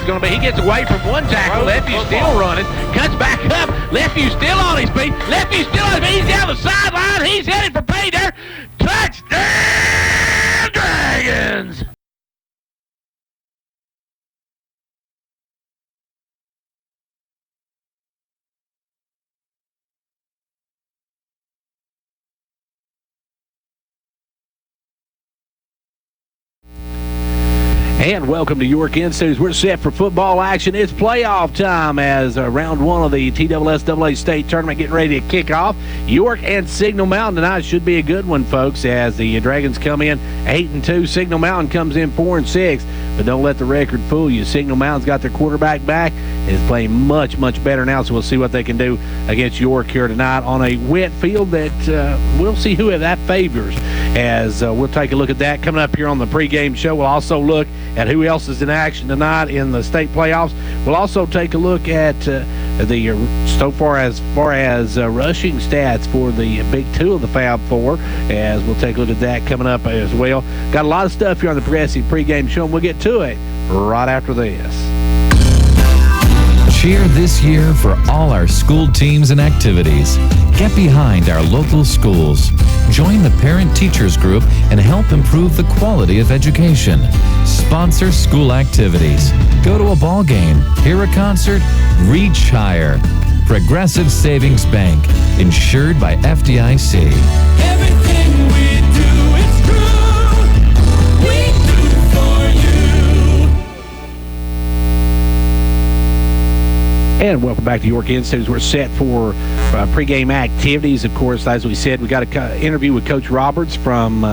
going to be. He gets away from one tackle. Lefty's still running. Cuts back up. Lefty's still on his feet. Lefty's still on his feet. He's down the sideline. He's headed for pay dirt. Touchdown, Dragons! And welcome to York Institute. We're set for football action. It's playoff time as round one of the TSSAA state tournament getting ready to kick off. York and Signal Mountain tonight should be a good one, folks, as the Dragons come in 8-2. Signal Mountain comes in 4-6. But don't let the record fool you. Signal Mountain's got their quarterback back. Is playing much, much better now, so we'll see what they can do against York here tonight on a wet field that we'll see who that favors. As we'll take a look at that coming up here on the pregame show. We'll also look at who else is in action tonight in the state playoffs. We'll also take a look at so far as rushing stats for the Big Two of the Fab Four, as we'll take a look at that coming up as well. Got a lot of stuff here on the Progressive pregame show, and we'll get to it right after this. Cheer this year for all our school teams and activities. Get behind our local schools. Join the parent-teachers group and help improve the quality of education. Sponsor school activities. Go to a ball game, hear a concert, reach higher. Progressive Savings Bank, insured by FDIC. Everything we do is true. We do for you. And welcome back to York Institute. We're set for pregame activities. Of course, as we said, we got an interview with Coach Roberts from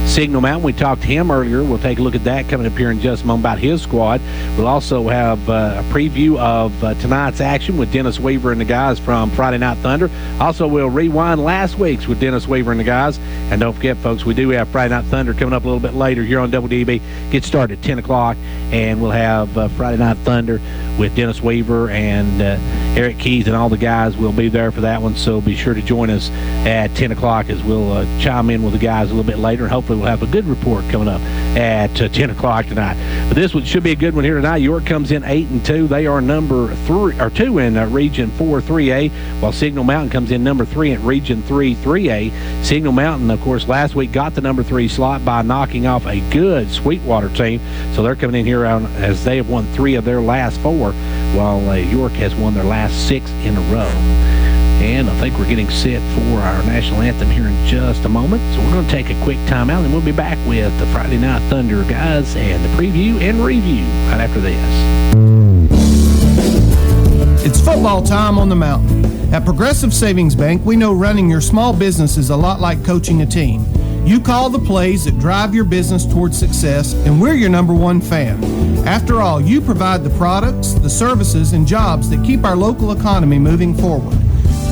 Signal Mountain. We talked to him earlier. We'll take a look at that coming up here in just a moment about his squad. We'll also have a preview of tonight's action with Dennis Weaver and the guys from Friday Night Thunder. Also, we'll rewind last week's with Dennis Weaver and the guys. And don't forget, folks, we do have Friday Night Thunder coming up a little bit later here on WDB. Get started at 10 o'clock, and we'll have Friday Night Thunder with Dennis Weaver and Eric Keys, and all the guys will be there for that one. So be sure to join us at 10 o'clock as we'll chime in with the guys a little bit later. And hopefully we'll have a good report coming up at 10 o'clock tonight. But this one should be a good one here tonight. York comes in 8-2. They are number 2 in Region 4 3A, while Signal Mountain comes in number 3 in Region 3 3A. Signal Mountain, of course, last week got the number 3 slot by knocking off a good Sweetwater team. So they're coming in here as they have won 3 of their last 4, while York has won their last 6 in a row. And I think we're getting set for our national anthem here in just a moment. So we're going to take a quick timeout, and we'll be back with the Friday Night Thunder guys and the preview and review right after this. It's football time on the mountain. At Progressive Savings Bank, we know running your small business is a lot like coaching a team. You call the plays that drive your business towards success, and we're your number one fan. After all, you provide the products, the services, and jobs that keep our local economy moving forward.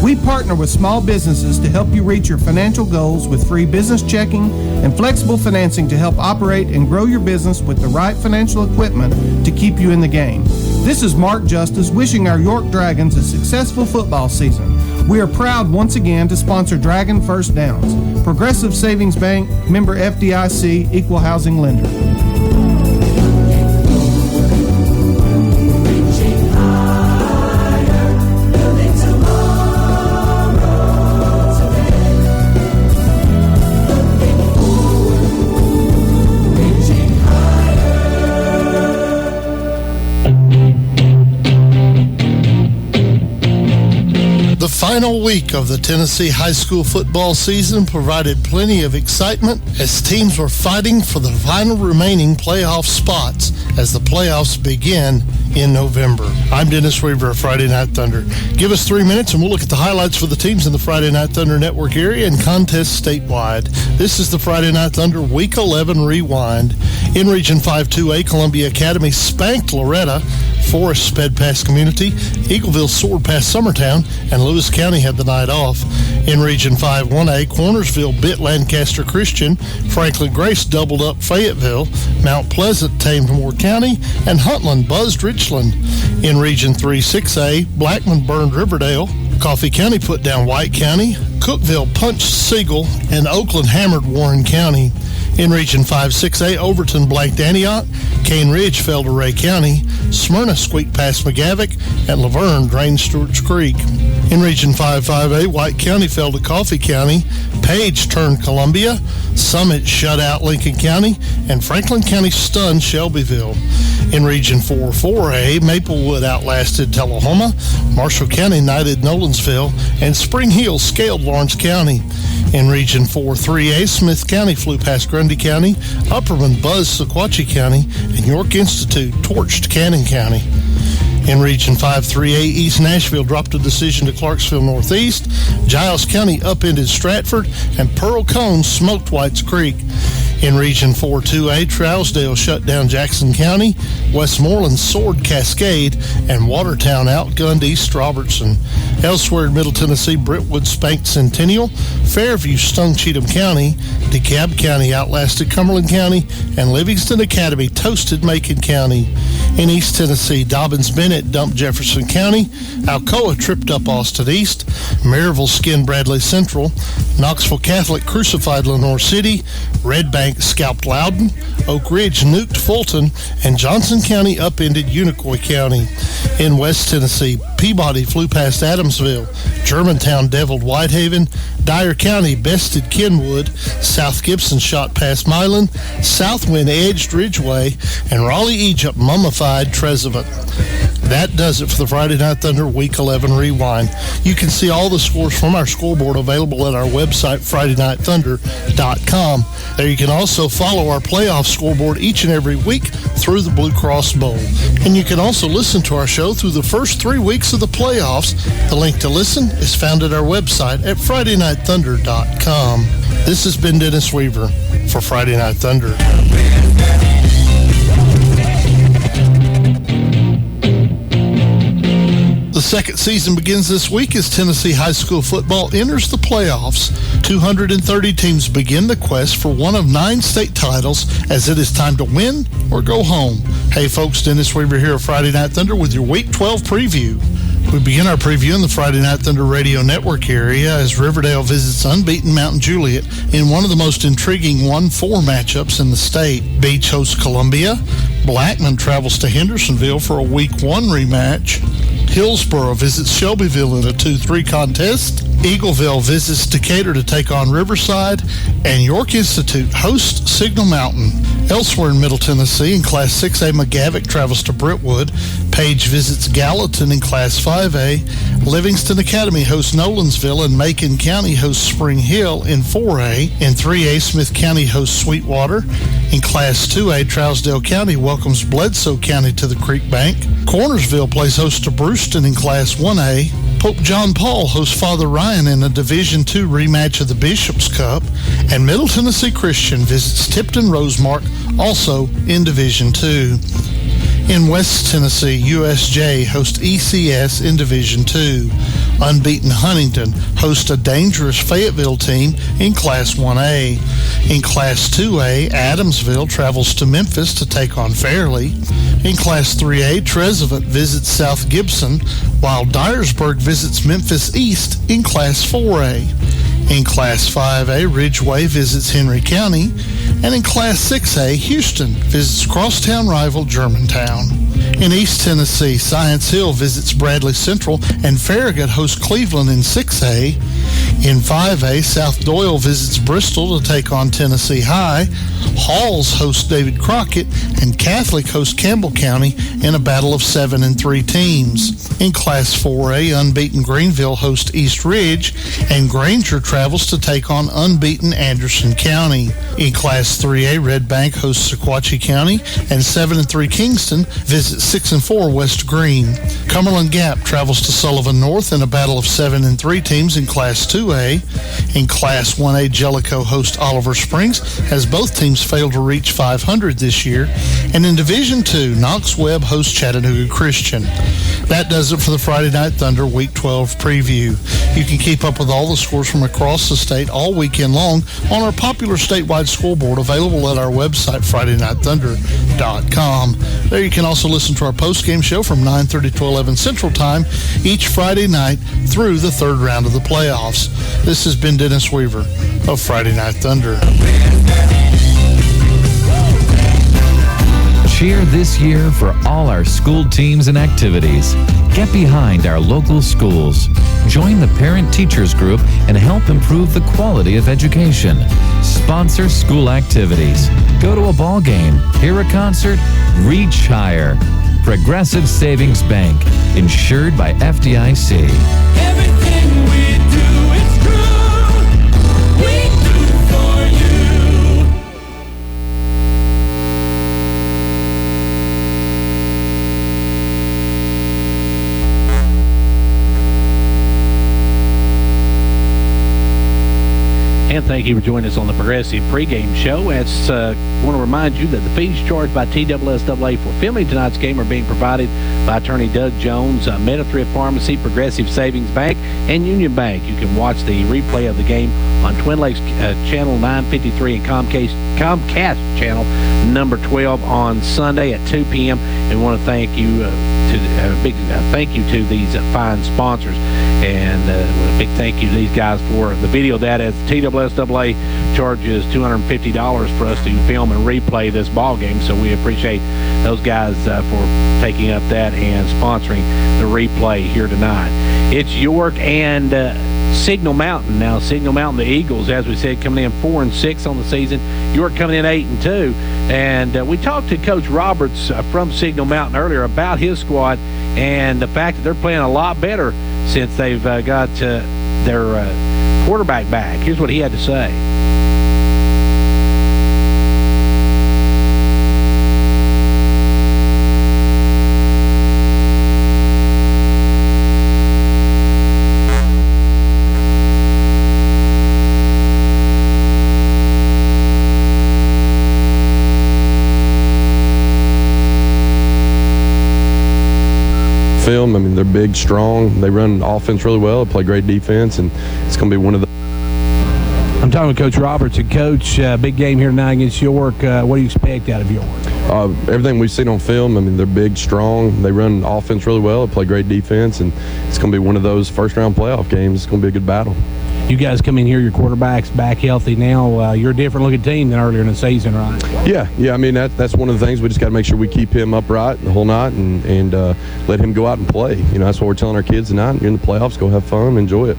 We partner with small businesses to help you reach your financial goals with free business checking and flexible financing to help operate and grow your business with the right financial equipment to keep you in the game. This is Mark Justice wishing our York Dragons a successful football season. We are proud once again to sponsor Dragon First Downs. Progressive Savings Bank, member FDIC, equal housing lender. The final week of the Tennessee high school football season provided plenty of excitement as teams were fighting for the final remaining playoff spots as the playoffs begin in November. I'm Dennis Weaver of Friday Night Thunder. Give us 3 minutes and we'll look at the highlights for the teams in the Friday Night Thunder network area and contests statewide. This is the Friday Night Thunder Week 11 Rewind. In Region 5-2A, Columbia Academy spanked Loretta. Forest sped past Community, Eagleville soared past Summertown, and Lewis County had the night off. In Region 5-1A, Cornersville bit Lancaster Christian, Franklin Grace doubled up Fayetteville, Mount Pleasant tamed Moore County, and Huntland buzzed Richland. In Region 3-6A, Blackman burned Riverdale, Coffee County put down White County, Cookeville punched Siegel, and Oakland hammered Warren County. In Region 5 6A, Overton blanked Antioch, Cane Ridge fell to Ray County, Smyrna squeaked past McGavock, and Laverne drained Stewart's Creek. In Region 5 5A, White County fell to Coffee County, Page turned Columbia, Summit shut out Lincoln County, and Franklin County stunned Shelbyville. In Region 4 4A, Maplewood outlasted Tullahoma, Marshall County knighted Nolensville, and Spring Hill scaled Lawrence County. In Region 4 3A, Smith County flew past Grundy County, Upperman buzzed Sequatchie County, and York Institute torched Cannon County. In Region 5 3A, East Nashville dropped a decision to Clarksville Northeast, Giles County upended Stratford, and Pearl Cone smoked Whites Creek. In Region 4 2A, Trousdale shut down Jackson County, Westmoreland soared Cascade, and Watertown outgunned East Robertson. Elsewhere in Middle Tennessee, Brentwood spanked Centennial, Fairview stung Cheatham County, DeKalb County outlasted Cumberland County, and Livingston Academy toasted Macon County. In East Tennessee, Dobbins-Bennett dumped Jefferson County, Alcoa tripped up Austin East, Maryville skinned Bradley Central, Knoxville Catholic crucified Lenore City, Red Bank scalped Loudon, Oak Ridge nuked Fulton, and Johnson County upended Unicoi County. In West Tennessee, Peabody flew past Adamsville, Germantown deviled Whitehaven, Dyer County bested Kenwood, South Gibson shot past Milan, Southwind edged Ridgeway, and Raleigh Egypt mummified Trezevant. That does it for the Friday Night Thunder Week 11 Rewind. You can see all the scores from our scoreboard available at our website, FridayNightThunder.com. There you can also follow our playoff scoreboard each and every week through the Blue Cross Bowl. And you can also listen to our show through the first 3 weeks of the playoffs. The link to listen is found at our website at FridayNightThunder.com. This has been Dennis Weaver for Friday Night Thunder. The second season begins this week as Tennessee high school football enters the playoffs. 230 teams begin the quest for one of 9 state titles as it is time to win or go home. Hey folks, Dennis Weaver here at Friday Night Thunder with your Week 12 preview. We begin our preview in the Friday Night Thunder radio network area as Riverdale visits unbeaten Mount Juliet in one of the most intriguing 1-4 matchups in the state. Beach hosts Columbia. Blackman travels to Hendersonville for a Week 1 rematch. Hillsboro visits Shelbyville in a 2-3 contest. Eagleville visits Decatur to take on Riverside. And York Institute hosts Signal Mountain. Elsewhere in Middle Tennessee, in Class 6A, McGavock travels to Brentwood. Page visits Gallatin in Class 5A. Livingston Academy hosts Nolensville, and Macon County hosts Spring Hill in 4A. In 3A, Smith County hosts Sweetwater. In Class 2A, Trousdale County welcomes Bledsoe County to the Creek Bank. Cornersville plays host to Brewston in Class 1A. Pope John Paul hosts Father Ryan in a Division II rematch of the Bishop's Cup. And Middle Tennessee Christian visits Tipton Rosemark, also in Division II. In West Tennessee, USJ hosts ECS in Division II. Unbeaten Huntington hosts a dangerous Fayetteville team in Class 1A. In Class 2A, Adamsville travels to Memphis to take on Fairleigh. In Class 3A, Trezevant visits South Gibson, while Dyersburg visits Memphis East in Class 4A. In Class 5A, Ridgeway visits Henry County. And in Class 6A, Houston visits crosstown rival Germantown. In East Tennessee, Science Hill visits Bradley Central, and Farragut hosts Cleveland in 6A. In 5A, South Doyle visits Bristol to take on Tennessee High. Halls hosts David Crockett, and Catholic hosts Campbell County in a battle of 7-3 teams. In Class 4A, unbeaten Greenville hosts East Ridge, and Granger travels to take on unbeaten Anderson County. In Class 3A, Red Bank hosts Sequatchie County, and 7-3 Kingston visits 6-4 West Green. Cumberland Gap travels to Sullivan North in a battle of 7-3 teams in Class 2A. In Class 1A, Jellicoe hosts Oliver Springs, as both teams failed to reach 500 this year. And in Division II, Knox Webb hosts Chattanooga Christian. That does it for the Friday Night Thunder Week 12 preview. You can keep up with all the scores from across the state all weekend long on our popular statewide scoreboard available at our website, FridayNightThunder.com. There you can also listen to our post-game show from 9:30 to 11 Central Time each Friday night through the third round of the playoffs. This has been Dennis Weaver of Friday Night Thunder. Cheer this year for all our school teams and activities. Get behind our local schools. Join the Parent Teachers Group and help improve the quality of education. Sponsor school activities. Go to a ball game, hear a concert, reach higher. Progressive Savings Bank, insured by FDIC. Everything we do is true. We do for you. And thank you for joining us on the Progressive Pregame Show. I want to remind you that the fees charged by TSSAA for filming tonight's game are being provided by attorney Doug Jones, Meta-Thrift Pharmacy, Progressive Savings Bank, and Union Bank. You can watch the replay of the game on Twin Lakes Channel 953 and Comcast Channel number 12 on Sunday at 2 p.m. And want to thank you a big thank you to these fine sponsors, and a big thank you to these guys for the video. That as TSSAA charges $250 for us to film and replay this ball game, so we appreciate those guys for taking up that and sponsoring the replay here tonight. It's York and Signal Mountain. Now, Signal Mountain, the Eagles, as we said, coming in 4-6 on the season. York coming in 8-2. And we talked to Coach Roberts from Signal Mountain earlier about his squad and the fact that they're playing a lot better since they've got their quarterback back. Here's what he had to say. Film. I mean, they're big, strong. They run offense really well. They play great defense, and it's going to be one of the. I'm talking with Coach Roberts. And Coach, big game here tonight against York. What do you expect out of York? Everything we've seen on film, I mean, they're big, strong. They run offense really well. They play great defense, and it's going to be one of those first-round playoff games. It's going to be a good battle. You guys come in here, your quarterback's back healthy now. You're a different-looking team than earlier in the season, right? Yeah. I mean, that's one of the things. We just got to make sure we keep him upright the whole night and let him go out and play. You know, that's what we're telling our kids tonight. You're in the playoffs. Go have fun. Enjoy it.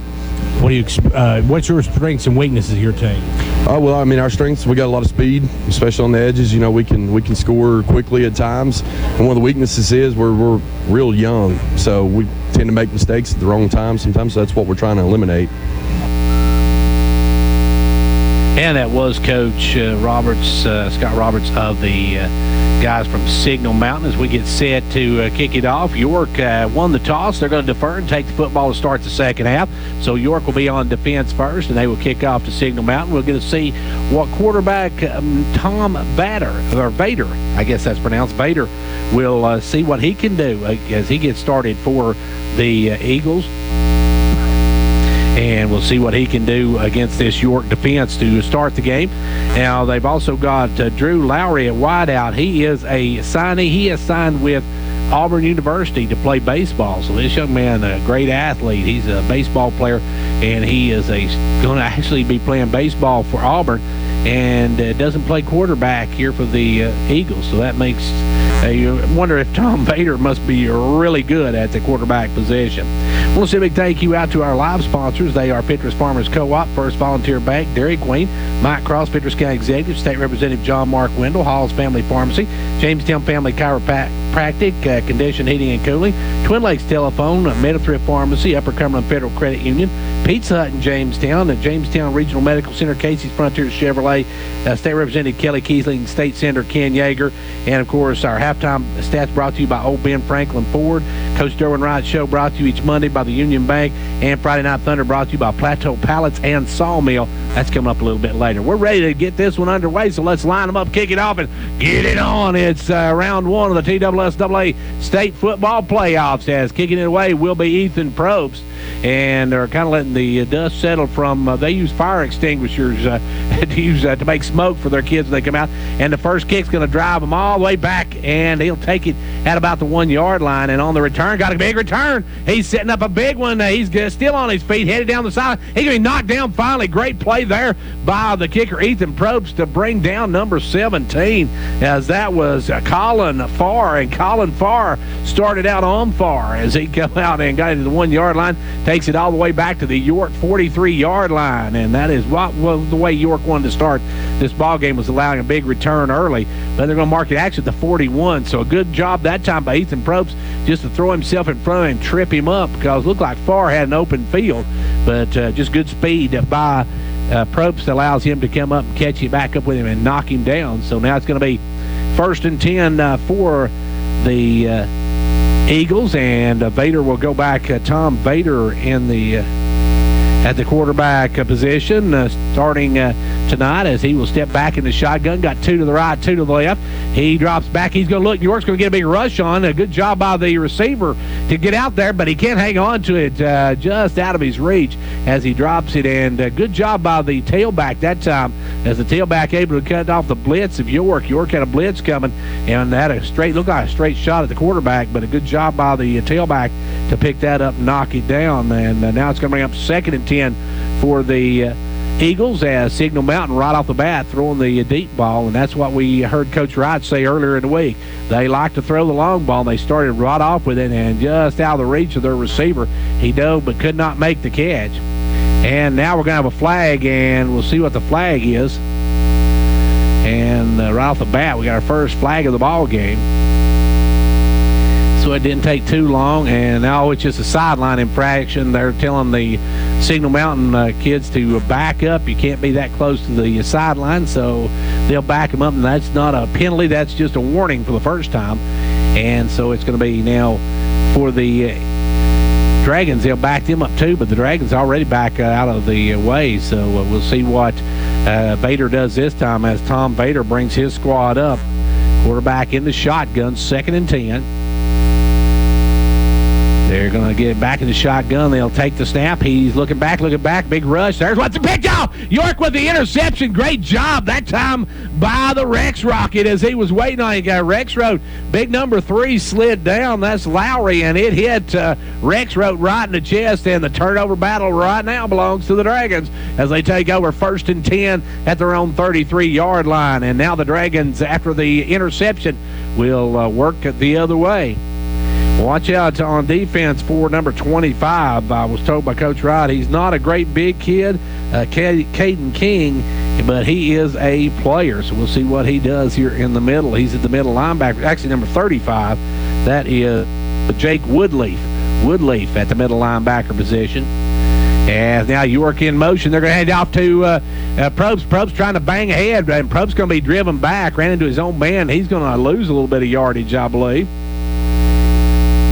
What's your strengths and weaknesses of your team? Well, I mean, our strengths, we got a lot of speed, especially on the edges. You know, we can score quickly at times. And one of the weaknesses is we're real young, so we tend to make mistakes at the wrong time sometimes. So that's what we're trying to eliminate. And that was Coach Roberts, Scott Roberts of the guys from Signal Mountain. As we get set to kick it off, York won the toss. They're going to defer and take the football to start the second half. So York will be on defense first, and they will kick off to Signal Mountain. We're going to see what quarterback Tom Vader, I guess that's pronounced, Vader, will see what he can do as he gets started for the Eagles. And we'll see what he can do against this York defense to start the game. Now, they've also got Drew Lowry at wideout. He is a signee. He has signed with Auburn University to play baseball. So this young man, a great athlete. He's a baseball player, and he is going to actually be playing baseball for Auburn, and doesn't play quarterback here for the Eagles. So that makes you wonder if Tom Vader must be really good at the quarterback position. I want to say a big thank you out to our live sponsors. They are Pittress Farmers Co-op, First Volunteer Bank, Dairy Queen, Mike Cross, Pittress County Executive, State Representative John Mark Wendell, Hall's Family Pharmacy, Jamestown Family Chiropractic, Condition Heating and Cooling, Twin Lakes Telephone, Meta-Thrift Pharmacy, Upper Cumberland Federal Credit Union, Pizza Hut in Jamestown, the Jamestown Regional Medical Center, Casey's Frontier Chevrolet, State Representative Kelly Keesling, State Senator Ken Yeager, and, of course, our halftime stats brought to you by Old Ben Franklin Ford. Coach Derwin Wright Show brought to you each Monday by the Union Bank, and Friday Night Thunder brought to you by Plateau Pallets and Sawmill. That's coming up a little bit later. We're ready to get this one underway, so let's line them up, kick it off, and get it on. It's round one of the TSSAA State Football Playoffs. As kicking it away will be Ethan Probst, and they're kind of letting the dust settle from they use fire extinguishers to use to make smoke for their kids when they come out. And the first kick's going to drive them all the way back, and he'll take it at about the 1-yard line. And on the return, got a big return. He's setting up a big one. He's still on his feet, headed down the side. He's going to be knocked down finally. Great play there by the kicker, Ethan Probst, to bring down number 17, as that was Colin Farr. And Colin Farr started out on Farr as he come out and got into the 1-yard line, takes it all the way back to the York 43-yard line. And that is what was the way York wanted to start this ball game, was allowing a big return early. But they're going to mark it actually at the 41. So a good job that time by Ethan Probst just to throw himself in front of him and trip him up, because it looked like Farr had an open field. But just good speed by Probst allows him to come up and catch it back up with him and knock him down. So now it's going to be 1st and 10 for the Eagles, and Vader will go back. Tom Vader in the at the quarterback position, starting tonight, as he will step back in the shotgun. Got 2 to the right, 2 to the left. He drops back. He's going to look. York's going to get a big rush on. A good job by the receiver to get out there, but he can't hang on to it, just out of his reach as he drops it. And good job by the tailback that time, as the tailback able to cut off the blitz of York. York had a blitz coming and had looked like a straight shot at the quarterback, but a good job by the tailback to pick that up and knock it down. And now it's going to bring up 2nd and 10 for the Eagles, as Signal Mountain right off the bat throwing the deep ball. And that's what we heard Coach Wright say earlier in the week. They like to throw the long ball, and they started right off with it, and just out of the reach of their receiver, he dove but could not make the catch. And now we're going to have a flag, and we'll see what the flag is. And right off the bat, we got our first flag of the ball game. So it didn't take too long, and now it's just a sideline infraction. They're telling the Signal Mountain kids to back up. You can't be that close to the sideline, so they'll back them up, and that's not a penalty. That's just a warning for the first time. And so it's going to be now for the Dragons. They'll back them up too, but the Dragons already back out of the way. So we'll see what Vader does this time, as Tom Vader brings his squad up. Quarterback in the shotgun, 2nd and 10. They're going to get back in the shotgun. They'll take the snap. He's looking back, big rush. There's what's the pick off. York with the interception. Great job that time by the Rex Rocket as he was waiting on it. Got Rex Road. Big number 3 slid down. That's Lowry, and it hit Rex Road right in the chest, and the turnover battle right now belongs to the Dragons as they take over 1st and 10 at their own 33-yard line. And now the Dragons, after the interception, will work it the other way. Watch out on defense for number 25. I was told by Coach Wright he's not a great big kid, Caden King, but he is a player. So we'll see what he does here in the middle. He's at the middle linebacker. Actually, number 35, that is Jake Woodleaf. Woodleaf at the middle linebacker position. And now York in motion. They're going to hand it off to Probst. Probst trying to bang ahead, and Probst going to be driven back. Ran into his own man. He's going to lose a little bit of yardage, I believe.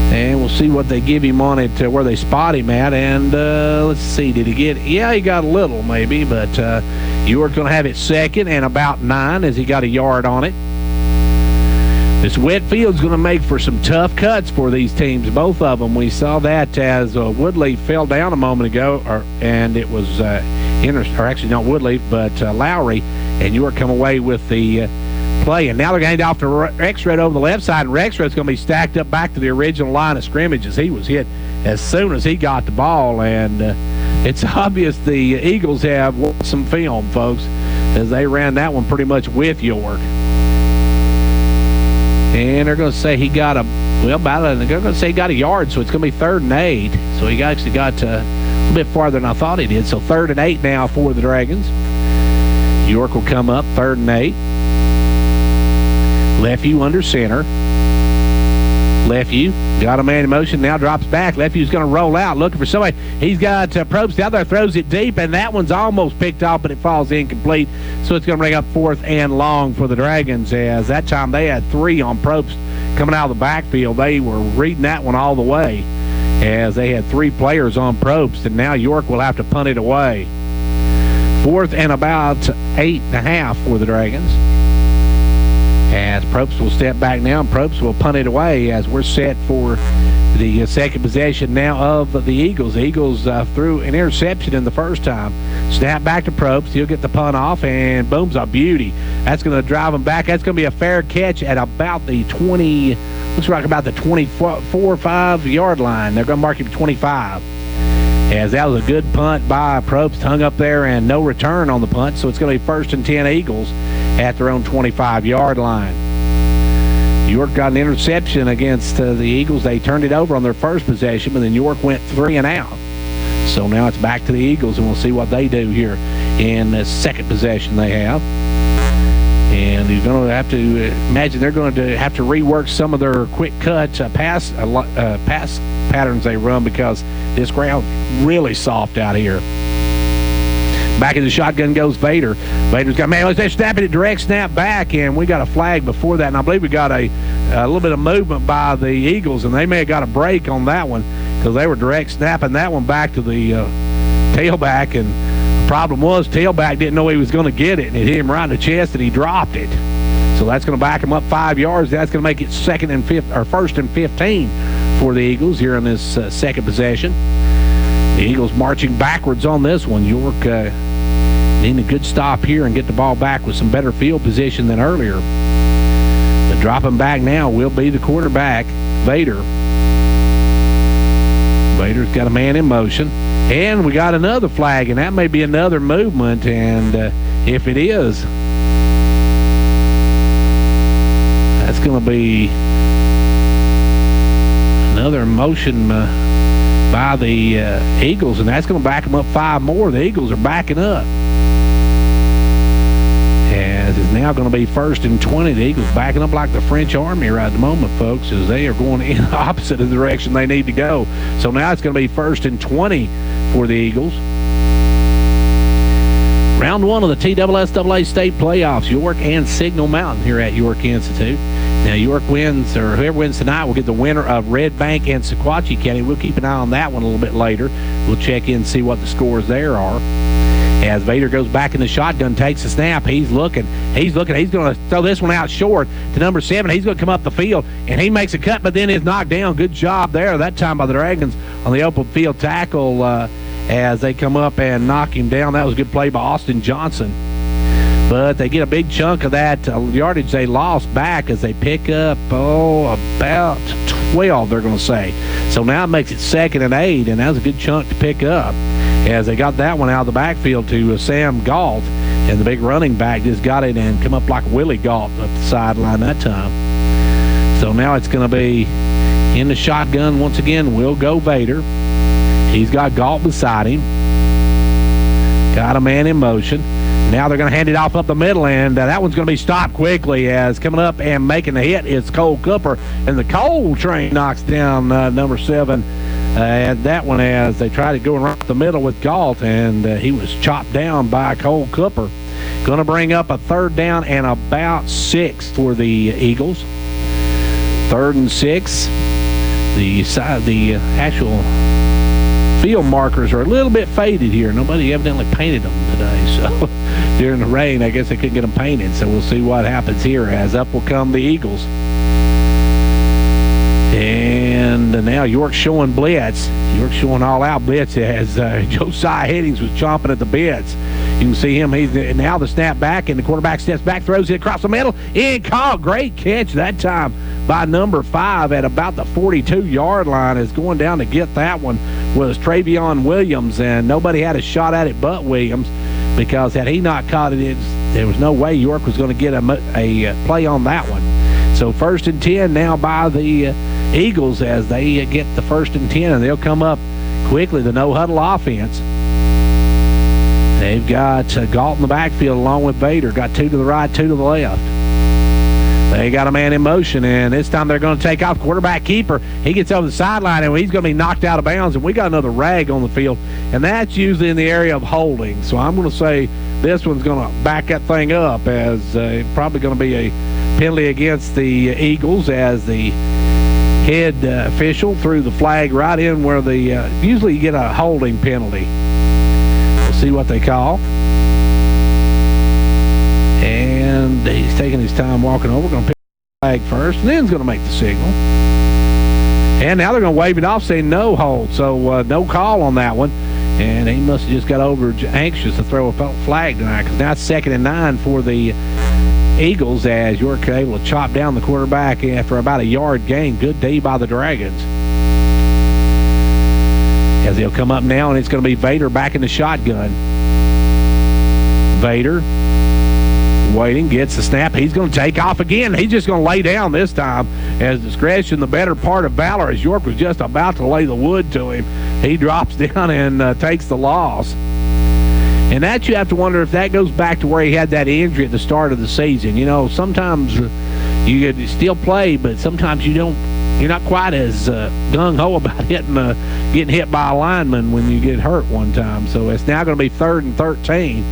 And we'll see what they give him on it, where they spot him at. And let's see, did he get? Yeah, he got a little maybe, but York going to have it 2nd and about 9 as he got a yard on it. This wet field's going to make for some tough cuts for these teams, both of them. We saw that as Woodleaf fell down a moment ago, and it was actually not Woodleaf, but Lowry, and York come away with the play. And now they're going to hand off to Rexrod over the left side, and Rexrod's going to be stacked up back to the original line of scrimmage as he was hit as soon as he got the ball. And it's obvious the Eagles have watched some film, folks, as they ran that one pretty much with York. And they're going to say he got they're going to say he got a yard, so it's going to be 3rd and 8. So he actually got a little bit farther than I thought he did. So 3rd and 8 now for the Dragons. York will come up 3rd and 8. Lefevue under center. Lefevue got a man in motion, now drops back. Lefevue's going to roll out, looking for somebody. He's got Probst out there, throws it deep, and that one's almost picked off, but it falls incomplete. So it's going to bring up 4th and long for the Dragons, as that time they had 3 on Probst coming out of the backfield. They were reading that one all the way, as they had 3 players on Probst, and now York will have to punt it away. 4th and about 8.5 for the Dragons. As Probst will step back now, and Probst will punt it away as we're set for The second possession now of the Eagles. The Eagles threw an interception in the first time. Snap back to Probst. He'll get the punt off, and boom's a beauty. That's going to drive them back. That's going to be a fair catch at about the 20, looks like about the 24 or 5 yard line. They're going to mark him 25. As that was a good punt by Probst, hung up there, and no return on the punt, so it's going to be 1st and 10 Eagles at their own 25-yard line. York got an interception against the Eagles. They turned it over on their first possession, but then York went 3 and out. So now it's back to the Eagles, and we'll see what they do here in the second possession they have. And you're going to have to imagine they're going to have to rework some of their quick cuts, pass patterns they run, because this ground's really soft out here. Back in the shotgun goes Vader. Vader's got, man, they're snapping it direct snap back, and we got a flag before that. And I believe we got a little bit of movement by the Eagles, and they may have got a break on that one because they were direct snapping that one back to the tailback. And the problem was tailback didn't know he was going to get it, and it hit him right in the chest, and he dropped it. So that's going to back him up 5 yards. That's going to make it 1st and 15 for the Eagles here in this second possession. The Eagles marching backwards on this one. York needing a good stop here and get the ball back with some better field position than earlier. But dropping back now will be the quarterback, Vader. Vader's got a man in motion. And we got another flag, and that may be another movement. And if it is, that's going to be another motion by the Eagles, and that's going to back them up 5 more. The Eagles are backing up. As it's now going to be 1st and 20. The Eagles backing up like the French Army right at the moment, folks, as they are going in the opposite of the direction they need to go. So now it's going to be 1st and 20 for the Eagles. Round 1 of the TSSAA state playoffs, York and Signal Mountain here at York Institute. Now, York wins, or whoever wins tonight will get the winner of Red Bank and Sequatchie County. We'll keep an eye on that one a little bit later. We'll check in and see what the scores there are. As Vader goes back in the shotgun, takes the snap. He's looking. He's going to throw this one out short to number 7. He's going to come up the field, and he makes a cut, but then is knocked down. Good job there that time by the Dragons on the open field tackle as they come up and knock him down. That was a good play by Austin Johnson. But they get a big chunk of that yardage they lost back as they pick up, about 12, they're going to say. So now it makes it 2nd and 8, and that was a good chunk to pick up as they got that one out of the backfield to Sam Galt, and the big running back just got it and come up like Willie Galt up the sideline that time. So now it's going to be in the shotgun once again. Will go Vader. He's got Galt beside him. Got a man in motion. Now they're going to hand it off up the middle, and that one's going to be stopped quickly as coming up and making the hit is Cole Cooper, and the Cole train knocks down number 7. And that one as they try to go right up the middle with Galt, and he was chopped down by Cole Cooper. Going to bring up a 3rd down and about 6 for the Eagles. 3rd and 6. The actual field markers are a little bit faded here. Nobody evidently painted them today, so during the rain, I guess they couldn't get them painted. So we'll see what happens here as up will come the Eagles. And now York showing blitz. York showing all-out blitz as Josiah Headings was chomping at the bits. You can see him. He's now the snap back, and the quarterback steps back, throws it across the middle. In caught. Great catch that time by number 5 at about the 42-yard line. Is going down to get that one was Travion Williams, and nobody had a shot at it but Williams, because had he not caught it, there was no way York was going to get a play on that one. So 1st and 10 now by the Eagles as they get the 1st and 10, and they'll come up quickly, the no-huddle offense. They've got Galt in the backfield along with Vader. Got 2 to the right, 2 to the left. They got a man in motion, and this time they're going to take off quarterback keeper. He gets over the sideline, and he's going to be knocked out of bounds, and we got another rag on the field, and that's usually in the area of holding. So I'm going to say this one's going to back that thing up as probably going to be a penalty against the Eagles as the head official threw the flag right in where the usually you get a holding penalty. We'll see what they call. And he's taking his time walking over. Going to pick the flag first, and then he's going to make the signal. And now they're going to wave it off saying no hold. So no call on that one. And he must have just got over anxious to throw a flag tonight, because now it's 2nd and 9 for the Eagles as York able to chop down the quarterback after about a yard gain. Good D by the Dragons. As he'll come up now, and it's going to be Vader back in the shotgun. Vader waiting, gets the snap. He's going to take off again. He's just going to lay down this time as discretion, the better part of valor, as York was just about to lay the wood to him. He drops down and takes the loss. And that you have to wonder if that goes back to where he had that injury at the start of the season. You know, sometimes you could still play, but sometimes you don't. You're not quite as gung-ho about getting hit by a lineman when you get hurt one time. So it's now going to be 3rd and 13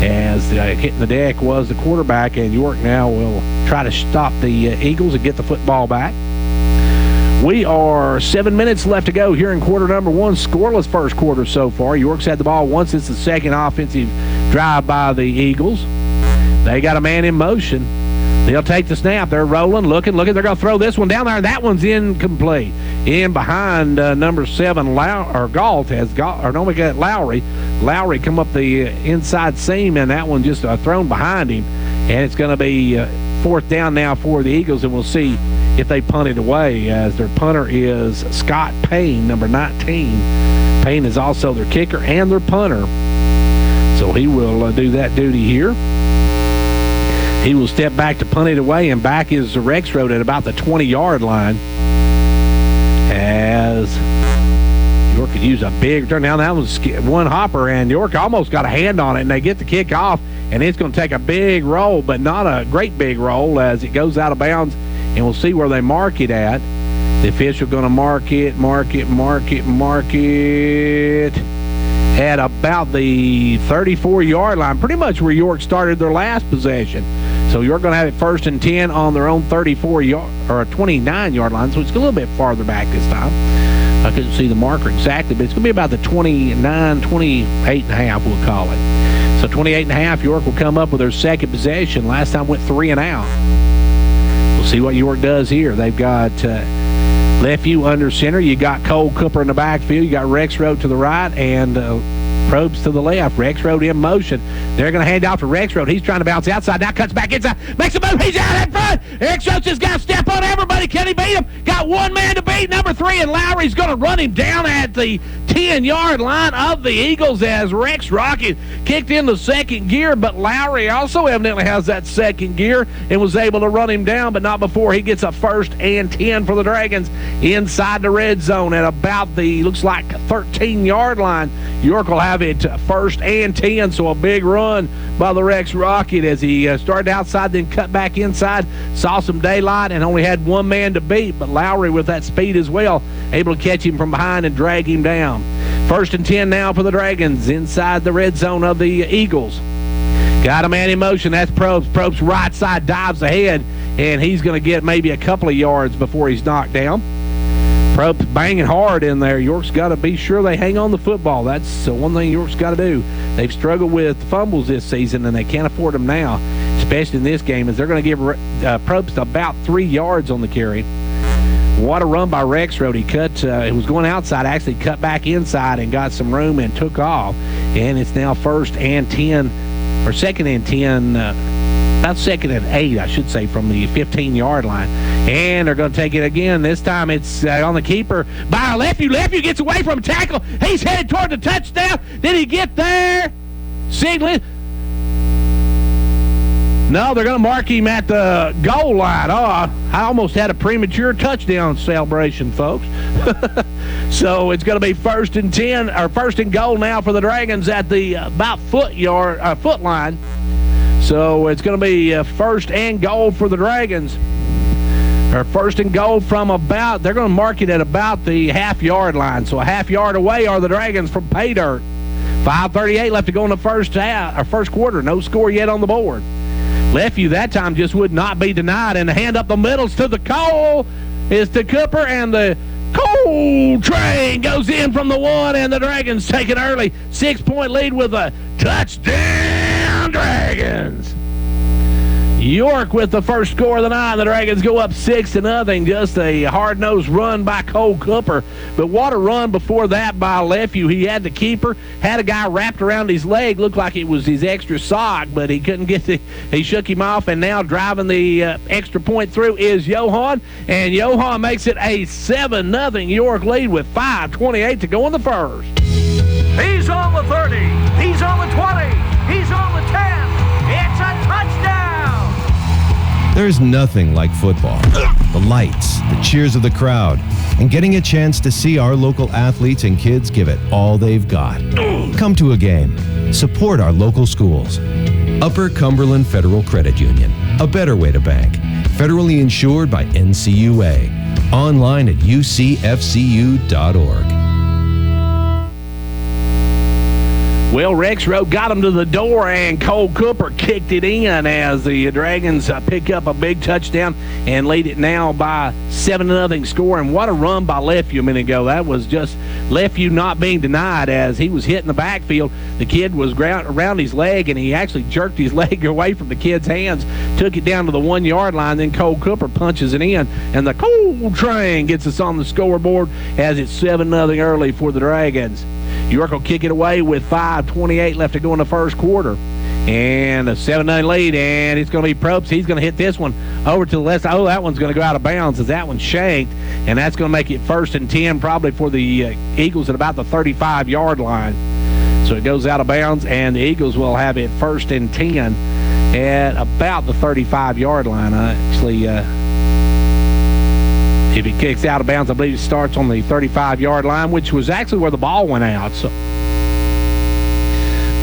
as hitting the deck was the quarterback, and York now will try to stop the Eagles and get the football back. We are 7 minutes left to go here in quarter number 1. Scoreless first quarter so far. York's had the ball once. It's the second offensive drive by the Eagles. They got a man in motion. They'll take the snap. They're rolling, looking. They're going to throw this one down there, and that one's incomplete. In behind number 7, Galt has got, or no, we got Lowry. Lowry come up the inside seam, and that one just thrown behind him. And it's going to be 4th down now for the Eagles, and we'll see if they punt it away, as their punter is Scott Payne, number 19. Payne is also their kicker and their punter. So he will do that duty here. He will step back to punt it away, and back is Rexroad at about the 20-yard line. As York could use a big turn down. That was one hopper, and York almost got a hand on it, and they get the kick off, and it's going to take a big roll, but not a great big roll, as it goes out of bounds, and we'll see where they mark it at. The official going to mark it at about the 34-yard line, pretty much where York started their last possession. So York going to have it 1st and 10 on their own 34-yard or 29-yard line, so it's a little bit farther back this time. I couldn't see the marker exactly, but it's going to be about the 29, 28 and a half, we'll call it. So 28 and a half, York will come up with their second possession. Last time went 3 and out. We'll see what York does here. They've got Lefevue under center. You got Cole Cooper in the backfield. You got Rexroad to the right and Probst to the left. Rexroad in motion. They're going to hand off to Rexroad. He's trying to bounce outside. Now cuts back inside. Makes a move. He's out in front. Rexroad just got to step on everybody. Can he beat him? Got one man to beat, number 3, and Lowry's going to run him down at the 10-yard line of the Eagles as Rex Rocket kicked in the second gear, but Lowry also evidently has that second gear and was able to run him down, but not before he gets a 1st and 10 for the Dragons inside the red zone at about the, looks like, 13-yard line. York will have it 1st and 10, so a big run by the Rex Rocket as he started outside, then cut back inside, saw some daylight, and only had one man to beat, but Lowry with that speed as well, able to catch him from behind and drag him down. 1st and 10 now for the Dragons inside the red zone of the Eagles. Got a man in motion. That's Probst. Probst right side dives ahead, and he's going to get maybe a couple of yards before he's knocked down. Probst banging hard in there. York's got to be sure they hang on the football. That's one thing York's got to do. They've struggled with fumbles this season, and they can't afford them now, especially in this game, as they're going to give Probst about 3 yards on the carry. What a run by Rexroad. He cut, it was going outside, actually cut back inside and got some room and took off. And it's now 1st and 10, or 2nd and 10, about 2nd and 8, I should say, from the 15-yard line. And they're going to take it again. This time it's on the keeper by Lefevue. Lefevue gets away from a tackle. He's headed toward the touchdown. Did he get there? Signaling. No, they're going to mark him at the goal line. Oh, I almost had a premature touchdown celebration, folks. So it's going to be 1st and 10, or 1st and goal now for the Dragons at the about foot line. So it's going to be 1st and goal for the Dragons. Or 1st and goal from about, they're going to mark it at about the half-yard line. So a half-yard away are the Dragons from pay dirt. 5:38 left to go in the first quarter. No score yet on the board. Lefevue that time just would not be denied, and the hand up the middle's to the Cole is to Cooper, and the Cole train goes in from the 1, and the Dragons take an early 6-point lead with a touchdown, Dragons. York with the first score of the night. The Dragons go up 6-0. Just a hard-nosed run by Cole Cooper. But what a run before that by Lefevue. He had the keeper, had a guy wrapped around his leg, looked like it was his extra sock, but he couldn't get he shook him off, and now driving the extra point through is Johan, and Johan makes it a 7-0 York lead with 5:28 to go in the first. He's on the 30. He's on the 20. He's on the 10. It's a touchdown. There's nothing like football. The lights, the cheers of the crowd, and getting a chance to see our local athletes and kids give it all they've got. Come to a game. Support our local schools. Upper Cumberland Federal Credit Union, a better way to bank. Federally insured by NCUA. Online at ucfcu.org. Well, Rex Road got him to the door, and Cole Cooper kicked it in as the Dragons pick up a big touchdown and lead it now by 7-0 score. And what a run by Lefevue a minute ago. That was just Lefevue not being denied as he was hitting the backfield. The kid was around his leg, and he actually jerked his leg away from the kid's hands, took it down to the 1 yard line. Then Cole Cooper punches it in, and the Coal Train gets us on the scoreboard as it's 7-0 early for the Dragons. York will kick it away with 5:28 left to go in the first quarter. And a 7-0 lead, and it's going to be Probst. He's going to hit this one over to the left. Oh, that one's going to go out of bounds as that one's shanked, and that's going to make it 1st and 10 probably for the Eagles at about the 35-yard line. So it goes out of bounds, and the Eagles will have it 1st and 10 at about the 35-yard line. Actually, if it kicks out of bounds, I believe it starts on the 35-yard line, which was actually where the ball went out. So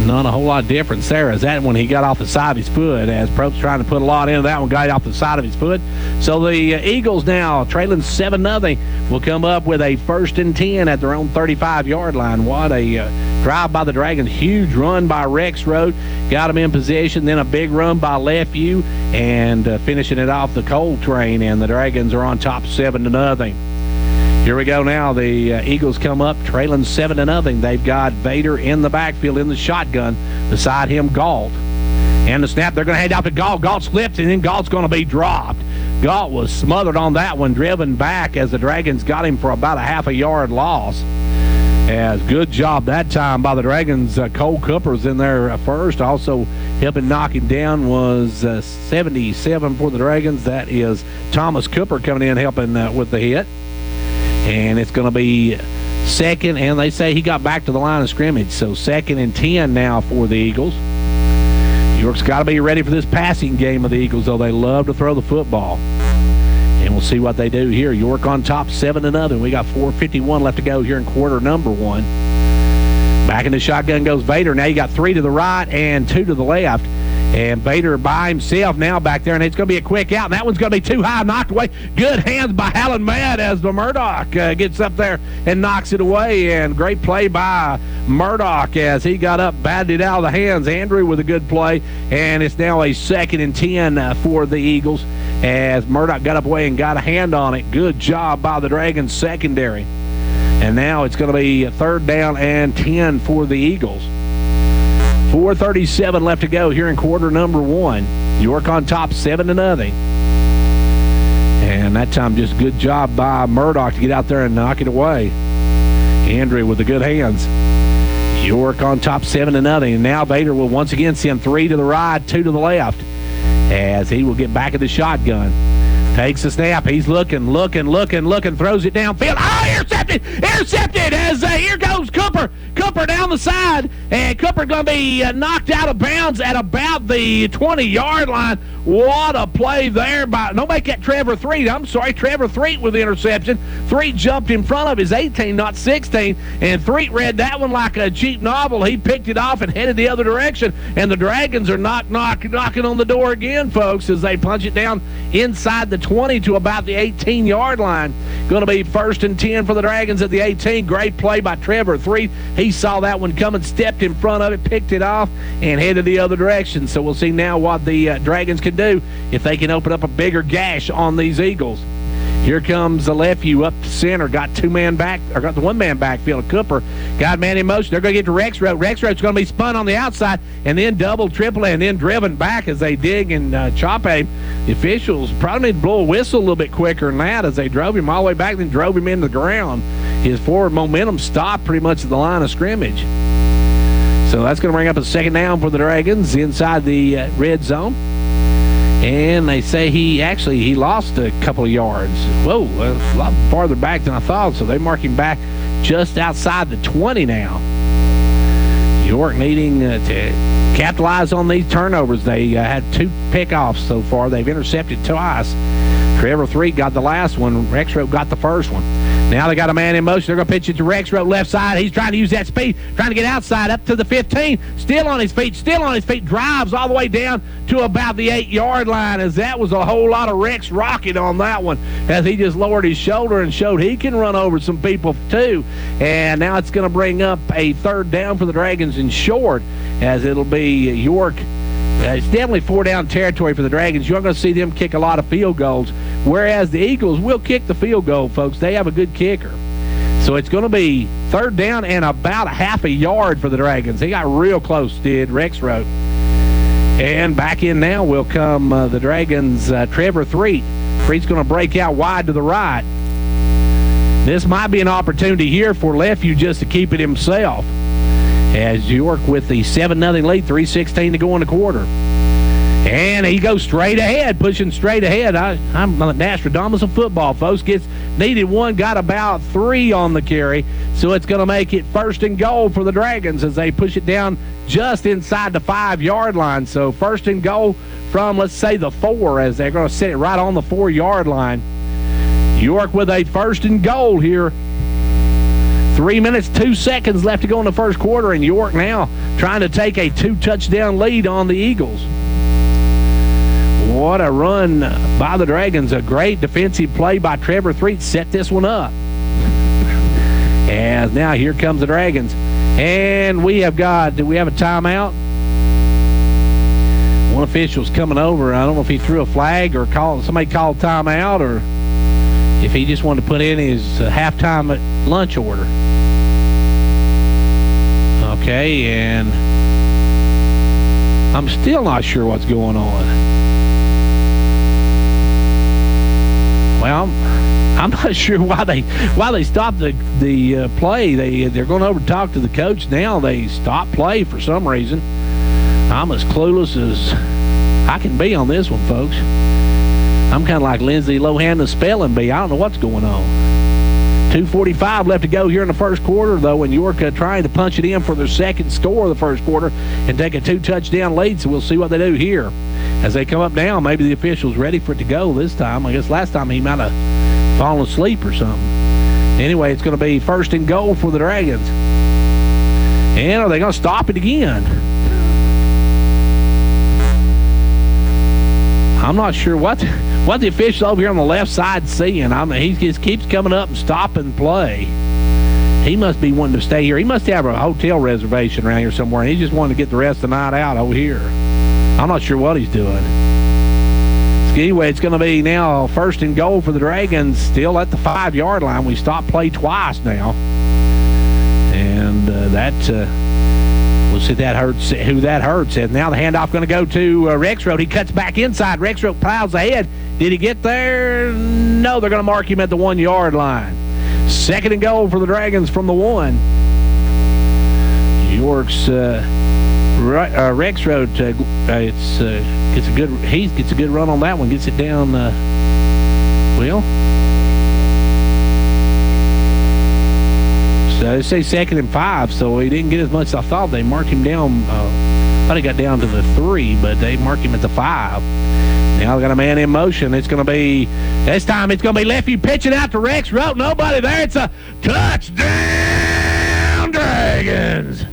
not a whole lot of difference there as that one he got off the side of his foot as Probst trying to put a lot into that one, got it off the side of his foot. So the Eagles now trailing 7-0 will come up with a 1st and 10 at their own 35-yard line. What a drive by the Dragons. Huge run by Rex Road. Got him in position. Then a big run by Lefevue and finishing it off the Coal Train, and the Dragons are on top 7-0. Here we go now. The Eagles come up trailing 7-0. They've got Vader in the backfield in the shotgun. Beside him, Galt. And the snap, they're going to hand out to Galt. Galt slips, and then Galt's going to be dropped. Galt was smothered on that one, driven back as the Dragons got him for about a half a yard loss. As good job that time by the Dragons. Cole Cooper's in there first. Also helping knock him down was 77 for the Dragons. That is Thomas Cooper coming in helping with the hit. And it's going to be 2nd, and they say he got back to the line of scrimmage. So 2nd and 10 now for the Eagles. York's got to be ready for this passing game of the Eagles, though. They love to throw the football. And we'll see what they do here. York on top 7-0. We got 4:51 left to go here in quarter number 1. Back in the shotgun goes Vader. Now you got 3 to the right and 2 to the left. And Vader by himself now back there, and it's going to be a quick out. And that one's going to be too high, knocked away. Good hands by Alan Matt as the Murdoch gets up there and knocks it away. And great play by Murdoch as he got up, batted it out of the hands. Andrew with a good play. And it's now a 2nd and 10 for the Eagles as Murdoch got up away and got a hand on it. Good job by the Dragons secondary. And now it's going to be 3rd down and 10 for the Eagles. 4:37 left to go here in quarter number 1. York on top 7-0. And that time just good job by Murdoch to get out there and knock it away. Andrew with the good hands. York on top 7-0. And now Vader will once again send 3 to the right, 2 to the left as he will get back in the shotgun. Takes the snap. He's looking, throws it downfield. Oh, intercepted as here goes Cooper. Cooper down the side, and Cooper going to be knocked out of bounds at about the 20-yard line. What a play there by, nobody got Trevor Threet. I'm sorry, Trevor Threet with the interception. Threet jumped in front of his 18, not 16, and Threet read that one like a cheap novel. He picked it off and headed the other direction, and the Dragons are knocking on the door again, folks, as they punch it down inside the 20 to about the 18-yard line. Going to be 1st and 10 for the Dragons at the 18. Great play by Trevor Threet. He saw that one coming, stepped in front of it, picked it off, and headed the other direction. So we'll see now what the Dragons can do if they can open up a bigger gash on these Eagles. Here comes the Lefeview up to center. Got the one-man backfield. Cooper got man in motion. They're going to get to Rexroad. Rexroad's going to be spun on the outside and then double, triple, and then driven back as they dig and chop at him. The officials probably need to blow a whistle a little bit quicker than that as they drove him all the way back, then drove him into the ground. His forward momentum stopped pretty much at the line of scrimmage. So that's going to bring up a second down for the Dragons inside the red zone. And they say he lost a couple of yards. Whoa, a lot farther back than I thought. So they mark him back just outside the 20 now. York needing to capitalize on these turnovers. They had 2 pickoffs so far. They've intercepted twice. Trevor 3 got the last one. Rexroad got the first one. Now they got a man in motion. They're going to pitch it to Rexroad left side. He's trying to use that speed, trying to get outside up to the 15. Still on his feet. Drives all the way down to about the 8-yard line, as that was a whole lot of Rex rocket on that one, as he just lowered his shoulder and showed he can run over some people too. And now it's going to bring up a third down for the Dragons in short, as it'll be York. It's definitely 4-down territory for the Dragons. You're not going to see them kick a lot of field goals, whereas the Eagles will kick the field goal, folks. They have a good kicker. So it's going to be third down and about a half a yard for the Dragons. They got real close, did Rexroad. And back in now will come the Dragons' Trevor Threet. Threet's going to break out wide to the right. This might be an opportunity here for Lefeview just to keep it himself, as York with the 7-0 lead, 3:16 to go in the quarter. And he goes straight ahead, pushing straight ahead. I'm Nostradamus of football, folks. Needed one, got about 3 on the carry. So it's going to make it first and goal for the Dragons as they push it down just inside the 5-yard line. So first and goal from, let's say, the 4, as they're going to set it right on the 4-yard line. York with a first and goal here. 3 minutes, 2 seconds left to go in the first quarter, and York now trying to take a 2-touchdown lead on the Eagles. What a run by the Dragons. A great defensive play by Trevor Threet set this one up. And now here comes the Dragons. And do we have a timeout? One official's coming over. I don't know if he threw a flag or somebody called timeout, or if he just wanted to put in his halftime lunch order. Okay, and I'm still not sure what's going on. Well, I'm not sure why they stopped the play. They're going over to talk to the coach now. They stopped play for some reason. I'm as clueless as I can be on this one, folks. I'm kind of like Lindsay Lohan, the spelling bee. I don't know what's going on. 2:45 left to go here in the first quarter, though, and York trying to punch it in for their second score of the first quarter and take a 2-touchdown lead, so we'll see what they do here. As they come up now, maybe the official's ready for it to go this time. I guess last time he might have fallen asleep or something. Anyway, it's going to be first and goal for the Dragons. And are they going to stop it again? I'm not sure what the official over here on the left side seeing. He just keeps coming up and stopping play. He must be wanting to stay here. He must have a hotel reservation around here somewhere, and he just wanted to get the rest of the night out over here. I'm not sure what he's doing. So anyway, it's going to be now first and goal for the Dragons, still at the 5-yard line. We stopped play twice now. And we'll see who that hurts. And now the handoff going to go to Rexroad. He cuts back inside. Rexroad plows ahead. Did he get there? No, they're going to mark him at the 1-yard line. Second and goal for the Dragons from the 1. York's Rexroad gets a good run on that one. Gets it down. So they say second and 5, so he didn't get as much as I thought. They marked him down. I thought he got down to the 3, but they marked him at the 5. Now they got a man in motion. This time it's going to be Lefeview pitching out to Rexroad. Nobody there. It's a touchdown, Dragons.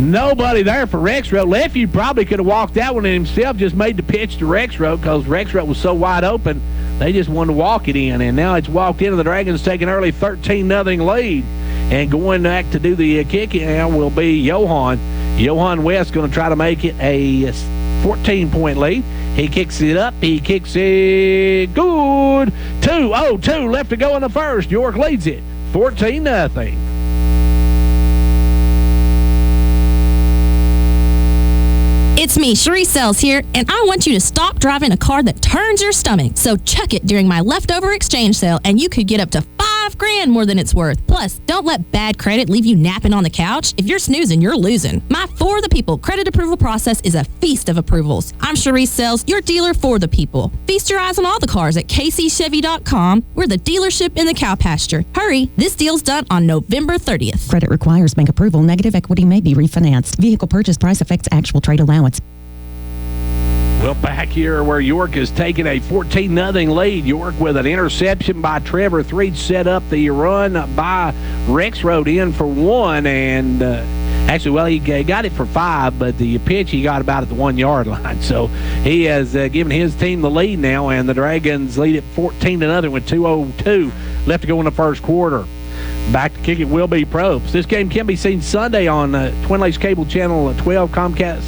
Nobody there for Rexroad. Lefeview probably could have walked that one in himself, just made the pitch to Rexroad because Rexroad was so wide open. They just wanted to walk it in, and now it's walked in, and the Dragons take an early 13-0 lead. And going back to do the kicking now will be Johan. Johan West going to try to make it a 14-point lead. He kicks it up. He kicks it good. 2:02 left to go in the first. York leads it 14-0. It's me, Cherie Sells here, and I want you to stop driving a car that turns your stomach. So chuck it during my leftover exchange sale, and you could get up to $5,000 more than it's worth. Plus, don't let bad credit leave you napping on the couch. If you're snoozing, you're losing. My For the People credit approval process is a feast of approvals. I'm Cherie Sells, your dealer for the people. Feast your eyes on all the cars at kcchevy.com. We're the dealership in the cow pasture. Hurry, this deal's done on November 30th. Credit requires bank approval. Negative equity may be refinanced. Vehicle purchase price affects actual trade allowance. Well, back here where York is taking a 14-0 lead. York with an interception by Trevor Threed set up the run by Rexroad in for one. And actually, well, he got it for 5, but the pitch he got about at the 1-yard line. So he has given his team the lead now, and the Dragons lead it 14-0 with 2:02 left to go in the first quarter. Back to kick it will be Probst. This game can be seen Sunday on Twin Lakes Cable Channel 12, Comcast,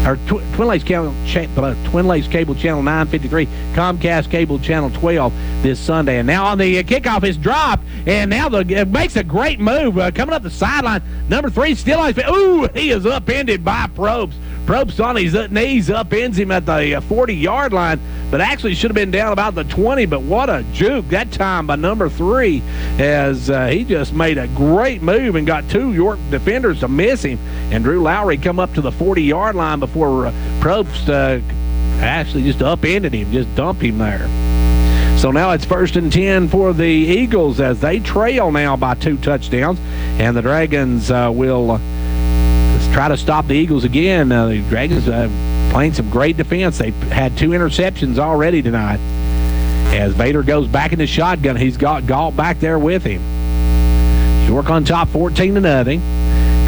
or Twin Lakes Cable Channel 953, Comcast Cable Channel 12 this Sunday. And now on the kickoff is dropped, and now it makes a great move coming up the sideline. Number 3 still on his feet. Ooh, he is upended by Probst. Probst on his knees upends him at the 40-yard line, but actually should have been down about the 20. But what a juke that time by number 3, as he just made a great move and got 2 York defenders to miss him. And Drew Lowry come up to the 40-yard line before Probst actually just upended him, just dumped him there. So now it's 1st and 10 for the Eagles as they trail now by 2 touchdowns. And the Dragons will try to stop the Eagles again. The Dragons playing some great defense. They've had 2 interceptions already tonight. As Vader goes back in the shotgun, he's got Galt back there with him. York on top 14-0.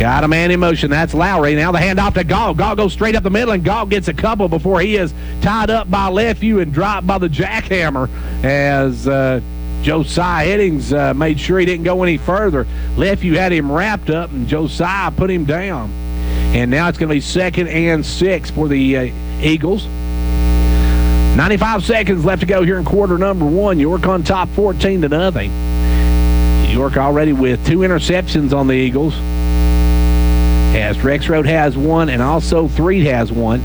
Got a man in motion. That's Lowry. Now the handoff to Galt. Galt goes straight up the middle, and Galt gets a couple before he is tied up by Lefevue and dropped by the jackhammer as Josiah Headings made sure he didn't go any further. Lefevue had him wrapped up, and Josiah put him down. And now it's going to be 2nd and 6 for the Eagles. 95 seconds left to go here in quarter number 1. York on top 14-0. York already with 2 interceptions on the Eagles, as Rexroad has 1 and also Threed has 1.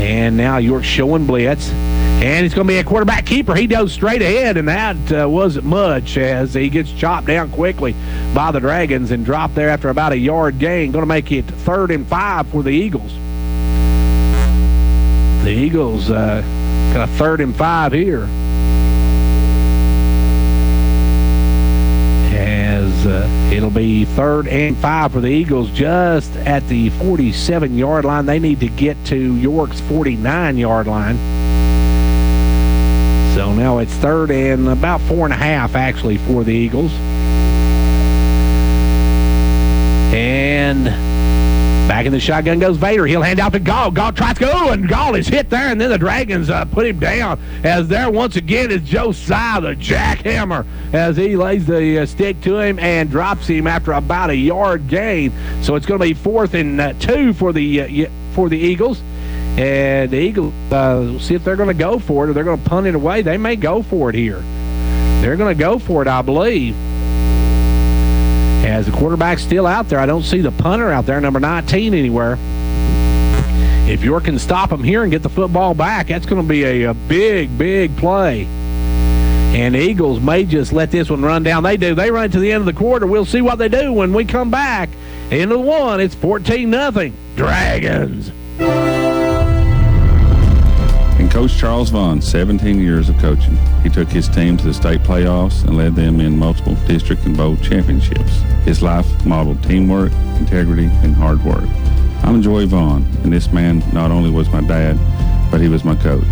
And now York showing blitz. And it's going to be a quarterback keeper. He goes straight ahead, and that wasn't much as he gets chopped down quickly by the Dragons and dropped there after about a yard gain. Going to make it 3rd and 5 for the Eagles. The Eagles got a 3rd and 5 here. As it'll be 3rd and 5 for the Eagles just at the 47-yard line. They need to get to York's 49-yard line. So now it's 3rd and about 4.5 actually for the Eagles. And back in the shotgun goes Vader. He'll hand out to Gall. Gall tries to go, and Gall is hit there, and then the Dragons put him down. As there once again is Josiah, the jackhammer, as he lays the stick to him and drops him after about a yard gain. So it's going to be 4th and 2 for the Eagles. And the Eagles, we'll see if they're going to go for it or they're going to punt it away. They may go for it here. They're going to go for it, I believe. As the quarterback's still out there, I don't see the punter out there, number 19, anywhere. If York can stop them here and get the football back, that's going to be a big, big play. And the Eagles may just let this one run down. They do. They run to the end of the quarter. We'll see what they do when we come back. End of the 1, it's 14-0. Dragons. And Coach Charles Vaughn, 17 years of coaching. He took his team to the state playoffs and led them in multiple district and bowl championships. His life modeled teamwork, integrity, and hard work. I'm Joy Vaughn, and this man not only was my dad, but he was my coach.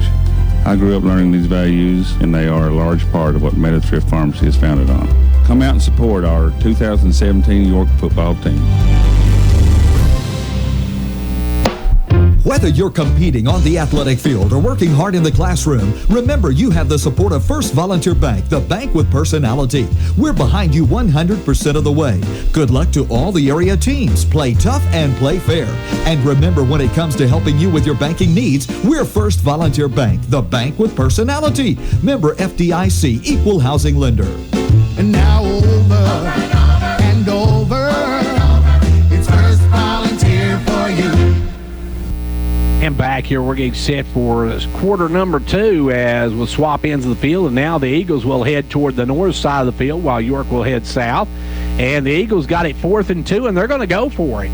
I grew up learning these values, and they are a large part of what Meadowthrift Pharmacy is founded on. Come out and support our 2017 York football team. Whether you're competing on the athletic field or working hard in the classroom, remember you have the support of First Volunteer Bank, the bank with personality. We're behind you 100% of the way. Good luck to all the area teams. Play tough and play fair. And remember, when it comes to helping you with your banking needs, we're First Volunteer Bank, the bank with personality. Member FDIC, equal housing lender. And now over and over, it's First Volunteer for you. And back here, we're getting set for quarter number 2 as we'll swap ends of the field. And now the Eagles will head toward the north side of the field while York will head south. And the Eagles got it 4th and 2, and they're going to go for it.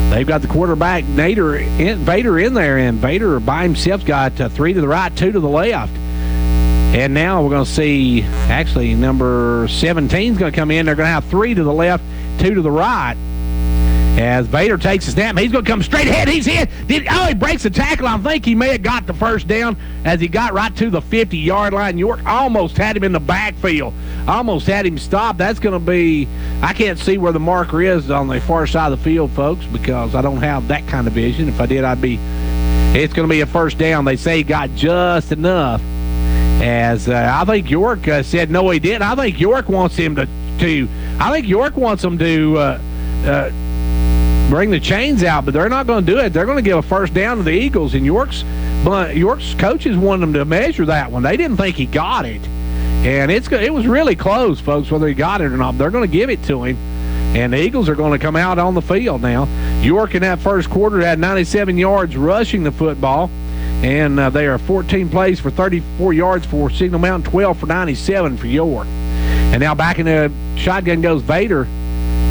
They've got the quarterback, Vader, in there. And Vader by himself's got 3 to the right, 2 to the left. And now we're going to see, actually, number 17 is going to come in. They're going to have 3 to the left, 2 to the right. As Vader takes a snap, he's going to come straight ahead. He's hit. He breaks the tackle. I think he may have got the first down as he got right to the 50-yard line. York almost had him in the backfield. Almost had him stopped. That's going to be, I can't see where the marker is on the far side of the field, folks, because I don't have that kind of vision. If I did, it's going to be a first down. They say he got just enough. As I think York said no, he didn't. I think York wants him to bring the chains out, but they're not going to do it. They're going to give a first down to the Eagles, and York's coaches wanted them to measure that one. They didn't think he got it, and it was really close, folks, whether he got it or not. They're going to give it to him, and the Eagles are going to come out on the field now. York in that first quarter had 97 yards rushing the football, and they are 14 plays for 34 yards for Signal Mountain, 12 for 97 for York. And now back in the shotgun goes Vader.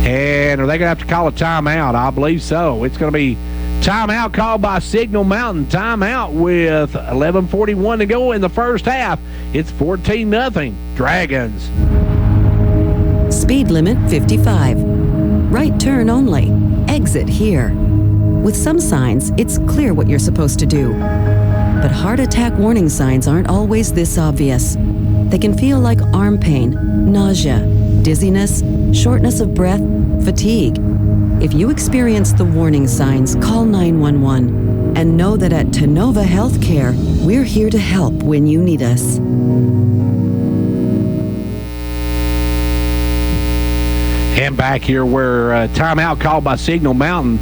And are they going to have to call a timeout? I believe so. It's going to be timeout called by Signal Mountain. Timeout with 11:41 to go in the first half. It's 14-0 Dragons. Speed limit 55. Right turn only. Exit here. With some signs, it's clear what you're supposed to do. But heart attack warning signs aren't always this obvious. They can feel like arm pain, nausea, dizziness, shortness of breath, fatigue. If you experience the warning signs, call 911 and know that at Tenova Healthcare, we're here to help when you need us. And back here where timeout called by Signal Mountain.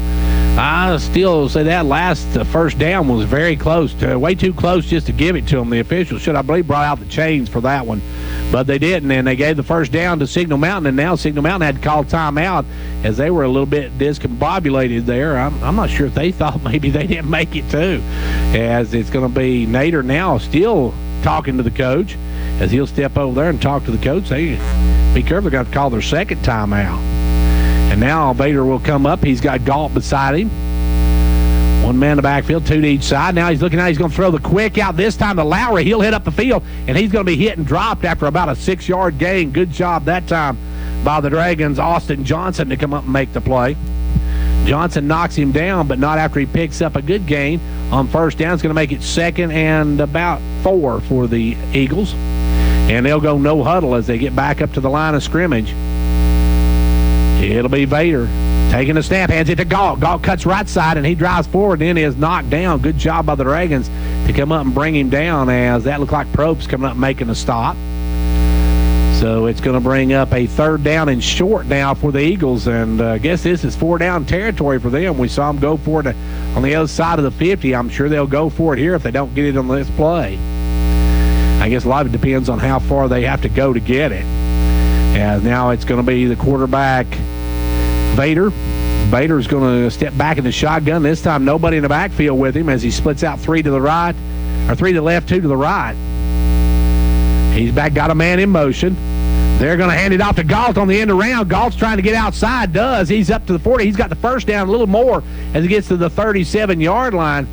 I still say that last first down was very close, way too close just to give it to them. The officials should, I believe, brought out the chains for that one, but they didn't, and they gave the first down to Signal Mountain, and now Signal Mountain had to call timeout as they were a little bit discombobulated there. I'm not sure if they thought maybe they didn't make it too, as it's going to be Nader now still talking to the coach as he'll step over there and talk to the coach. Hey, be careful, they're going to call their second timeout. And now Vader will come up. He's got Galt beside him. One man in the backfield, 2 to each side. Now he's looking out. He's going to throw the quick out this time to Lowry. He'll hit up the field, and he's going to be hit and dropped after about a 6-yard gain. Good job that time by the Dragons' Austin Johnson to come up and make the play. Johnson knocks him down, but not after he picks up a good gain on first down. It's going to make it 2nd and about 4 for the Eagles. And they'll go no huddle as they get back up to the line of scrimmage. It'll be Vader taking the snap, hands it to Galt. Galt cuts right side, and he drives forward, and then is knocked down. Good job by the Dragons to come up and bring him down, as that looked like Probst coming up and making a stop. So it's going to bring up a 3rd down and short now for the Eagles, and I guess this is 4-down territory for them. We saw them go for it on the other side of the 50. I'm sure they'll go for it here if they don't get it on this play. I guess a lot of it depends on how far they have to go to get it. As now it's going to be the quarterback, Vader. Vader's going to step back in the shotgun. This time nobody in the backfield with him as he splits out 3 to the right, or 3 to the left, 2 to the right. He's back, got a man in motion. They're going to hand it off to Galt on the end around. Galt's trying to get outside, does. He's up to the 40. He's got the first down, a little more as he gets to the 37-yard line.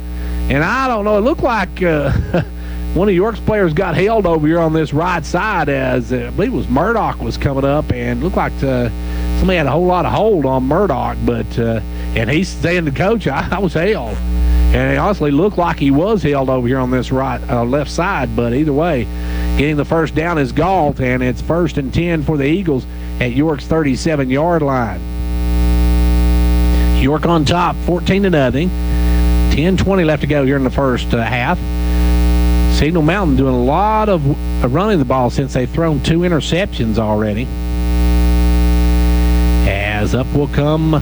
And I don't know, it looked like one of York's players got held over here on this right side as I believe it was Murdoch was coming up, and looked like somebody had a whole lot of hold on Murdoch, but and he's saying to the coach, I was held. And it honestly looked like he was held over here on this left side, but either way, getting the first down is Galt, and it's 1st and 10 for the Eagles at York's 37-yard line. York on top, 14-0. 10:20 left to go here in the first half. Signal Mountain doing a lot of running the ball since they've thrown 2 interceptions already. As up will come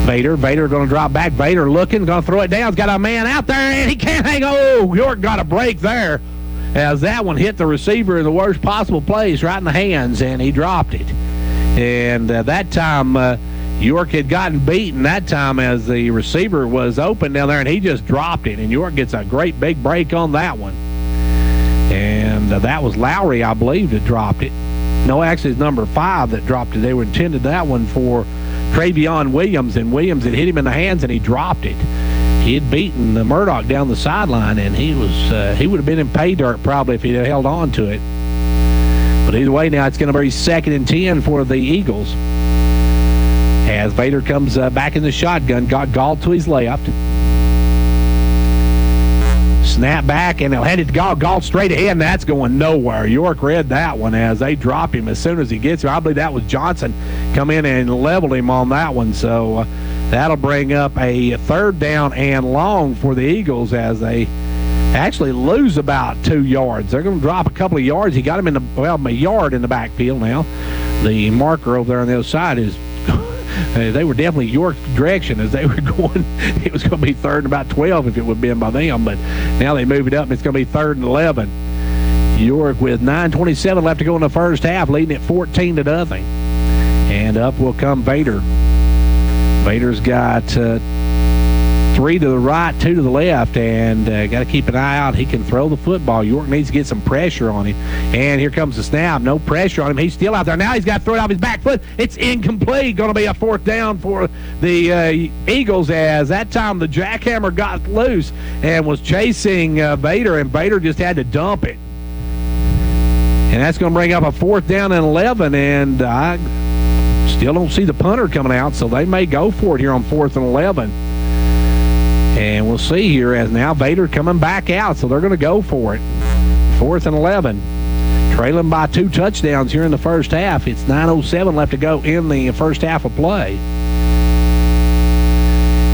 Vader. Vader going to drop back. Vader looking, going to throw it down. He's got a man out there, and he can't hang on. Oh, York got a break there as that one hit the receiver in the worst possible place, right in the hands, and he dropped it. And that time, York had gotten beaten that time as the receiver was open down there, and he just dropped it, and York gets a great big break on that one. And that was Lowry, I believe, that dropped it. No, actually, it's number 5 that dropped it. They were intended that one for Travion Williams, and Williams had hit him in the hands, and he dropped it. He had beaten Murdoch down the sideline, and he would have been in pay dirt probably if he had held on to it. But either way, now it's going to be 2nd and 10 for the Eagles. As Vader comes back in the shotgun, got Galt to his left. Snap back, and they'll hand it to Galt. Galt straight ahead, and that's going nowhere. York read that one as they drop him as soon as he gets him. I believe that was Johnson come in and leveled him on that one. So that'll bring up a 3rd down and long for the Eagles as they actually lose about 2 yards. They're going to drop a couple of yards. He got him a yard in the backfield now. The marker over there on the other side is they were definitely York's direction as they were going. It was going to be 3rd and about 12 if it would have been by them, but now they move it up and it's going to be 3rd and 11. York with 9:27 left to go in the first half, leading at 14-0. And up will come Vader. Vader's got 3 to the right, 2 to the left, and got to keep an eye out. He can throw the football. York needs to get some pressure on him. And here comes the snap. No pressure on him. He's still out there. Now he's got to throw it off his back foot. It's incomplete. Going to be a 4th down for the Eagles as that time the jackhammer got loose and was chasing Vader, and Vader just had to dump it. And that's going to bring up a 4th down and 11, and I still don't see the punter coming out, so they may go for it here on 4th and 11. And we'll see here as now Vader coming back out, so they're going to go for it. 4th and 11. Trailing by 2 touchdowns here in the first half. It's 9:07 left to go in the first half of play.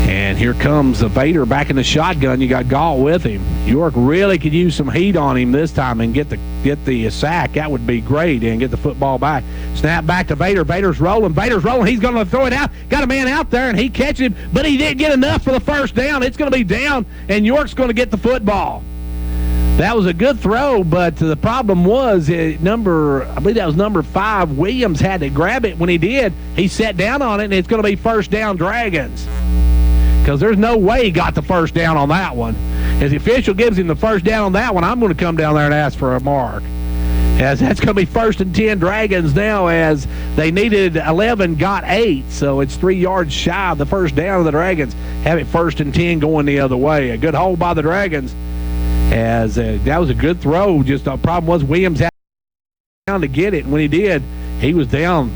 And here comes the Vader back in the shotgun. You got Galt with him. York really could use some heat on him this time and get the sack. That would be great, and get the football back. Snap back to Vader. Vader's rolling. He's going to throw it out. Got a man out there, and he catches him, but he didn't get enough for the 1st down. It's going to be down, and York's going to get the football. That was a good throw, but the problem was I believe that was number 5. Williams had to grab it. When he did, he sat down on it, and it's going to be 1st down Dragons. Because there's no way he got the 1st down on that one. As the official gives him the 1st down on that one, I'm going to come down there and ask for a mark. As that's going to be 1st and 10 Dragons now, as they needed 11, got 8. So it's 3 yards shy of the 1st down of the Dragons. Have it 1st and 10 going the other way. A good hold by the Dragons. As that was a good throw. Just the problem was Williams had down to get it. And when he did, he was down.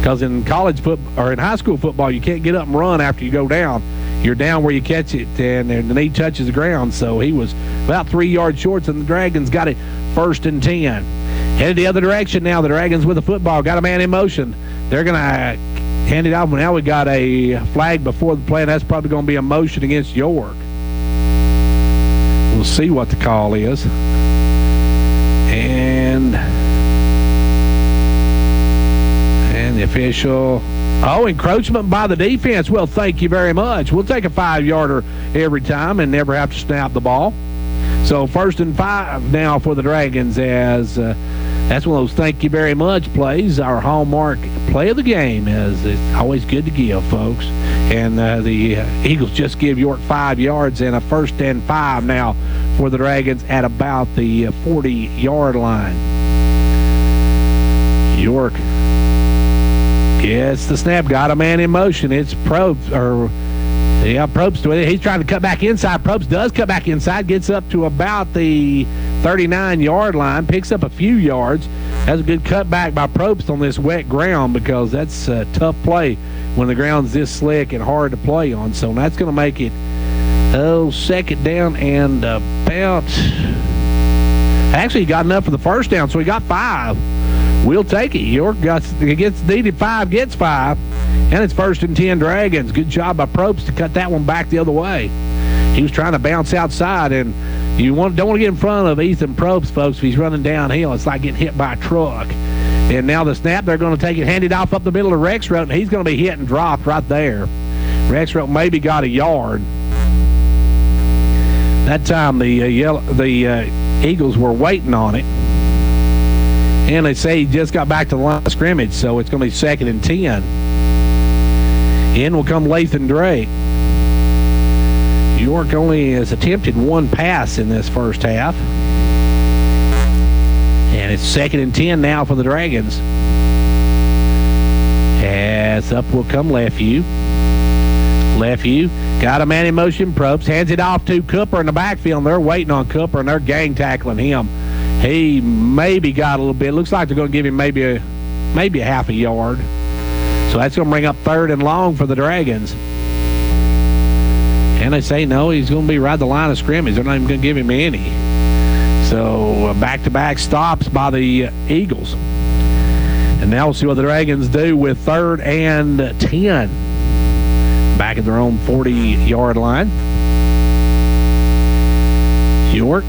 Because in college football or in high school football, you can't get up and run after you go down. You're down where you catch it, and the knee touches the ground. So he was about 3 yards short, and the Dragons got it 1st and 10. Headed the other direction now. The Dragons with the football. Got a man in motion. They're going to hand it off. Now we got a flag before the play, and that's probably going to be a motion against York. We'll see what the call is. And the official... Oh, encroachment by the defense. Well, thank you very much. We'll take a 5-yarder every time and never have to snap the ball. So 1st and 5 now for the Dragons, as that's one of those thank you very much plays, our hallmark play of the game, as it's always good to give, folks. And the Eagles just give York 5 yards, and a 1st and 5 now for the Dragons at about the 40-yard line. York gets the snap, got a man in motion. It's Probst, Probst with it. He's trying to cut back inside. Probst does cut back inside, gets up to about the 39-yard line, picks up a few yards. That's a good cutback by Probst on this wet ground, because that's a tough play when the ground's this slick and hard to play on. So that's going to make it 2nd down and about... Actually, he got enough for the 1st down, so he got 5. We'll take it. York gets needed 5, gets 5. And it's 1st and 10 Dragons. Good job by Probst to cut that one back the other way. He was trying to bounce outside, and don't want to get in front of Ethan Probst, folks, if he's running downhill. It's like getting hit by a truck. And now the snap, they're going to take it, hand it off up the middle of Rexroth, and he's going to be hit and dropped right there. Rexroth maybe got a yard. That time the Eagles were waiting on it. And they say he just got back to the line of scrimmage, so it's going to be 2nd and 10. In will come Lathan Drake. York only has attempted one pass in this first half. And it's 2nd and 10 now for the Dragons. As up will come Lefevue. Lefevue got a man in motion. Probst hands it off to Cooper in the backfield. And they're waiting on Cooper, and they're gang tackling him. He maybe got a little bit. Looks like they're going to give him maybe a half a yard. So that's going to bring up 3rd and long for the Dragons. And they say no, he's going to be right at the line of scrimmage. They're not even going to give him any. So back-to-back stops by the Eagles. And now we'll see what the Dragons do with 3rd and 10. Back at their own 40-yard line. York,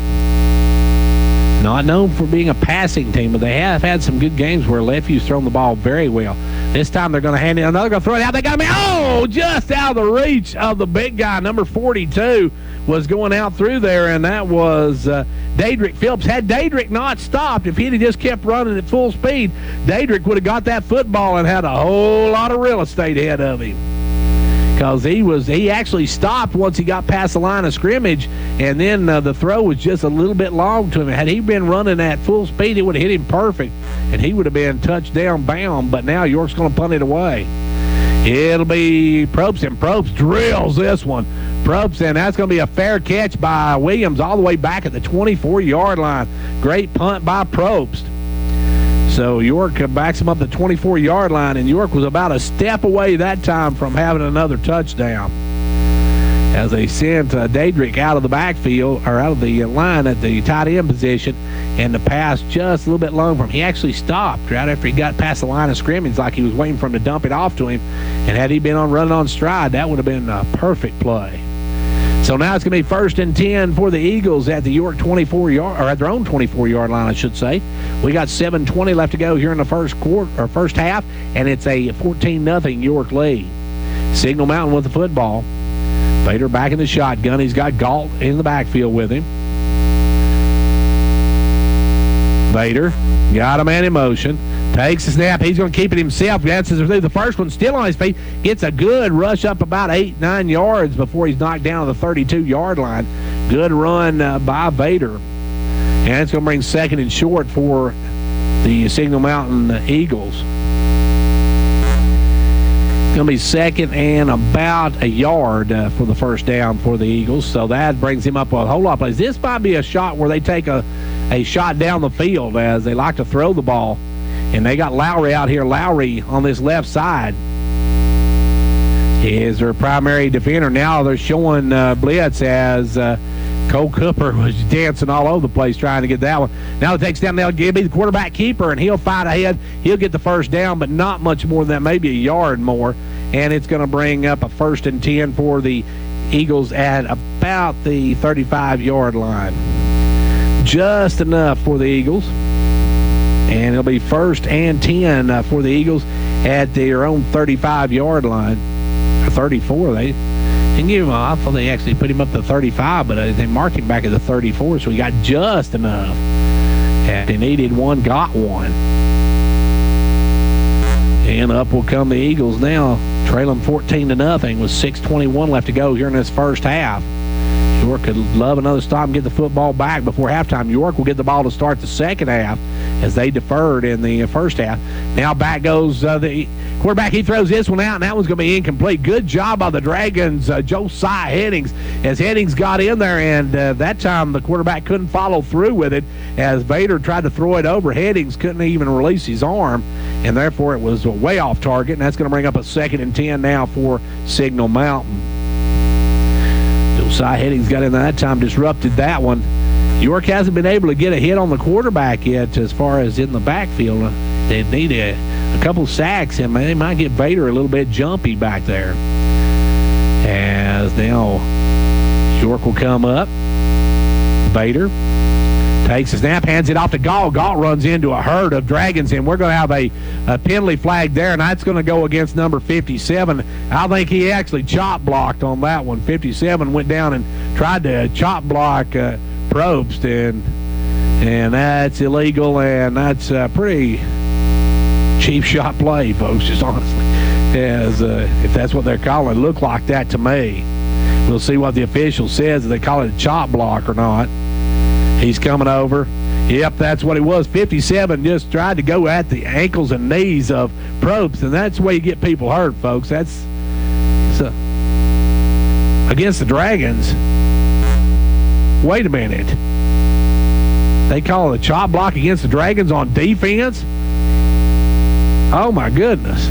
not known for being a passing team, but they have had some good games where Lefevue's thrown the ball very well. This time they're going to hand it another, going to throw it out. They got me. Oh, just out of the reach of the big guy. Number 42 was going out through there, and that was Daedric Phillips. Had Daedric not stopped, if he'd have just kept running at full speed, Daedric would have got that football and had a whole lot of real estate ahead of him. Because he actually stopped once he got past the line of scrimmage, and then the throw was just a little bit long to him. Had he been running at full speed, it would have hit him perfect, and he would have been touchdown bound. But now York's going to punt it away. It'll be Probst, and Probst drills this one. Probst, and that's going to be a fair catch by Williams all the way back at the 24-yard line. Great punt by Probst. So York backs him up the 24-yard line, and York was about a step away that time from having another touchdown. As they sent Daedric out of the backfield, or out of the line at the tight end position, and the pass just a little bit long from him. He actually stopped right after he got past the line of scrimmage, like he was waiting for him to dump it off to him. And had he been running on stride, that would have been a perfect play. So now it's going to be 1st and 10 for the Eagles at the York 24-yard, or at their own 24-yard line, I should say. We got 7:20 left to go here in the first half, and it's a 14-0 York lead. Signal Mountain with the football. Vader back in the shotgun. He's got Galt in the backfield with him. Vader got a man in motion. Takes the snap. He's going to keep it himself. Glances through the first one, still on his feet. Gets a good rush up about 8-9 yards before he's knocked down to the 32-yard line. Good run by Vader. And it's going to bring 2nd and short for the Signal Mountain Eagles. It's going to be 2nd and about a yard for the first down for the Eagles. So that brings him up a whole lot of plays. This might be a shot where they take a shot down the field, as they like to throw the ball. And they got Lowry out here. Lowry on this left side is their primary defender. Now they're showing blitz as Cole Cooper was dancing all over the place trying to get that one. Now it takes down Nell Gibby, the quarterback keeper, and he'll fight ahead. He'll get the first down, but not much more than that, maybe a yard more. And it's going to bring up a 1st and 10 for the Eagles at about the 35-yard line. Just enough for the Eagles. And it'll be 1st and 10 for the Eagles at their own 35-yard line. Or 34. They didn't give him I thought they actually put him up to 35, but they marked him back at the 34, so he got just enough. And they needed one, got one. And up will come the Eagles now, trailing 14-0 with 6:21 left to go here in this first half. York could love another stop and get the football back before halftime. York will get the ball to start the second half as they deferred in the first half. Now back goes the quarterback. He throws this one out, and that one's going to be incomplete. Good job by the Dragons, Josiah Headings, as Headings got in there, and that time the quarterback couldn't follow through with it as Vader tried to throw it over. Headings couldn't even release his arm, and therefore it was way off target, and that's going to bring up a 2nd and 10 now for Signal Mountain. Josiah Headings got in there that time, disrupted that one. York hasn't been able to get a hit on the quarterback yet as far as in the backfield. They need a couple sacks, and they might get Vader a little bit jumpy back there. As now York will come up. Bader takes a snap, hands it off to Galt. Galt runs into a herd of Dragons, and we're going to have a penalty flag there, and that's going to go against number 57. I think he actually chop blocked on that one. 57 went down and tried to chop block Probst, and that's illegal, and that's a pretty cheap shot play, folks, just honestly. As if that's what they're calling it, looked like that to me. We'll see what the official says, if they call it a chop block or not. He's coming over. Yep, that's what it was. 57 just tried to go at the ankles and knees of Probst, and that's the way you get people hurt, folks. That's against the Dragons. Wait a minute. They call it a chop block against the Dragons on defense? Oh, my goodness.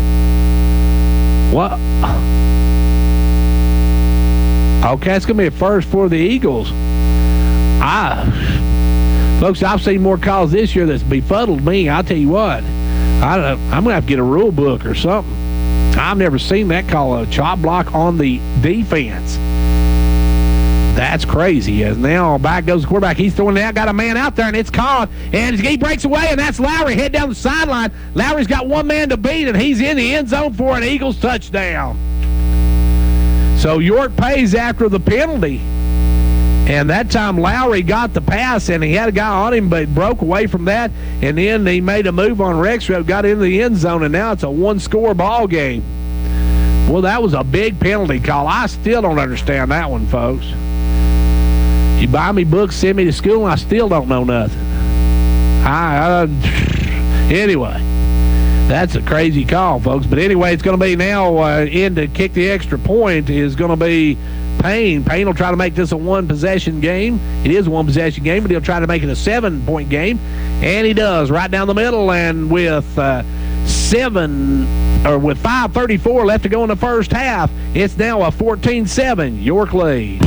What? Okay, it's going to be a first for the Eagles. Folks, I've seen more calls this year that's befuddled me. I'll tell you what. I'm going to have to get a rule book or something. I've never seen that call a chop block on the defense. That's crazy. As now back goes the quarterback. He's throwing it out, got a man out there, and it's caught. And he breaks away, and that's Lowry head down the sideline. Lowry's got one man to beat, and he's in the end zone for an Eagles touchdown. So York pays after the penalty. And that time Lowry got the pass, and he had a guy on him, but broke away from that. And then he made a move on Rexroad, got into the end zone, and now it's a one-score ball game. Well, that was a big penalty call. I still don't understand that one, folks. You buy me books, send me to school, and I still don't know nothing. Anyway, that's a crazy call, folks. But anyway, it's going to be now in to kick the extra point is going to be Payne. Payne will try to make this a one-possession game. It is a one-possession game, but he'll try to make it a 7-point game. And he does, right down the middle. And with 5:34 left to go in the first half, it's now a 14-7 York lead.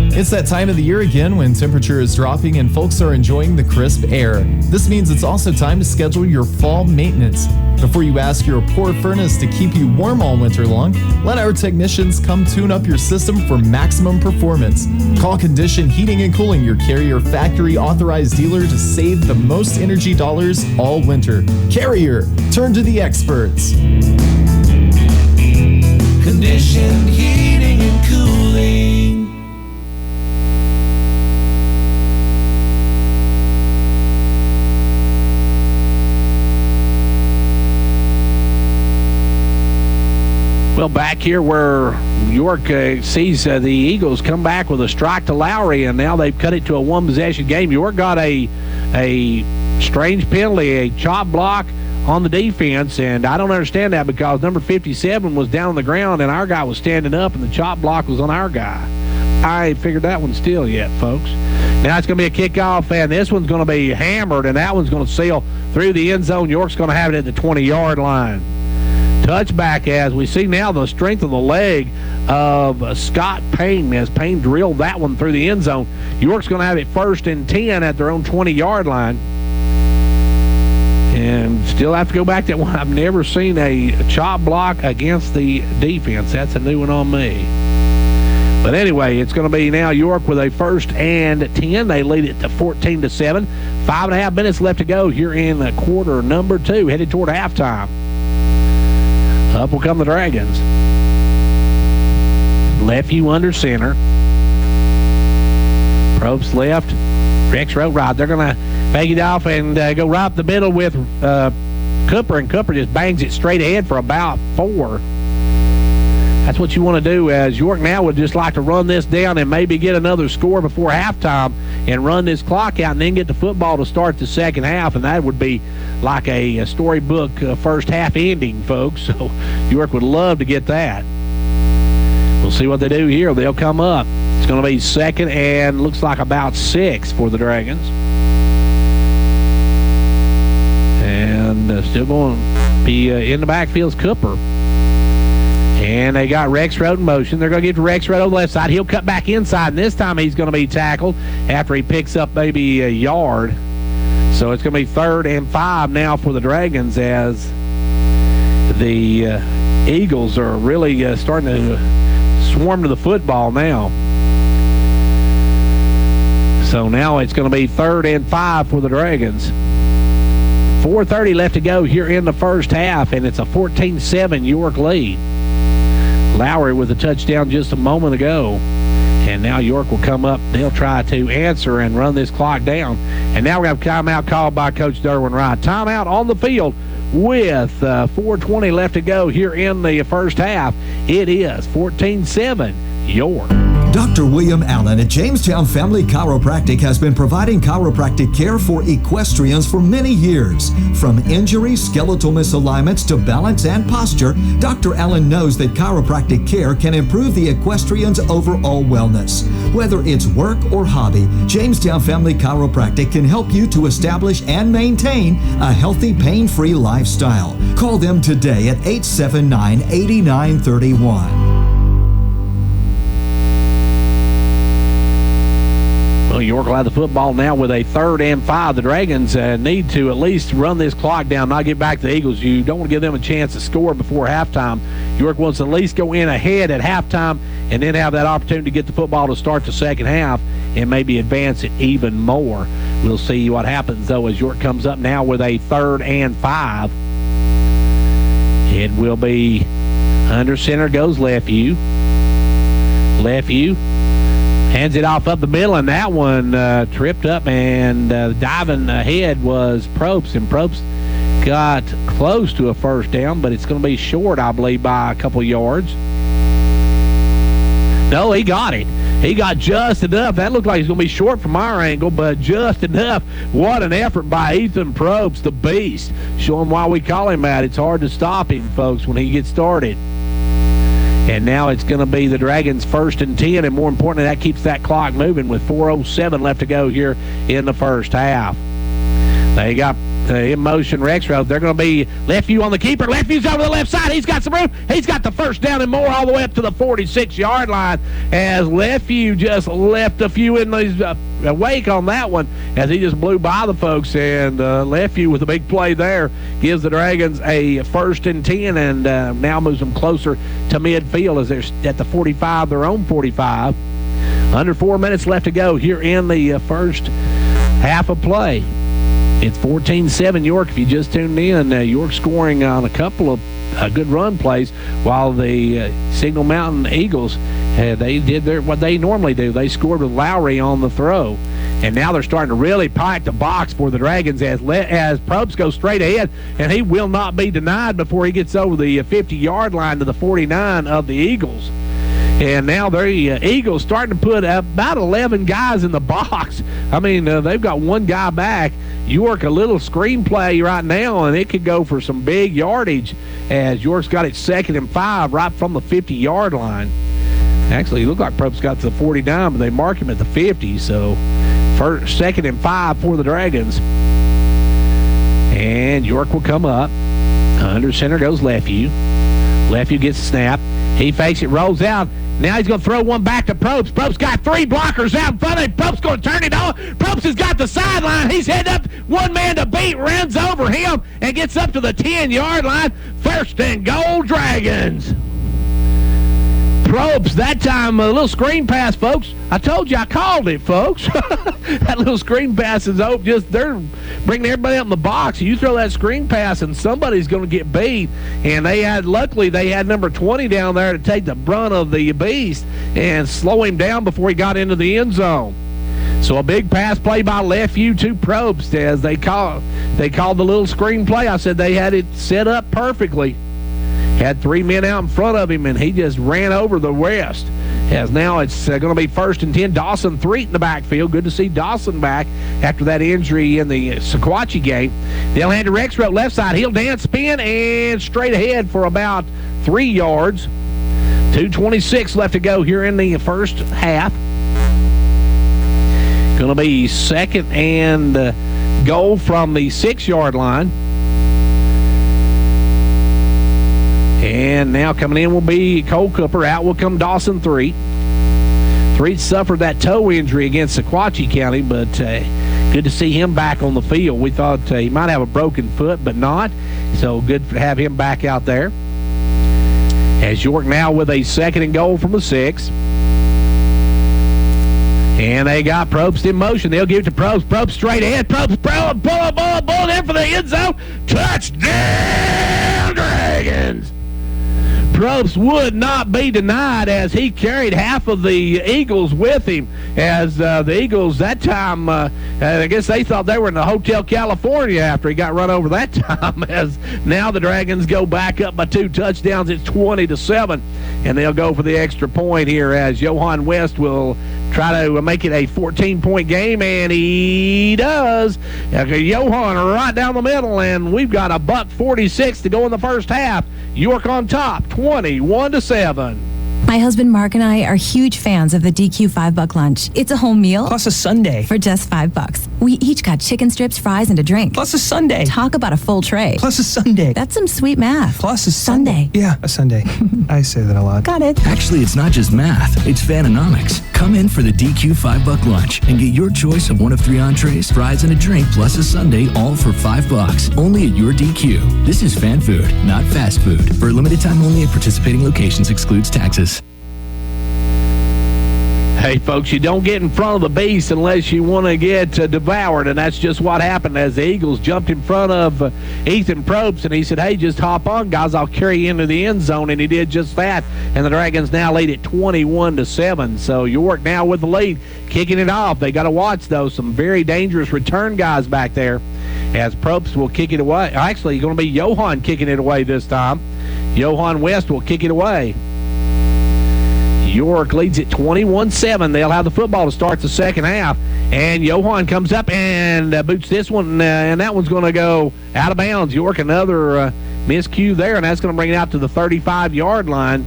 It's that time of the year again when temperature is dropping and folks are enjoying the crisp air. This means it's also time to schedule your fall maintenance. Before you ask your poor furnace to keep you warm all winter long, let our technicians come tune up your system for maximum performance. Call Condition Heating and Cooling, your Carrier factory authorized dealer, to save the most energy dollars all winter. Carrier, turn to the experts. Condition Heating and Cooling. Well, back here where York sees the Eagles come back with a strike to Lowry, and now they've cut it to a one-possession game. York got a strange penalty, a chop block on the defense, and I don't understand that because number 57 was down on the ground, and our guy was standing up, and the chop block was on our guy. I ain't figured that one still yet, folks. Now it's going to be a kickoff, and this one's going to be hammered, and that one's going to sail through the end zone. York's going to have it at the 20-yard line. Touchback, as we see now the strength of the leg of Scott Payne as Payne drilled that one through the end zone. York's going to have it 1st and 10 at their own 20-yard line. And still have to go back to that one. I've never seen a chop block against the defense. That's a new one on me. But anyway, it's going to be now York with a 1st and 10. They lead it to 14-7. 5.5 minutes left to go here in quarter number 2, headed toward halftime. Up will come the Dragons. Left you under center. Probst left. Rexroad right. They're going to fake it off and go right up the middle with Cooper, and Cooper just bangs it straight ahead for about 4. That's what you want to do, as York now would just like to run this down and maybe get another score before halftime and run this clock out and then get the football to start the second half, and that would be like a storybook first half ending, folks. So York would love to get that. We'll see what they do here. They'll come up. It's going to be 2nd and looks like about 6 for the Dragons. And still going to be in the backfield's Cooper. And they got Rexroad in motion. They're going to get to Rexroad on the left side. He'll cut back inside, and this time he's going to be tackled after he picks up maybe a yard. So it's going to be 3rd and 5 now for the Dragons, as the Eagles are really starting to swarm to the football now. So now it's going to be 3rd and 5 for the Dragons. 4:30 left to go here in the first half, and it's a 14-7 York lead. Lowry with a touchdown just a moment ago. And now York will come up. They'll try to answer and run this clock down. And now we have a timeout called by Coach Derwin Wright. Timeout on the field with 4:20 left to go here in the first half. It is 14-7 York. Dr. William Allen at Jamestown Family Chiropractic has been providing chiropractic care for equestrians for many years. From injuries, skeletal misalignments to balance and posture, Dr. Allen knows that chiropractic care can improve the equestrian's overall wellness. Whether it's work or hobby, Jamestown Family Chiropractic can help you to establish and maintain a healthy, pain-free lifestyle. Call them today at 879-8931. York will have the football now with a 3rd and 5. The Dragons need to at least run this clock down, not get back to the Eagles. You don't want to give them a chance to score before halftime. York wants to at least go in ahead at halftime and then have that opportunity to get the football to start the second half and maybe advance it even more. We'll see what happens, though, as York comes up now with a 3rd and 5. It will be under center goes Lefevue. Lefevue hands it off up the middle, and that one tripped up, and diving ahead was Probst, and Probst got close to a first down, but it's going to be short, I believe, by a couple yards. No, he got it. He got just enough. That looked like he's going to be short from our angle, but just enough. What an effort by Ethan Probst, the beast. Show him why we call him that. It's hard to stop him, folks, when he gets started. And now it's going to be the Dragons 1st and 10, and more importantly, that keeps that clock moving with 4:07 left to go here in the first half. They got in motion Rexroad. They're going to be Lefevue on the keeper. Lefue's over the left side. He's got some room. He's got the first down and more all the way up to the 46-yard line as Lefevue just left a few in the wake on that one as he just blew by the folks. And Lefevue with a big play there gives the Dragons a 1st and 10 and now moves them closer to midfield as they're at the 45, their own 45. Under 4 minutes left to go here in the first half of play. It's 14-7 York. If you just tuned in, York scoring on a couple of good run plays while the Signal Mountain Eagles, they did what they normally do. They scored with Lowry on the throw. And now they're starting to really pack the box for the Dragons as Probst goes straight ahead, and he will not be denied before he gets over the 50-yard line to the 49 of the Eagles. And now the Eagles starting to put about 11 guys in the box. I mean, they've got one guy back. York, a little screenplay right now, and it could go for some big yardage as York's got it 2nd and 5 right from the 50-yard line. Actually, it looked like Probst got to the 49, but they mark him at the 50, so 2nd and 5 for the Dragons. And York will come up. Under center goes Lefevue. Lefevue gets the snap. He fakes it, rolls out. Now he's going to throw one back to Probst. Probst got 3 blockers out in front of him. Probst going to turn it on. Probst has got the sideline. He's heading up. One man to beat, runs over him, and gets up to the 10-yard line. 1st and goal, Dragons. Probst, that time, a little screen pass, folks. I told you I called it, folks. That little screen pass is they're bringing everybody up in the box. You throw that screen pass, and somebody's going to get beat. And luckily, they had number 20 down there to take the brunt of the beast and slow him down before he got into the end zone. So a big pass play by Lefevue to Probst as they called the little screen play. I said they had it set up perfectly. Had 3 men out in front of him, and he just ran over the rest. As now it's going to be 1st and 10. Dawson Threet in the backfield. Good to see Dawson back after that injury in the Sequatchie game. They'll hand to Rexroad left side. He'll dance, spin, and straight ahead for about 3 yards. 2:26 left to go here in the first half. Going to be 2nd and goal from the 6-yard line. And now coming in will be Cole Cooper. Out will come Dawson Threet. Threet suffered that toe injury against Sequatchie County, but good to see him back on the field. We thought he might have a broken foot, but not. So good to have him back out there. As York now with a 2nd and goal from the 6. And they got Probst in motion. They'll give it to Probst. Probst straight ahead. Probst, pull in for the end zone. Touchdown, Dragons! Probst would not be denied as he carried half of the Eagles with him. As the Eagles that time, I guess they thought they were in the Hotel California after he got run over that time. As now the Dragons go back up by 2 touchdowns. It's 20-7, and they'll go for the extra point here as Johan West will try to make it a 14-point game, and he does. Johan right down the middle, and we've got a $1.46 to go in the first half. York on top, 21-7. My husband Mark and I are huge fans of the DQ $5 lunch. It's a home meal plus a sundae for just $5. We each got chicken strips, fries, and a drink plus a sundae. Talk about a full tray plus a sundae. That's some sweet math. Plus a sundae. Yeah, a sundae. I say that a lot. Got it. Actually, it's not just math. It's Fanonomics. Come in for the DQ $5 lunch and get your choice of one of 3 entrees, fries, and a drink plus a sundae, all for $5. Only at your DQ. This is fan food, not fast food. For a limited time only at participating locations, excludes taxes. Hey, folks, you don't get in front of the beast unless you want to get devoured, and that's just what happened as the Eagles jumped in front of Ethan Probst, and he said, hey, just hop on, guys, I'll carry you into the end zone, and he did just that, and the Dragons now lead at 21-7. So York now with the lead, kicking it off. They got to watch, though, some very dangerous return guys back there as Probst will kick it away. Actually, it's going to be Johan kicking it away this time. Johan West will kick it away. York leads at 21-7. They'll have the football to start the second half. And Johan comes up and boots this one, and that one's going to go out of bounds. York, another miscue there, and that's going to bring it out to the 35-yard line.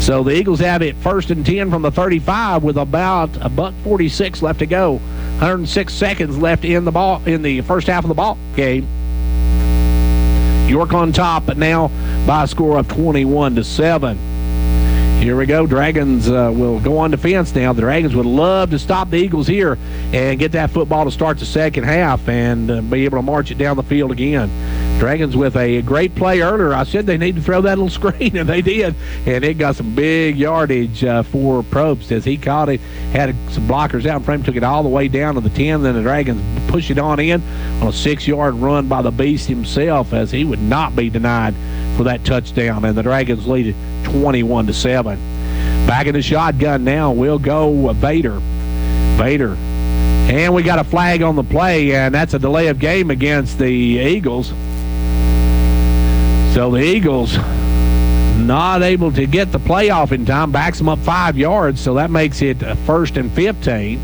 So the Eagles have it 1st and 10 from the 35 with about a $1.46 left to go. 106 seconds left in the first half of the ball game. York on top, but now by a score of 21-7. Here we go. Dragons will go on defense now. The Dragons would love to stop the Eagles here and get that football to start the second half and be able to march it down the field again. Dragons with a great play earlier. I said they need to throw that little screen, and they did. And it got some big yardage for Probst as he caught it, had some blockers out in front, took it all the way down to the 10. Then the Dragons push it on in on a 6-yard run by the Beast himself as he would not be denied for that touchdown. And the Dragons lead it 21-7. Back in the shotgun now will go Vader. And we got a flag on the play, and that's a delay of game against the Eagles. So the Eagles not able to get the playoff in time, backs them up 5 yards, so that makes it 1st and 15.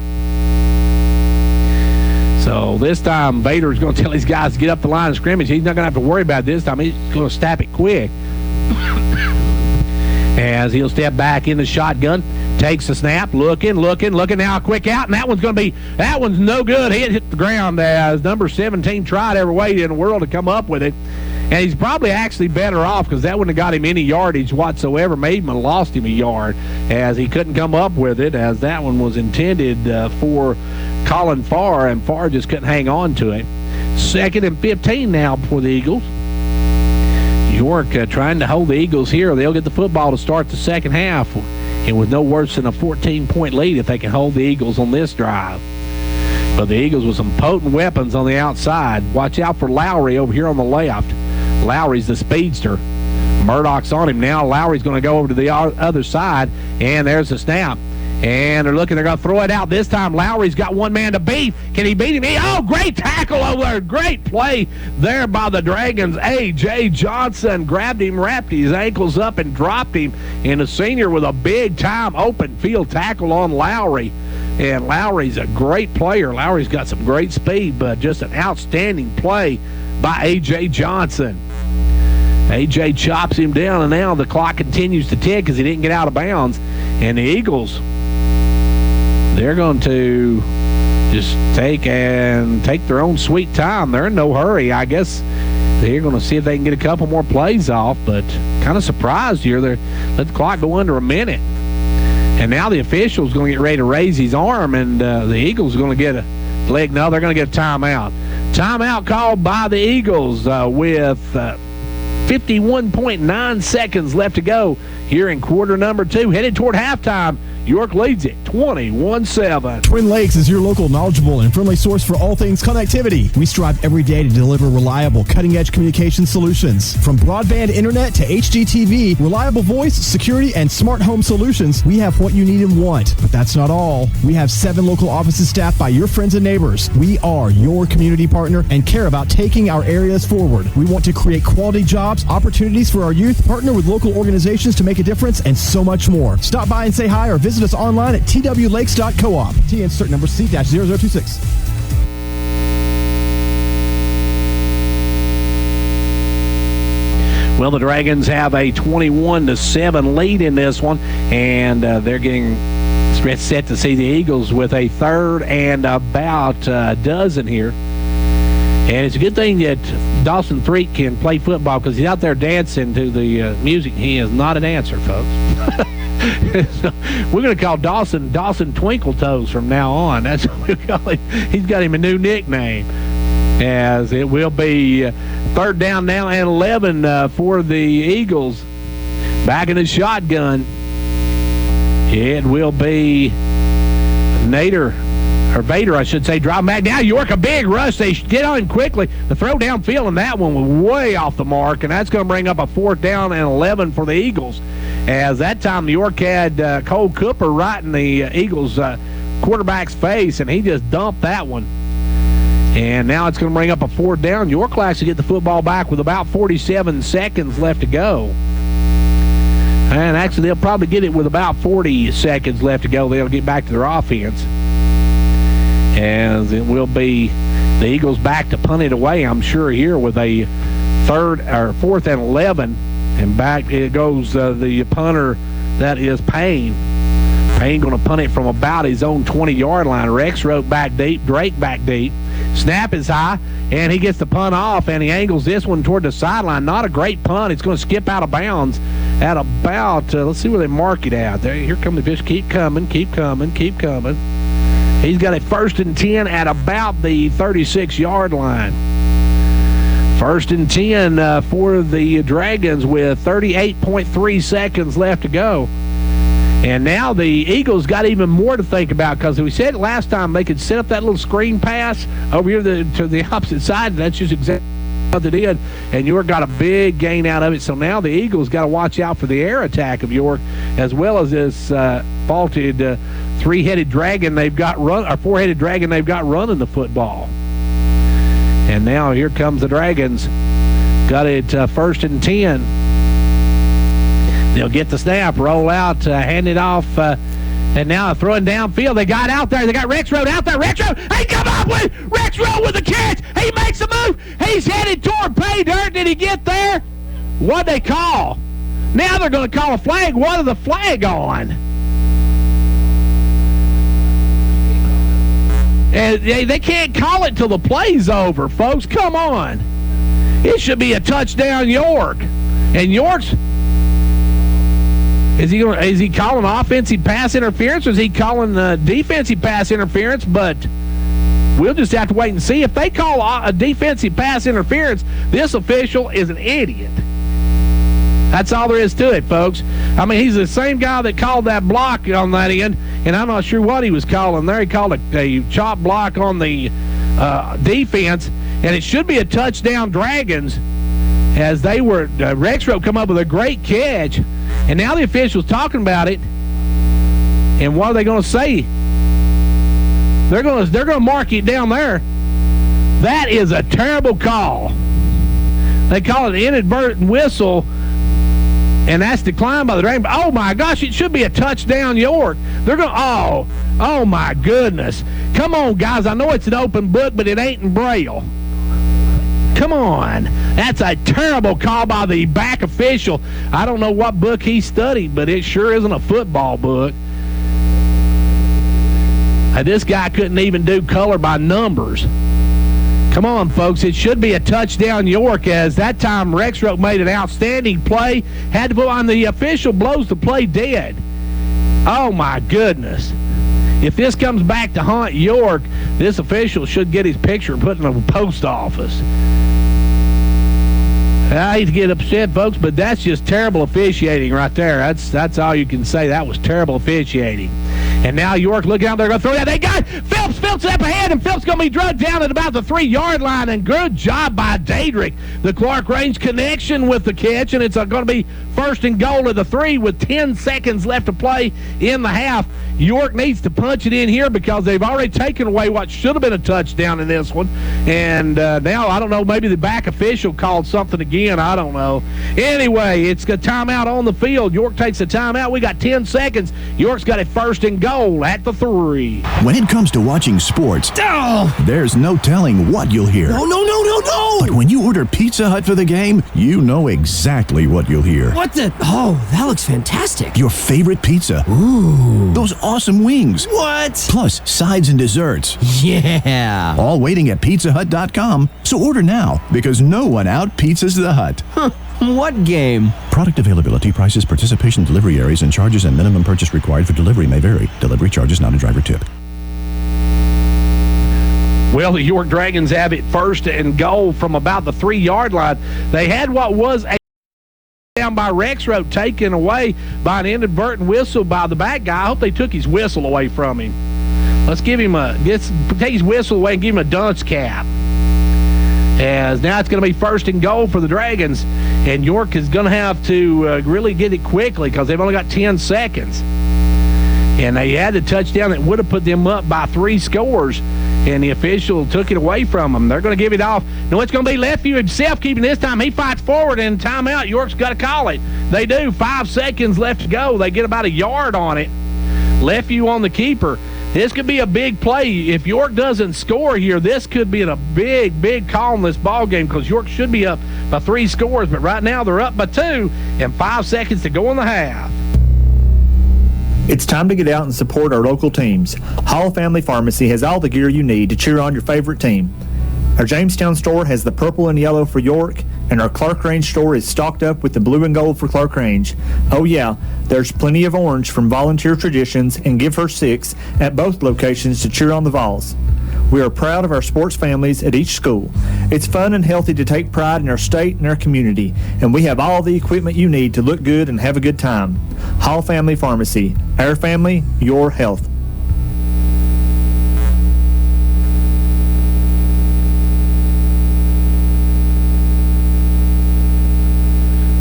So this time Vader's going to tell these guys to get up the line of scrimmage. He's not going to have to worry about this time. He's going to snap it quick. As he'll step back in the shotgun, takes the snap, looking now, a quick out, and that one's no good. He hit the ground as number 17 tried every way in the world to come up with it. And he's probably actually better off because that wouldn't have got him any yardage whatsoever. Maybe even lost him a yard as he couldn't come up with it, as that one was intended for Colin Farr, and Farr just couldn't hang on to it. 2nd and 15 now for the Eagles. York trying to hold the Eagles here. They'll get the football to start the second half, and with no worse than a 14-point lead if they can hold the Eagles on this drive. But the Eagles with some potent weapons on the outside. Watch out for Lowry over here on the left. Lowry's the speedster. Murdoch's on him now. Lowry's going to go over to the other side, and there's the snap. And they're going to throw it out this time. Lowry's got one man to beat. Can he beat him? Oh, great tackle over there. Great play there by the Dragons. A.J. Johnson grabbed him, wrapped his ankles up, and dropped him. And the senior with a big-time open field tackle on Lowry. And Lowry's a great player. Lowry's got some great speed, but just an outstanding play by A.J. Johnson. A.J. chops him down, and now the clock continues to tick because he didn't get out of bounds. And the Eagles, they're going to just take their own sweet time. They're in no hurry. I guess they're going to see if they can get a couple more plays off, but kind of surprised here. They let the clock go under a minute. And now the official's going to get ready to raise his arm, and the Eagles are going to get a leg. No, they're going to get a timeout. Timeout called by the Eagles with 51.9 seconds left to go here in quarter number 2. Headed toward halftime, York leads it 21-7. Twin Lakes is your local, knowledgeable, and friendly source for all things connectivity. We strive every day to deliver reliable, cutting-edge communication solutions. From broadband internet to HDTV, reliable voice, security, and smart home solutions, we have what you need and want. But that's not all. We have 7 local offices staffed by your friends and neighbors. We are your community partner and care about taking our areas forward. We want to create quality jobs, opportunities for our youth, partner with local organizations to make a difference, and so much more. Stop by and say hi or visit us online at twlakes.coop. T insert number C-0026. Well, the Dragons have a 21-7 lead in this one, and they're getting set to see the Eagles with a third and about a dozen here. And it's a good thing that Dawson Threet can play football because he's out there dancing to the music. He is not a dancer, folks. So we're going to call Dawson Twinkle Toes from now on. That's what we call him. He's got him a new nickname, as it will be third down now and 11 for the Eagles. Back in the shotgun. It will be Vader, I should say, driving back. Now York, a big rush. They get on quickly. The throw downfield, and that one was way off the mark, and that's going to bring up a 4th down and 11 for the Eagles. As that time, York had Cole Cooper right in the Eagles' quarterback's face, and he just dumped that one. And now it's going to bring up a 4th down. York will actually get the football back with about 47 seconds left to go. And actually, they'll probably get it with about 40 seconds left to go. They'll get back to their offense. As it will be the Eagles back to punt it away, I'm sure, here with a 4th and 11. And back it goes the punter, that is Payne. Payne going to punt it from about his own 20-yard line. Rex wrote back deep, Drake back deep. Snap is high, and he gets the punt off, and he angles this one toward the sideline. Not a great punt. It's going to skip out of bounds at about, let's see where they mark it at. There, here come the fish. Keep coming, keep coming, keep coming. He's got a 1st and 10 at about the 36-yard line. 1st and 10 for the Dragons with 38.3 seconds left to go. And now the Eagles got even more to think about, because we said last time they could set up that little screen pass over here to the opposite side, and that's just exactly what they did. And York got a big gain out of it. So now the Eagles got to watch out for the air attack of York, as well as this faulted 3-headed dragon they've got run, or 4-headed dragon they've got running the football. And now here comes the Dragons. Got it 1st and 10. They'll get the snap, roll out, hand it off, and now throwing downfield. They got out there. They got Rex Road out there. Rex Road, he come up with Rex Road with the catch. He makes a move. He's headed toward pay dirt. Did he get there? What'd they call? Now they're going to call a flag. What is the flag on? And they can't call it till the play's over, folks. Come on. It should be a touchdown, York. And York's... Is he calling offensive pass interference, or is he calling defensive pass interference? But we'll just have to wait and see. If they call a defensive pass interference, this official is an idiot. That's all there is to it, folks. I mean, he's the same guy that called that block on that end, and I'm not sure what he was calling there. He called a chop block on the defense, and it should be a touchdown, Dragons, as they were Rexrow come up with a great catch. And now the official's talking about it. And what are they going to say? They're going to mark it down there. That is a terrible call. They call it an inadvertent whistle, and that's declined by the Dragons. Oh my gosh, it should be a touchdown, York. They're going oh my goodness. Come on, guys. I know it's an open book, but it ain't in Braille. Come on. That's a terrible call by the back official. I don't know what book he studied, but it sure isn't a football book. This guy couldn't even do color by numbers. Come on, folks. It should be a touchdown, York, as that time Rexroth made an outstanding play. Had to put on, the official blows the play dead. Oh, my goodness. If this comes back to haunt York, this official should get his picture put in the post office. I hate to get upset, folks, but that's just terrible officiating right there. That's all you can say. That was terrible officiating. And now York looking out there, going to throw that. They got Phelps. Phelps up ahead, and Phelps going to be drugged down at about the 3-yard line. And good job by Dadrick. The Clark Range connection with the catch, and it's going to be first and goal at the 3 with 10 seconds left to play in the half. York needs to punch it in here because they've already taken away what should have been a touchdown in this one. And now, I don't know, maybe the back official called something again. I don't know. Anyway, it's a timeout on the field. York takes a timeout. We got 10 seconds. York's got it first and goal at the 3. When it comes to watching sports, there's no telling what you'll hear. No. But when you order Pizza Hut for the game, you know exactly what you'll hear. What the? Oh, that looks fantastic. Your favorite pizza. Ooh. Those awesome wings. What? Plus sides and desserts. Yeah. All waiting at pizzahut.com. So order now, because no one out-pizzas the Hut. Huh. What game? Product availability, prices, participation, delivery areas, and charges and minimum purchase required for delivery may vary. Delivery charges not a driver tip. Well, the York Dragons have it first and goal from about the 3-yard line. They had what was a down by Rexroth taken away by an inadvertent whistle by the back guy. I hope they took his whistle away from him. Let's take his whistle away and give him a dunce cap. As now it's going to be first and goal for the Dragons, and York is going to have to really get it quickly because they've only got 10 seconds. And they had a touchdown that would have put them up by 3 scores, and the official took it away from them. They're going to give it off. No, it's going to be Lefeview himself keeping this time. He fights forward, and timeout. York's got to call it. They do. 5 seconds left to go. They get about a yard on it. Lefeview on the keeper. This could be a big play. If York doesn't score here, this could be a big call in this ball game because York should be up by 3 scores, but right now they're up by 2 and 5 seconds to go in the half. It's time to get out and support our local teams. Hall Family Pharmacy has all the gear you need to cheer on your favorite team. Our Jamestown store has the purple and yellow for York, and our Clark Range store is stocked up with the blue and gold for Clark Range. Oh yeah, there's plenty of orange from Volunteer Traditions and Give Her 6 at both locations to cheer on the Vols. We are proud of our sports families at each school. It's fun and healthy to take pride in our state and our community, and we have all the equipment you need to look good and have a good time. Hall Family Pharmacy. Our family, your health.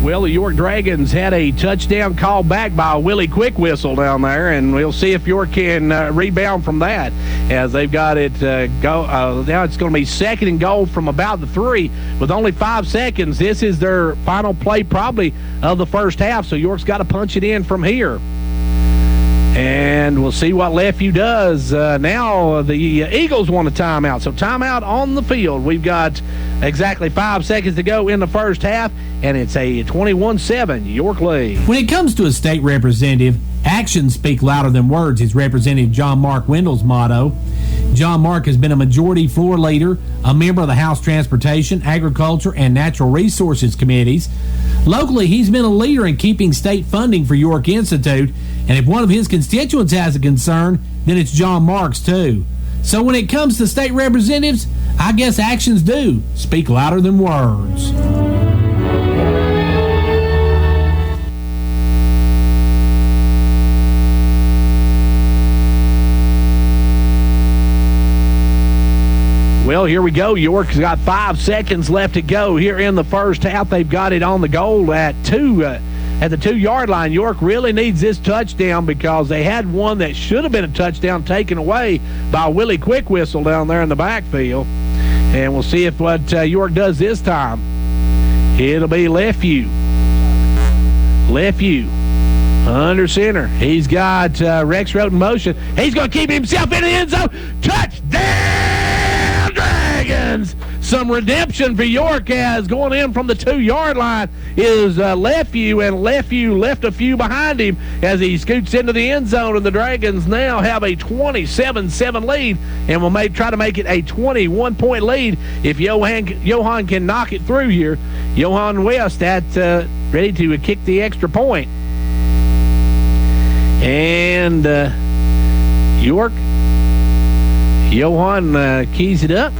Well, the York Dragons had a touchdown called back by a Willie Quick whistle down there, and we'll see if York can rebound from that as they've got it now it's going to be second and goal from about the 3 with only 5 seconds. This is their final play probably of the first half, so York's got to punch it in from here. And we'll see what Lefeview does. Now the Eagles want a timeout. So timeout on the field. We've got exactly 5 seconds to go in the first half, and it's a 21-7 York lead. When it comes to a state representative, actions speak louder than words is Representative John Mark Wendell's motto. John Mark has been a majority floor leader, a member of the House Transportation, Agriculture, and Natural Resources Committees. Locally, he's been a leader in keeping state funding for York Institute, and if one of his constituents has a concern, then it's John Mark's too. So when it comes to state representatives, I guess actions do speak louder than words. Well, here we go. York's got 5 seconds left to go here in the first half. They've got it on the goal at the 2-yard line. York really needs this touchdown because they had one that should have been a touchdown taken away by Willie Quick whistle down there in the backfield. And we'll see if what York does this time. It'll be Lefeview. Lefeview under center. He's got Rexroth in motion. He's going to keep himself in the end zone. Touchdown, Dragons! Some redemption for York as going in from the 2-yard line is Lefeview, and Lefeview left a few behind him as he scoots into the end zone, and the Dragons now have a 27-7 lead and will try to make it a 21-point lead if Johan can knock it through here. Johan West ready to kick the extra point. And York, Johan keys it up.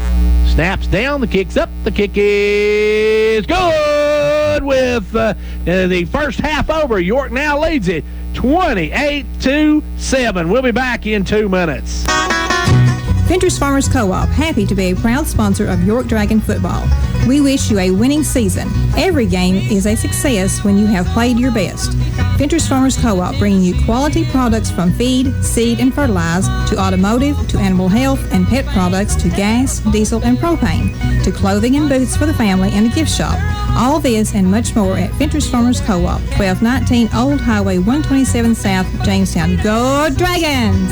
Snaps down, the kick's up, the kick is good! good with the first half over. York now leads it 28-7. We'll be back in 2 minutes. Ventures Farmers Co-op, happy to be a proud sponsor of York Dragon football. We wish you a winning season. Every game is a success when you have played your best. Ventures Farmers Co-op, bringing you quality products from feed, seed, and fertilizer to automotive, to animal health and pet products, to gas, diesel, and propane, to clothing and boots for the family and a gift shop. All this and much more at Ventures Farmers Co-op, 1219 Old Highway 127 South, Jamestown. Go Dragons!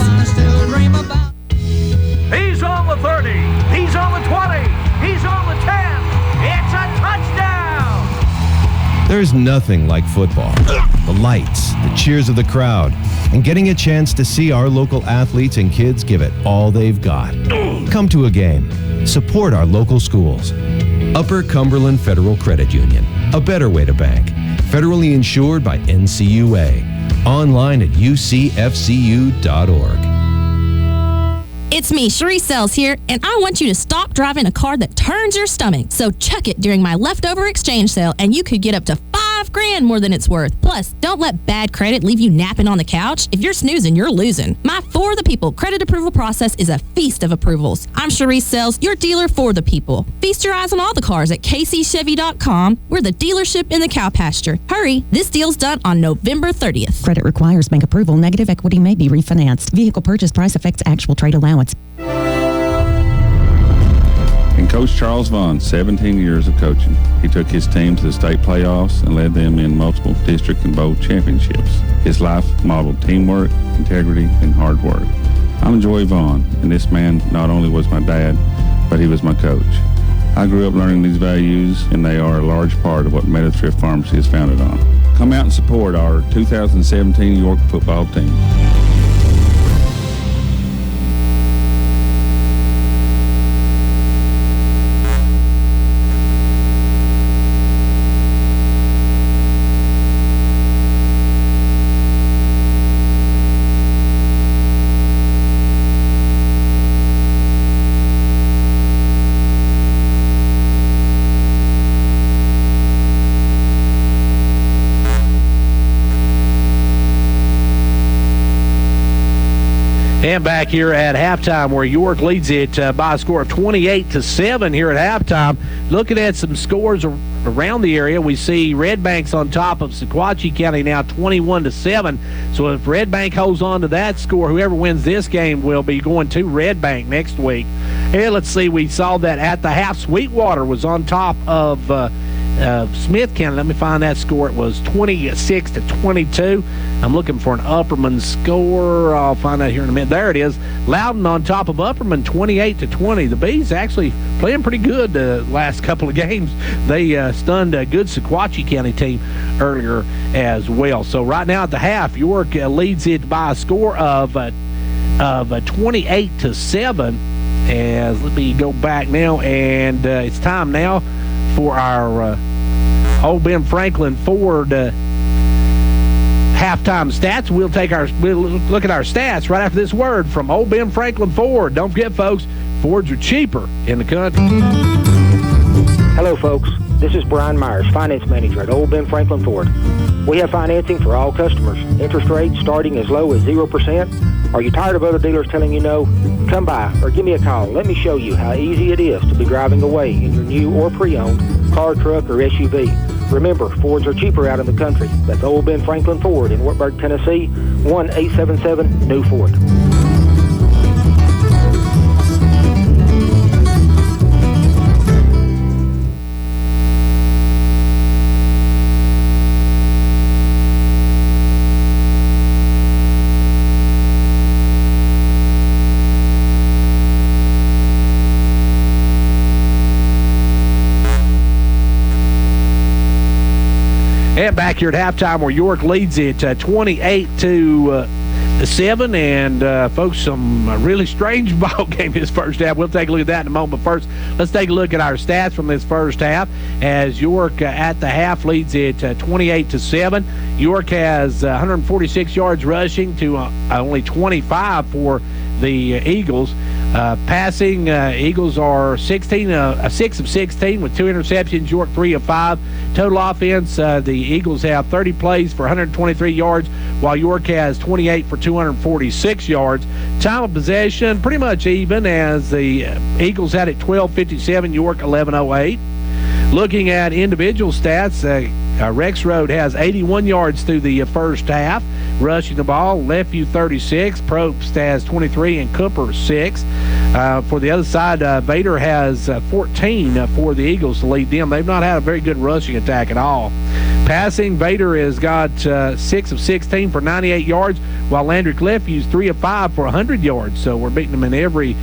He's on the 30. He's on the 20. He's on the 10. It's a touchdown. There's nothing like football. The lights, the cheers of the crowd, and getting a chance to see our local athletes and kids give it all they've got. Come to a game. Support our local schools. Upper Cumberland Federal Credit Union, a better way to bank. Federally insured by NCUA. Online at ucfcu.org. It's me, Cherie Sells here, and I want you to stop driving a car that turns your stomach. So chuck it during my leftover exchange sale, and you could get up to $5,000 more than it's worth. Plus, don't let bad credit leave you napping on the couch. If you're snoozing, you're losing. My For the People credit approval process is a feast of approvals. I'm Cherie Sells, your dealer for the people. Feast your eyes on all the cars at kcchevy.com. We're the dealership in the cow pasture. Hurry, this deal's done on November 30th. Credit requires bank approval. Negative equity may be refinanced. Vehicle purchase price affects actual trade allowance. And Coach Charles Vaughn, 17 years of coaching. He took his team to the state playoffs and led them in multiple district and bowl championships. His life modeled teamwork, integrity, and hard work. I'm Joey Vaughn, and this man not only was my dad, but he was my coach. I grew up learning these values, and they are a large part of what Meadowthrift Pharmacy is founded on. Come out and support our 2017 York football team. And back here at halftime, where York leads it by a score of 28-7 here at halftime. Looking at some scores around the area, we see Red Bank's on top of Sequatchie County now 21-7. So if Red Bank holds on to that score, whoever wins this game will be going to Red Bank next week. And let's see, we saw that at the half, Sweetwater was on top of Smith County. Let me find that score. It was 26-22. I'm looking for an Upperman score. I'll find out here in a minute. There it is. Loudon on top of Upperman, 28-20. The Bees actually playing pretty good the last couple of games. They stunned a good Sequatchie County team earlier as well. So right now at the half, York leads it by a score of 28-7. As let me go back now, and it's time now for our Old Ben Franklin Ford halftime stats. We'll look at our stats right after this word from Old Ben Franklin Ford. Don't forget, folks, Fords are cheaper in the country. Hello, folks. This is Brian Myers, Finance Manager at Old Ben Franklin Ford. We have financing for all customers. Interest rates starting as low as 0%. Are you tired of other dealers telling you no? Come by or give me a call. Let me show you how easy it is to be driving away in your new or pre-owned car, truck, or SUV. Remember, Fords are cheaper out in the country. That's Old Ben Franklin Ford in Wartburg, Tennessee, 1-877-NEW-FORD. And back here at halftime, where York leads it 28-7, and folks, some really strange ball game this first half. We'll take a look at that in a moment. But first, let's take a look at our stats from this first half. As York at the half leads it 28-7. York has 146 yards rushing to only 25 for the Eagles. Passing, Eagles are 6 of 16 with 2 interceptions. York 3 of 5. Total offense, the Eagles have 30 plays for 123 yards, while York has 28 for 246 yards. Time of possession, pretty much even, as the Eagles had it 12:57, York 11:08. Looking at individual stats, Rexroad has 81 yards through the first half, rushing the ball. Leftview 36, Probst has 23, and Cooper 6. For the other side, Vader has 14 for the Eagles to lead them. They've not had a very good rushing attack at all. Passing, Vader has got 6 of 16 for 98 yards, while Landry Lefview's 3 of 5 for 100 yards. So we're beating them in every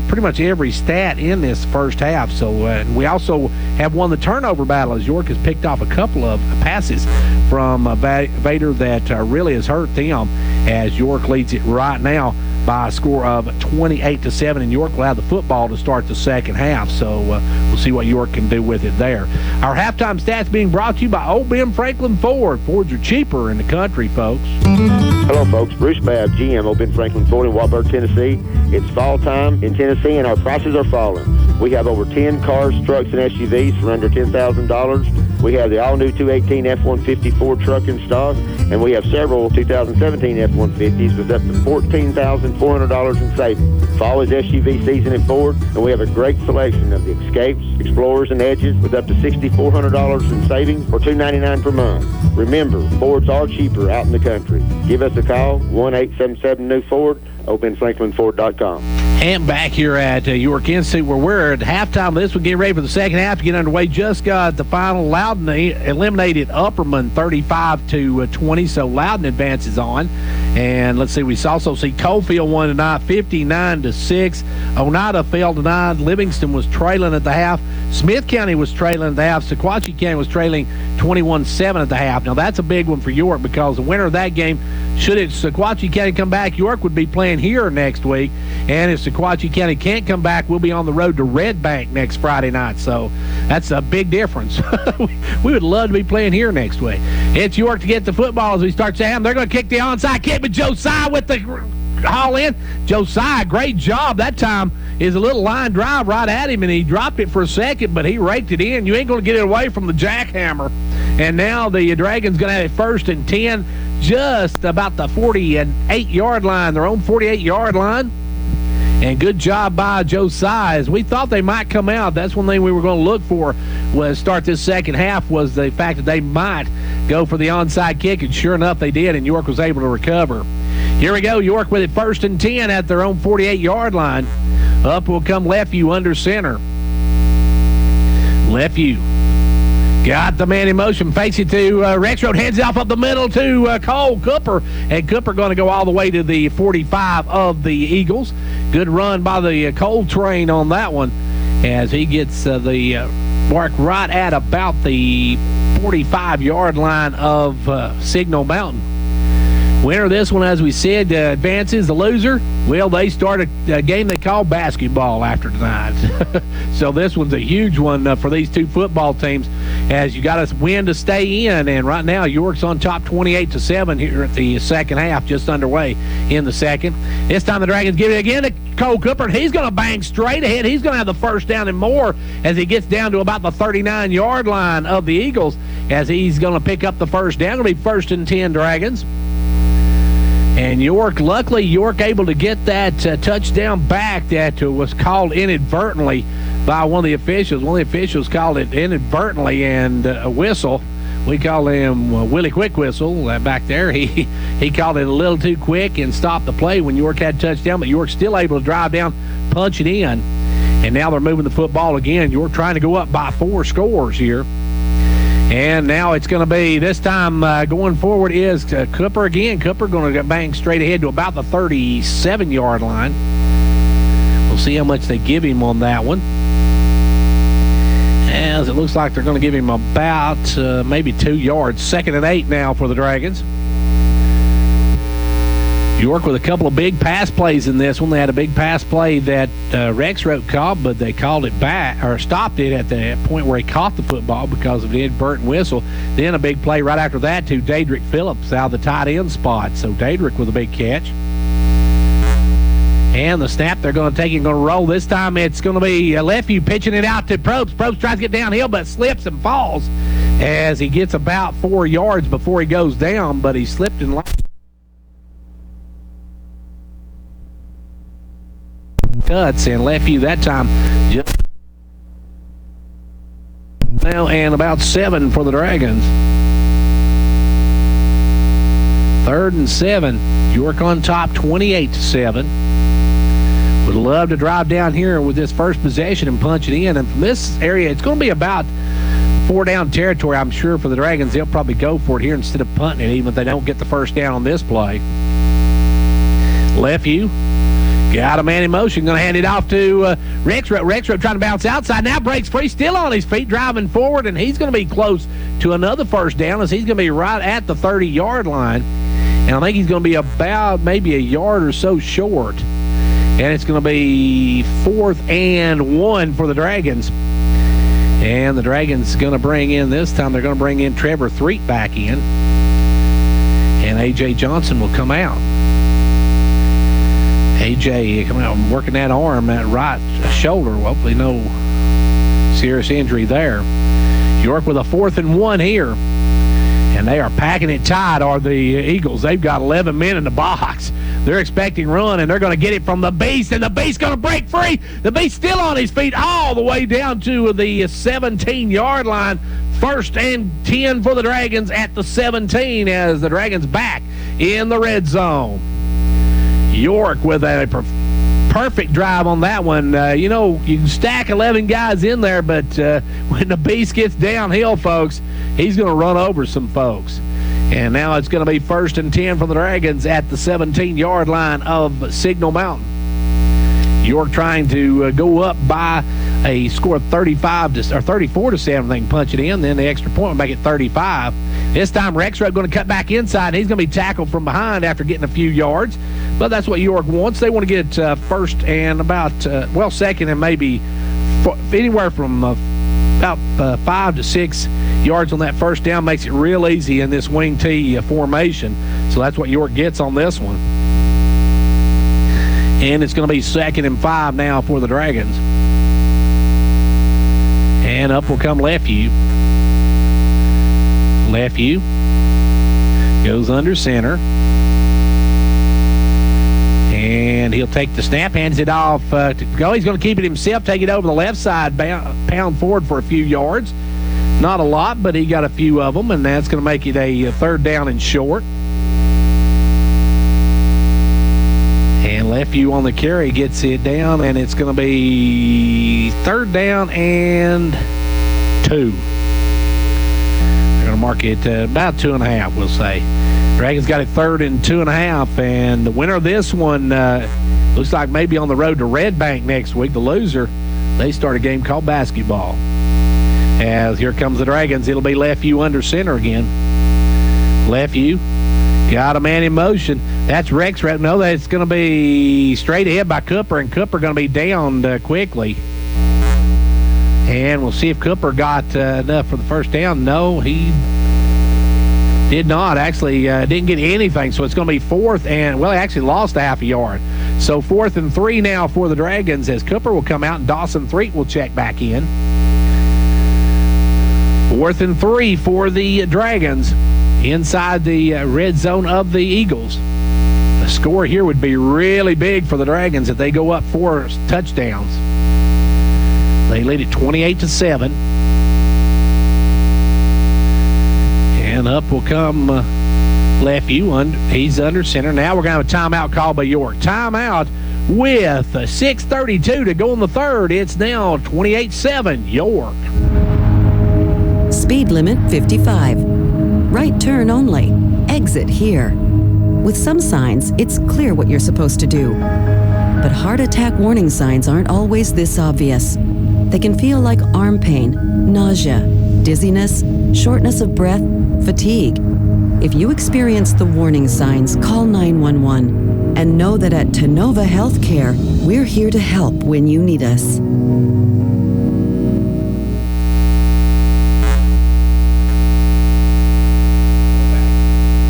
pretty much every stat in this first half. So we also have won the turnover battle, as York has picked off a couple of passes from Vader that really has hurt them, as York leads it right now by a score of 28-7, and York will have the football to start the second half. So we'll see what York can do with it there. Our halftime stats being brought to you by Old Ben Franklin Ford. Fords are cheaper in the country, folks. Hello, folks. Bruce Babb, GM, Old Ben Franklin Ford in Walberg, Tennessee. It's fall time in Tennessee, and our prices are falling. We have over 10 cars, trucks, and SUVs for under $10,000. We have the all-new 218 F-150 Ford truck in stock, and we have several 2017 F-150s with up to $14,400 in savings. Fall is SUV season at Ford, and we have a great selection of the Escapes, Explorers, and Edges with up to $6,400 in savings or $299 per month. Remember, Fords are cheaper out in the country. Give us a call, 1-877-NEW-FORD, openfranklinford.com. And back here at York Institute, where we're at halftime of this. We're getting ready for the second half to get underway. Just got the final. Loudon eliminated Upperman 35-20, so Loudon advances on. And let's see, we also see Coalfield won tonight 59-6. Oneida fell tonight. Livingston was trailing at the half. Smith County was trailing at the half. Sequatchie County was trailing 21-7 at the half. Now, that's a big one for York, because the winner of that game, should Sequatchie County come back, York would be playing here next week. And if Sequatchie County can't come back, we'll be on the road to Red Bank next Friday night. So that's a big difference. We would love to be playing here next week. It's York to get the football as we start saying they're going to kick the onside kick, but Josiah with the haul in. Josiah, great job. That time is a little line drive right at him, and he dropped it for a second, but he raked it in. You ain't going to get it away from the jackhammer. And now the Dragons going to have it 1st and 10, just about the 48-yard line, their own 48-yard line. And good job by Josiah. As we thought they might come out, that's one thing we were going to look for was start this second half, was the fact that they might go for the onside kick, and sure enough they did, and York was able to recover. Here we go, York with it 1st and 10 at their own 48-yard line. Up will come Leftview under center. Leftview got the man in motion, fakes it to Rexroad, hands it off up the middle to Cole Cooper, and Cooper going to go all the way to the 45 of the Eagles. Good run by the Cole train on that one, as he gets the mark right at about the 45-yard line of Signal Mountain. Winner of this one, as we said, advances. The loser, well, they start a game they call basketball after tonight. So this one's a huge one for these two football teams, as you got to win to stay in. And right now, York's on top 28-7 here at the second half, just underway in the second. This time the Dragons give it again to Cole Cooper. He's going to bang straight ahead. He's going to have the first down and more as he gets down to about the 39-yard line of the Eagles, as he's going to pick up the first down. It'll be 1st and 10 Dragons. And York, luckily, York able to get that touchdown back that was called inadvertently by one of the officials. One of the officials called it inadvertently, and a whistle. We call him Willie Quick Whistle back there. He called it a little too quick and stopped the play when York had touchdown, but York's still able to drive down, punch it in. And now they're moving the football again. York trying to go up by 4 scores here. And now it's going to be, this time going forward is Cooper again. Cooper going to bang straight ahead to about the 37-yard line. We'll see how much they give him on that one, as it looks like they're going to give him about maybe 2 yards. 2nd and 8 now for the Dragons. York with a couple of big pass plays in this one. They had a big pass play that Rexroad caught, but they called it back, or stopped it at the point where he caught the football because of the inadvertent whistle. Then a big play right after that to Daedric Phillips out of the tight end spot. So Daedric with a big catch. And the snap, they're going to take it and going to roll. This time it's going to be Lefeview pitching it out to Probst. Probst tries to get downhill, but slips and falls as he gets about 4 yards before he goes down, but he slipped and cuts, and Lefeview that time just now, and about 7 for the Dragons. 3rd and 7. York on top, 28-7. Would love to drive down here with this first possession and punch it in. And from this area, it's going to be about 4 down territory, I'm sure, for the Dragons. They'll probably go for it here instead of punting it, even if they don't get the first down on this play. Lefeview got a man in motion. Going to hand it off to Rexroth. Rexroth trying to bounce outside. Now breaks free, still on his feet, driving forward, and he's going to be close to another first down as he's going to be right at the 30-yard line. And I think he's going to be about maybe a yard or so short. And it's going to be 4th and 1 for the Dragons. And the Dragons going to bring in this time, they're going to bring in Trevor Threet back in. And A.J. Johnson will come out. A.J. coming out and working that arm, that right shoulder. Hopefully no serious injury there. York with a 4th and 1 here. And they are packing it tight, are the Eagles. They've got 11 men in the box. They're expecting run, and they're going to get it from the Beast, and the Beast going to break free. The Beast still on his feet all the way down to the 17-yard line. 1st and 10 for the Dragons at the 17 as the Dragons back in the red zone. York with a perfect drive on that one. You know, you can stack 11 guys in there, but when the Beast gets downhill, folks, he's going to run over some folks. And now it's going to be 1st and 10 for the Dragons at the 17-yard line of Signal Mountain. York trying to go up by a score of 34-7. They can punch it in. Then the extra point will make it 35. This time Rexroth going to cut back inside. He's going to be tackled from behind after getting a few yards. But that's what York wants. They want to get 1st and about, 2nd and maybe anywhere from about 5 to 6 yards on that first down. Makes it real easy in this wing T formation. So that's what York gets on this one. And it's going to be 2nd and 5 now for the Dragons. And up will come Lefeview. Lefeview goes under center. And he'll take the snap, hands it off to go. He's going to keep it himself, take it over the left side, pound forward for a few yards. Not a lot, but he got a few of them, and that's going to make it a 3rd down and short. And Lefeview on the carry gets it down, and it's going to be 3rd down and 2. They're going to mark it about 2.5, we'll say. Dragons got it 3rd and 2.5, and the winner of this one looks like maybe on the road to Red Bank next week. The loser, they start a game called basketball. As here comes the Dragons, it'll be Lefeview under center again. Lefeview got a man in motion. That's Rexroth. No, that's going to be straight ahead by Cooper, and Cooper going to be downed quickly. And we'll see if Cooper got enough for the first down. No, he did not. Actually, didn't get anything. So it's going to be 4th and, well, he actually lost a half a yard. So 4th and 3 now for the Dragons as Cooper will come out and Dawson Threet will check back in. 4th and 3 for the Dragons inside the red zone of the Eagles. The score here would be really big for the Dragons if they go up 4 touchdowns. They lead it 28-7. And up will come Lefeview. He's under center. Now we're going to have a timeout called by York. Timeout with 6:32 to go in the 3rd. It's now 28-7 York. Speed limit 55. Right turn only. Exit here. With some signs, it's clear what you're supposed to do. But heart attack warning signs aren't always this obvious. They can feel like arm pain, nausea, dizziness, shortness of breath, fatigue. If you experience the warning signs, call 911 and know that at Tenova Healthcare, we're here to help when you need us.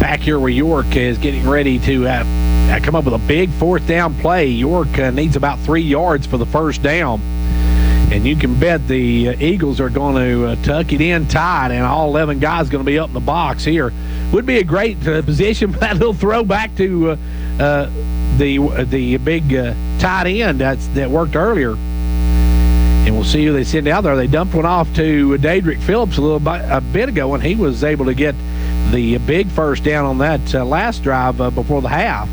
Back here where York is getting ready to Now come up with a big fourth down play. York needs about 3 yards for the first down. And you can bet the Eagles are going to tuck it in tight, and all 11 guys going to be up in the box here. Would be a great position for that little throwback to the big tight end that worked earlier. And we'll see who they send out there. They dumped one off to Dadrick Phillips a bit ago, and he was able to get the big first down on that last drive before the half.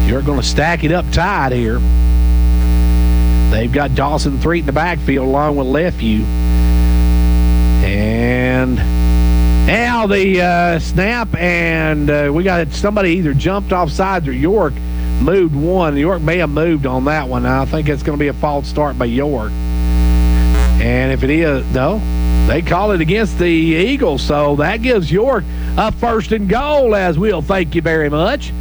You're going to stack it up tight here. They've got Dawson Threet in the backfield along with Lefevue. And now the snap, and we got somebody either jumped off sides or York moved one. York may have moved on that one. I think it's going to be a false start by York. And if it is, no, they call it against the Eagles. So that gives York a 1st and goal, as we'll thank you very much.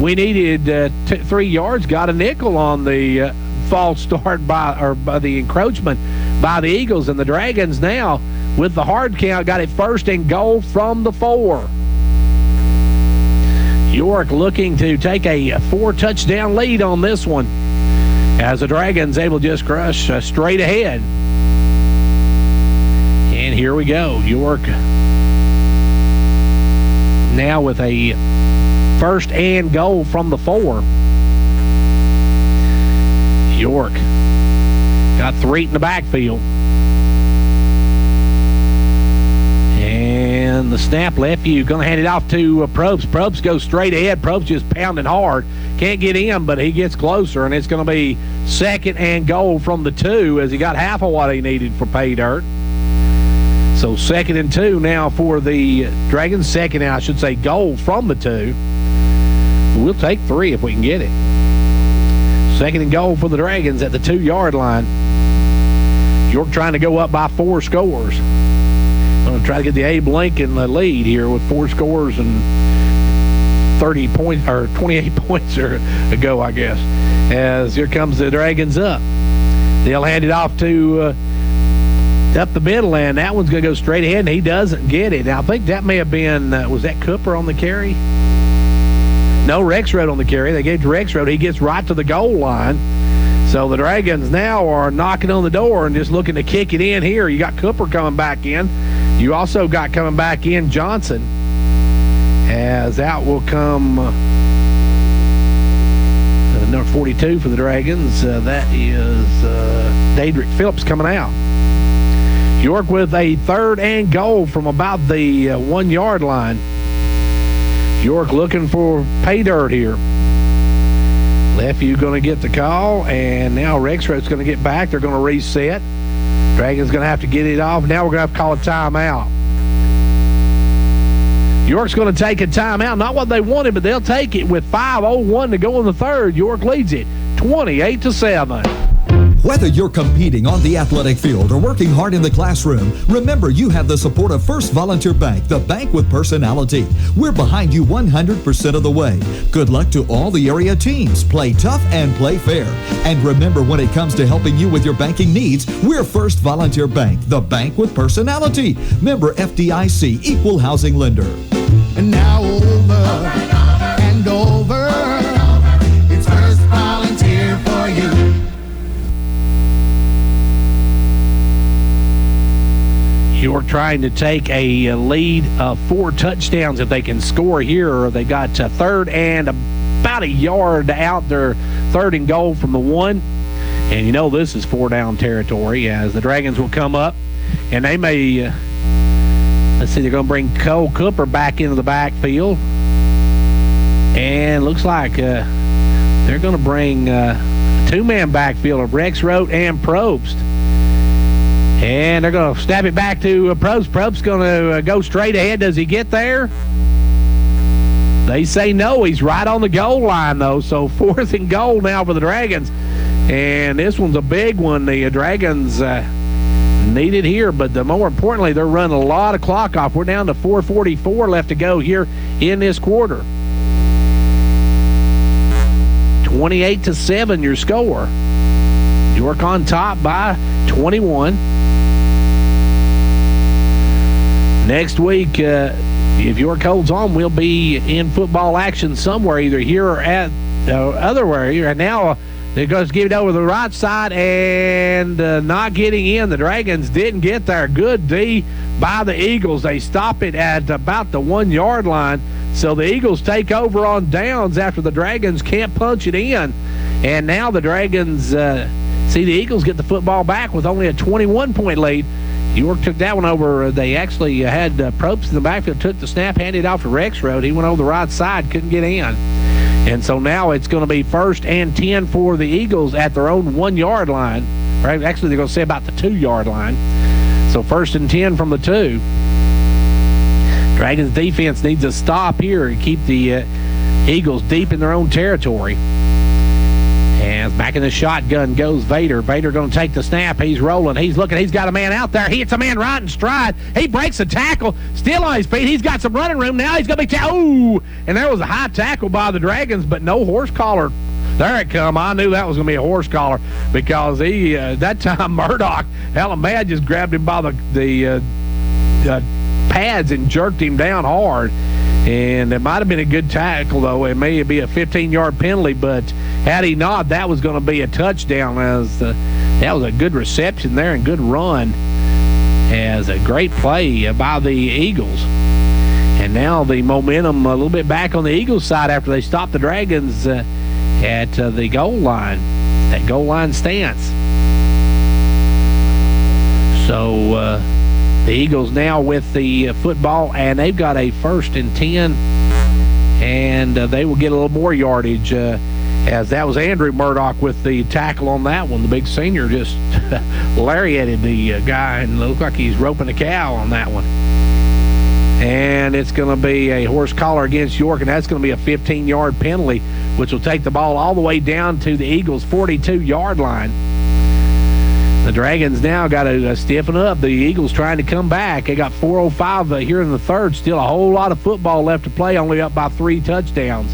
We needed 3 yards, got a nickel on the false start by the encroachment by the Eagles, and the Dragons now with the hard count got it 1st and goal from the 4. York looking to take a 4-touchdown lead on this one as the Dragons able to just crush straight ahead. And here we go. York now with a 1st and goal from the 4. York got Threet in the backfield. And the snap, Lefevue going to hand it off to Probst. Probst goes straight ahead. Probst just pounding hard. Can't get in, but he gets closer, and it's going to be 2nd and goal from the 2 as he got half of what he needed for pay dirt. So 2nd and 2 now for the Dragons. 2nd, I should say, goal from the 2. We'll take 3 if we can get it. 2nd and goal for the Dragons at the 2-yard line. York trying to go up by 4 scores. Going to try to get the Abe Lincoln lead here with 4 scores and 30 points or 28 points ago, I guess. As here comes the Dragons up. They'll hand it off to up the middle, and that one's going to go straight ahead, and he doesn't get it. Now, I think that may have been, was that Cooper on the carry? No, Rexroad on the carry. They gave to Rexroad. He gets right to the goal line. So the Dragons now are knocking on the door and just looking to kick it in here. You got Cooper coming back in. You also got coming back in Johnson. As out will come number 42 for the Dragons. That is Dadrick Phillips coming out. York with a 3rd and goal from about the 1-yard line. York looking for pay dirt here. Lefevue going to get the call, and now Rexroad's going to get back. They're going to reset. Dragons going to have to get it off. Now we're going to have to call a timeout. York's going to take a timeout. Not what they wanted, but they'll take it with 5:01 to go in the 3rd. York leads it 28-7. Whether you're competing on the athletic field or working hard in the classroom, remember you have the support of First Volunteer Bank, the bank with personality. We're behind you 100% of the way. Good luck to all the area teams. Play tough and play fair. And remember, when it comes to helping you with your banking needs, we're First Volunteer Bank, the bank with personality. Member FDIC, Equal Housing Lender. And now over and over, it's First Volunteer for you. York trying to take a lead of 4 touchdowns if they can score here. They got 3rd and about a yard out their 3rd and goal from the 1. And you know this is 4-down territory as the Dragons will come up. And they may, let's see, they're going to bring Cole Cooper back into the backfield. And looks like they're going to bring a 2-man backfield of Rexroad and Probst. And they're going to snap it back to Probst. Probst's going to go straight ahead. Does he get there? They say no. He's right on the goal line, though. So 4th and goal now for the Dragons. And this one's a big one. The Dragons need it here. But more importantly, they're running a lot of clock off. We're down to 4:44 left to go here in this quarter. 28-7 your score. York on top by 21. Next week, if York holds on, we'll be in football action somewhere, either here or at otherwhere. Right now, they're going to give it over the right side and not getting in. The Dragons didn't get there. Good D by the Eagles. They stop it at about the 1 yard line. So the Eagles take over on downs after the Dragons can't punch it in. And now the Dragons see the Eagles get the football back with only a 21-point lead. York took that one over. They actually had Probst in the backfield, took the snap, handed it off to Rexroad. He went over the right side, couldn't get in. And so now it's going to be 1st and 10 for the Eagles at their own 1 yard line. Right? Actually, they're going to say about the 2 yard line. So 1st and 10 from the 2. Dragons defense needs to stop here and keep the Eagles deep in their own territory. And back in the shotgun goes Vader. Vader going to take the snap. He's rolling. He's looking. He's got a man out there. He hits a man right in stride. He breaks a tackle. Still on his feet. He's got some running room. Now he's going to be ooh! And there was a high tackle by the Dragons, but no horse collar. There it come. I knew that was going to be a horse collar because he that time Murdoch, Helen Mad just grabbed him by the pads and jerked him down hard. And it might have been a good tackle, though. It may be a 15-yard penalty, but had he not, that was going to be a touchdown. That was a good reception there and good run as a great play by the Eagles. And now the momentum a little bit back on the Eagles side after they stopped the Dragons at the goal line, that goal line stance. So the Eagles now with the football, and they've got a 1st and 10, and they will get a little more yardage as that was Andrew Murdoch with the tackle on that one. The big senior just lariated the guy and looked like he's roping a cow on that one. And it's going to be a horse collar against York, and that's going to be a 15-yard penalty, which will take the ball all the way down to the Eagles' 42-yard line. The Dragons now got to stiffen up. The Eagles trying to come back. They got 4:05 here in the third. Still a whole lot of football left to play, only up by 3 touchdowns.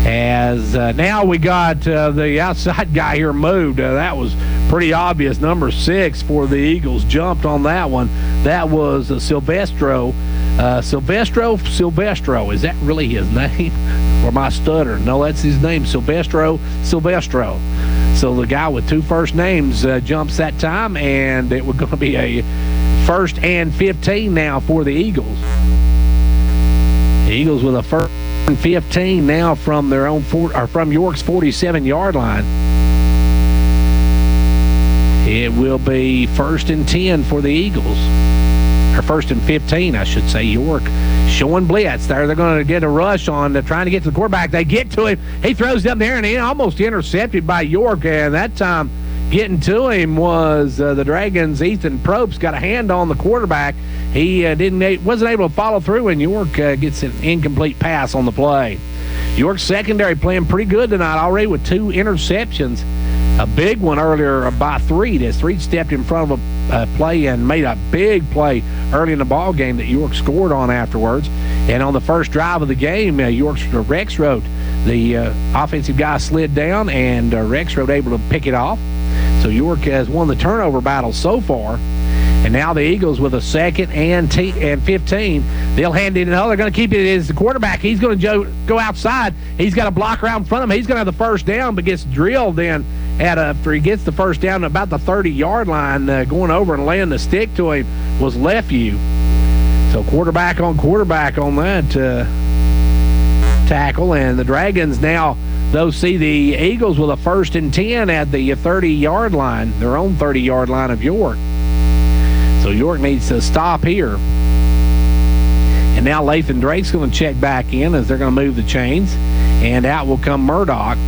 As now we got the outside guy here moved. That was pretty obvious. Number 6 for the Eagles jumped on that one. That was Silvestro. Silvestro. Is that really his name? Or am I stuttering? No, that's his name, Silvestro. So the guy with 2 first names jumps that time, and it was going to be a 1st and 15 now for the Eagles. The Eagles with a 1st and 15 now from their own from York's 47-yard line. It will be 1st and 10 for the Eagles. Or 1st and 15, I should say. York showing blitz there. They're going to get a rush on trying to get to the quarterback. They get to him. He throws them there, and he almost intercepted by York. And that time getting to him was the Dragons' Ethan Probst got a hand on the quarterback. He wasn't able to follow through, and York gets an incomplete pass on the play. York's secondary playing pretty good tonight already with 2 interceptions. A big one earlier by Threed, as Threed stepped in front of a play and made a big play early in the ball game that York scored on afterwards. And on the first drive of the game, York's Rexroad, the offensive guy slid down, and Rexroad able to pick it off. So York has won the turnover battle so far. And now the Eagles with a 2nd and 15. They'll hand it in. They're going to keep it as the quarterback. He's going to go outside. He's got a blocker out in front of him. He's going to have the first down, but gets drilled in after he gets the first down at about the 30-yard line. Going over and laying the stick to him was Lefevue. So quarterback on that tackle. And the Dragons now, they'll see the Eagles with a 1st and 10 at the 30-yard line, their own 30-yard line of York. So York needs to stop here. And now Lathan Drake's going to check back in as they're going to move the chains. And out will come Murdoch.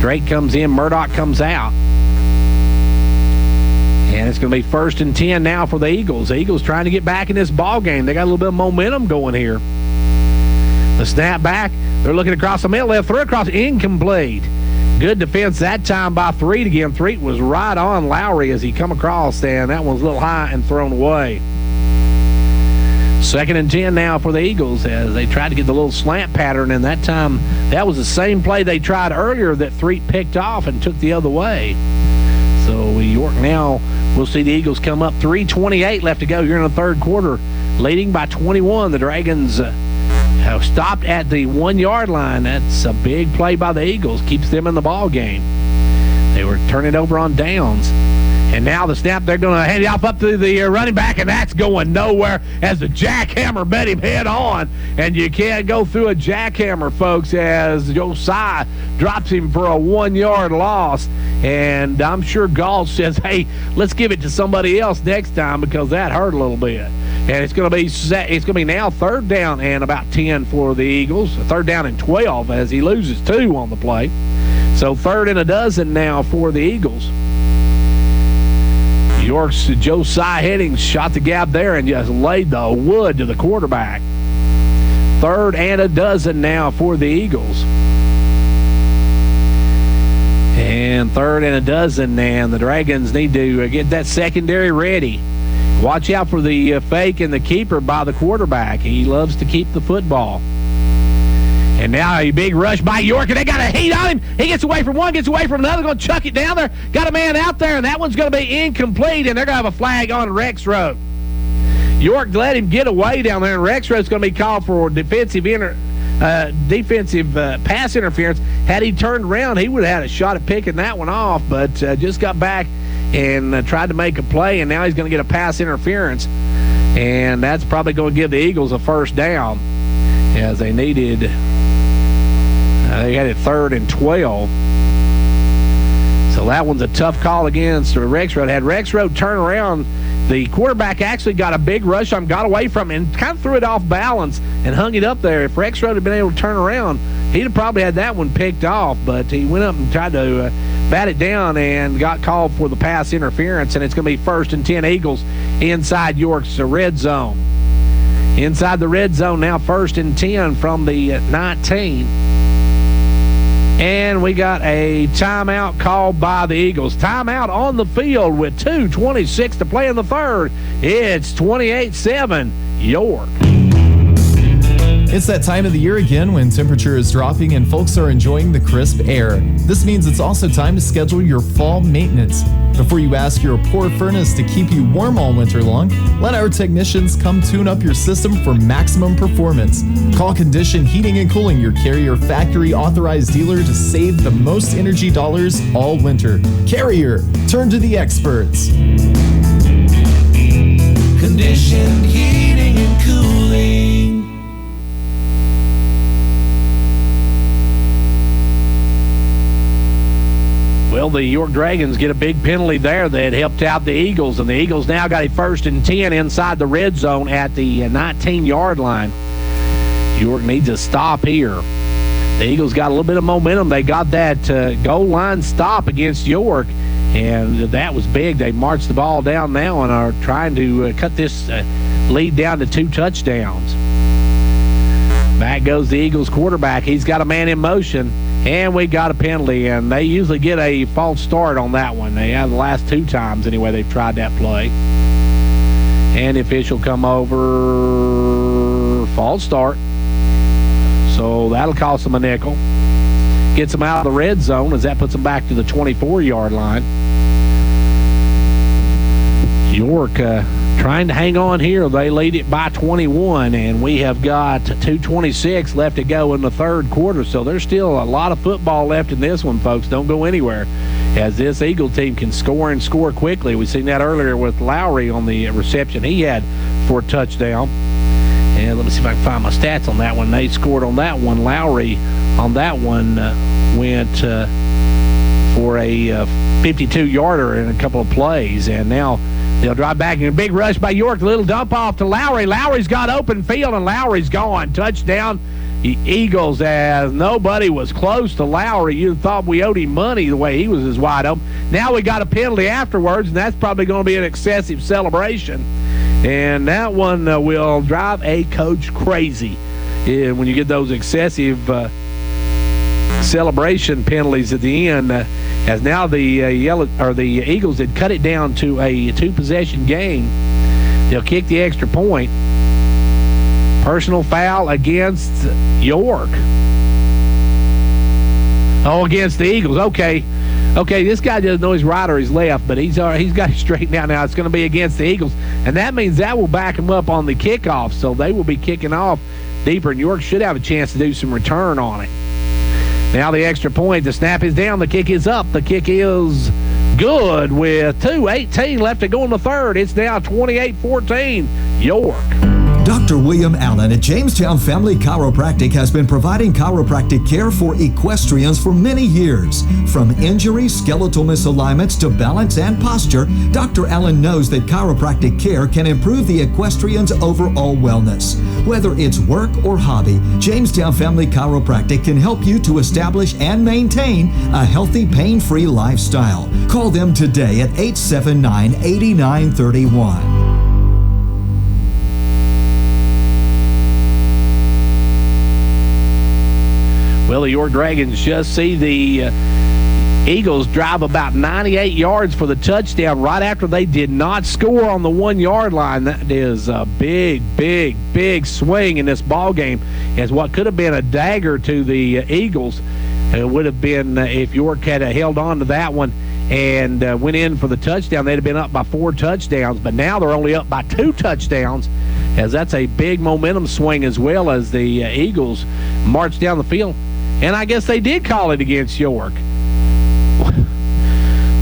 Drake comes in, Murdoch comes out. And it's going to be 1st and 10 now for the Eagles. The Eagles trying to get back in this ball game. They got a little bit of momentum going here. The snap back. They're looking across the middle. They'll throw across, incomplete. Good defense that time by Threed again. Threed was right on Lowry as he come across, and that one's a little high and thrown away. 2nd and 10 now for the Eagles as they tried to get the little slant pattern, and that time that was the same play they tried earlier that Threed picked off and took the other way. So York now will see the Eagles come up. 3:28 left to go here in the third quarter. leading by 21. The Dragons have stopped at the 1-yard line. That's a big play by the Eagles. Keeps them in the ball game. They were turning it over on downs. And now the snap, they're going to hand it off up to the running back, and that's going nowhere as the jackhammer met him head on. And you can't go through a jackhammer, folks, as Josiah drops him for a 1-yard loss. And I'm sure Gall says, hey, let's give it to somebody else next time because that hurt a little bit. And it's going to be now 3rd down and about 10 for the Eagles. 3rd down and 12 as he loses 2 on the play. So 3rd and a dozen now for the Eagles. York's Josiah Headings shot the gap there and just laid the wood to the quarterback. 3rd and a dozen now for the Eagles. And 3rd and a dozen, and the Dragons need to get that secondary ready. Watch out for the fake and the keeper by the quarterback. He loves to keep the football. And now a big rush by York, and they got a heat on him. He gets away from one, gets away from another, going to chuck it down there. Got a man out there, and that one's going to be incomplete, and they're going to have a flag on Rexroad. York let him get away down there, and Rexroad's going to be called for defensive pass interference. Had he turned around, he would have had a shot at picking that one off, but just got back and tried to make a play, and now he's going to get a pass interference, and that's probably going to give the Eagles a 1st down as they needed. They had it 3rd and 12. So that one's a tough call against Rexroad. Had Rexroad turn around, the quarterback actually got a big rush on him, got away from him, and kind of threw it off balance and hung it up there. If Rexroad had been able to turn around, he'd have probably had that one picked off, but he went up and tried to bat it down and got called for the pass interference, and it's going to be 1st and 10 Eagles inside York's red zone. Inside the red zone now, 1st and 10 from the 19. And we got a timeout called by the Eagles. Timeout on the field with 2:26 to play in the 3rd. It's 28-7 York. It's that time of the year again when temperature is dropping and folks are enjoying the crisp air. This means it's also time to schedule your fall maintenance. Before you ask your poor furnace to keep you warm all winter long, let our technicians come tune up your system for maximum performance. Call Condition Heating and Cooling, your Carrier factory authorized dealer, to save the most energy dollars all winter. Carrier, turn to the experts. Condition Heating and Cooling. Well, the York Dragons get a big penalty there that helped out the Eagles, and the Eagles now got a 1st and 10 inside the red zone at the 19-yard line. York needs a stop here. The Eagles got a little bit of momentum. They got that goal line stop against York, and that was big. They marched the ball down now and are trying to cut this lead down to 2 touchdowns. Back goes the Eagles quarterback. He's got a man in motion. And we got a penalty, and they usually get a false start on that one. They have the last 2 times, anyway, they've tried that play. And the official come over, false start. So that'll cost them a nickel. Gets them out of the red zone as that puts them back to the 24-yard line. York trying to hang on here. They lead it by 21, and we have got 2:26 left to go in the 3rd quarter. So there's still a lot of football left in this one, folks. Don't go anywhere, as this Eagle team can score and score quickly. We've seen that earlier with Lowry on the reception he had for a touchdown. And let me see if I can find my stats on that one. They scored on that one. Lowry on that one went for a 52-yarder in a couple of plays, and now they'll drive back in a big rush by York. A little dump off to Lowry. Lowry's got open field, and Lowry's gone. Touchdown, the Eagles, as nobody was close to Lowry. You thought we owed him money the way he was as wide open. Now we got a penalty afterwards, and that's probably going to be an excessive celebration. And that one will drive a coach crazy. And when you get those excessive celebration penalties at the end, as now the Eagles had cut it down to a 2-possession game. They'll kick the extra point. Personal foul against York. Oh, against the Eagles. Okay. Okay, this guy doesn't know his right or his left, but he's got it straightened out now. It's going to be against the Eagles, and that means that will back him up on the kickoff, so they will be kicking off deeper, and York should have a chance to do some return on it. Now the extra point. The snap is down. The kick is up. The kick is good with 2:18 left to go in the third. It's now 28-14, York. Dr. William Allen at Jamestown Family Chiropractic has been providing chiropractic care for equestrians for many years. From injuries, skeletal misalignments to balance and posture, Dr. Allen knows that chiropractic care can improve the equestrian's overall wellness. Whether it's work or hobby, Jamestown Family Chiropractic can help you to establish and maintain a healthy, pain-free lifestyle. Call them today at 879-8931. Well, the York Dragons just see the Eagles drive about 98 yards for the touchdown right after they did not score on the 1-yard line. That is a big, big, big swing in this ball game, as what could have been a dagger to the Eagles. It would have been if York had held on to that one and went in for the touchdown, they'd have been up by 4 touchdowns. But now they're only up by 2 touchdowns, as that's a big momentum swing as well as the Eagles march down the field. And I guess they did call it against York.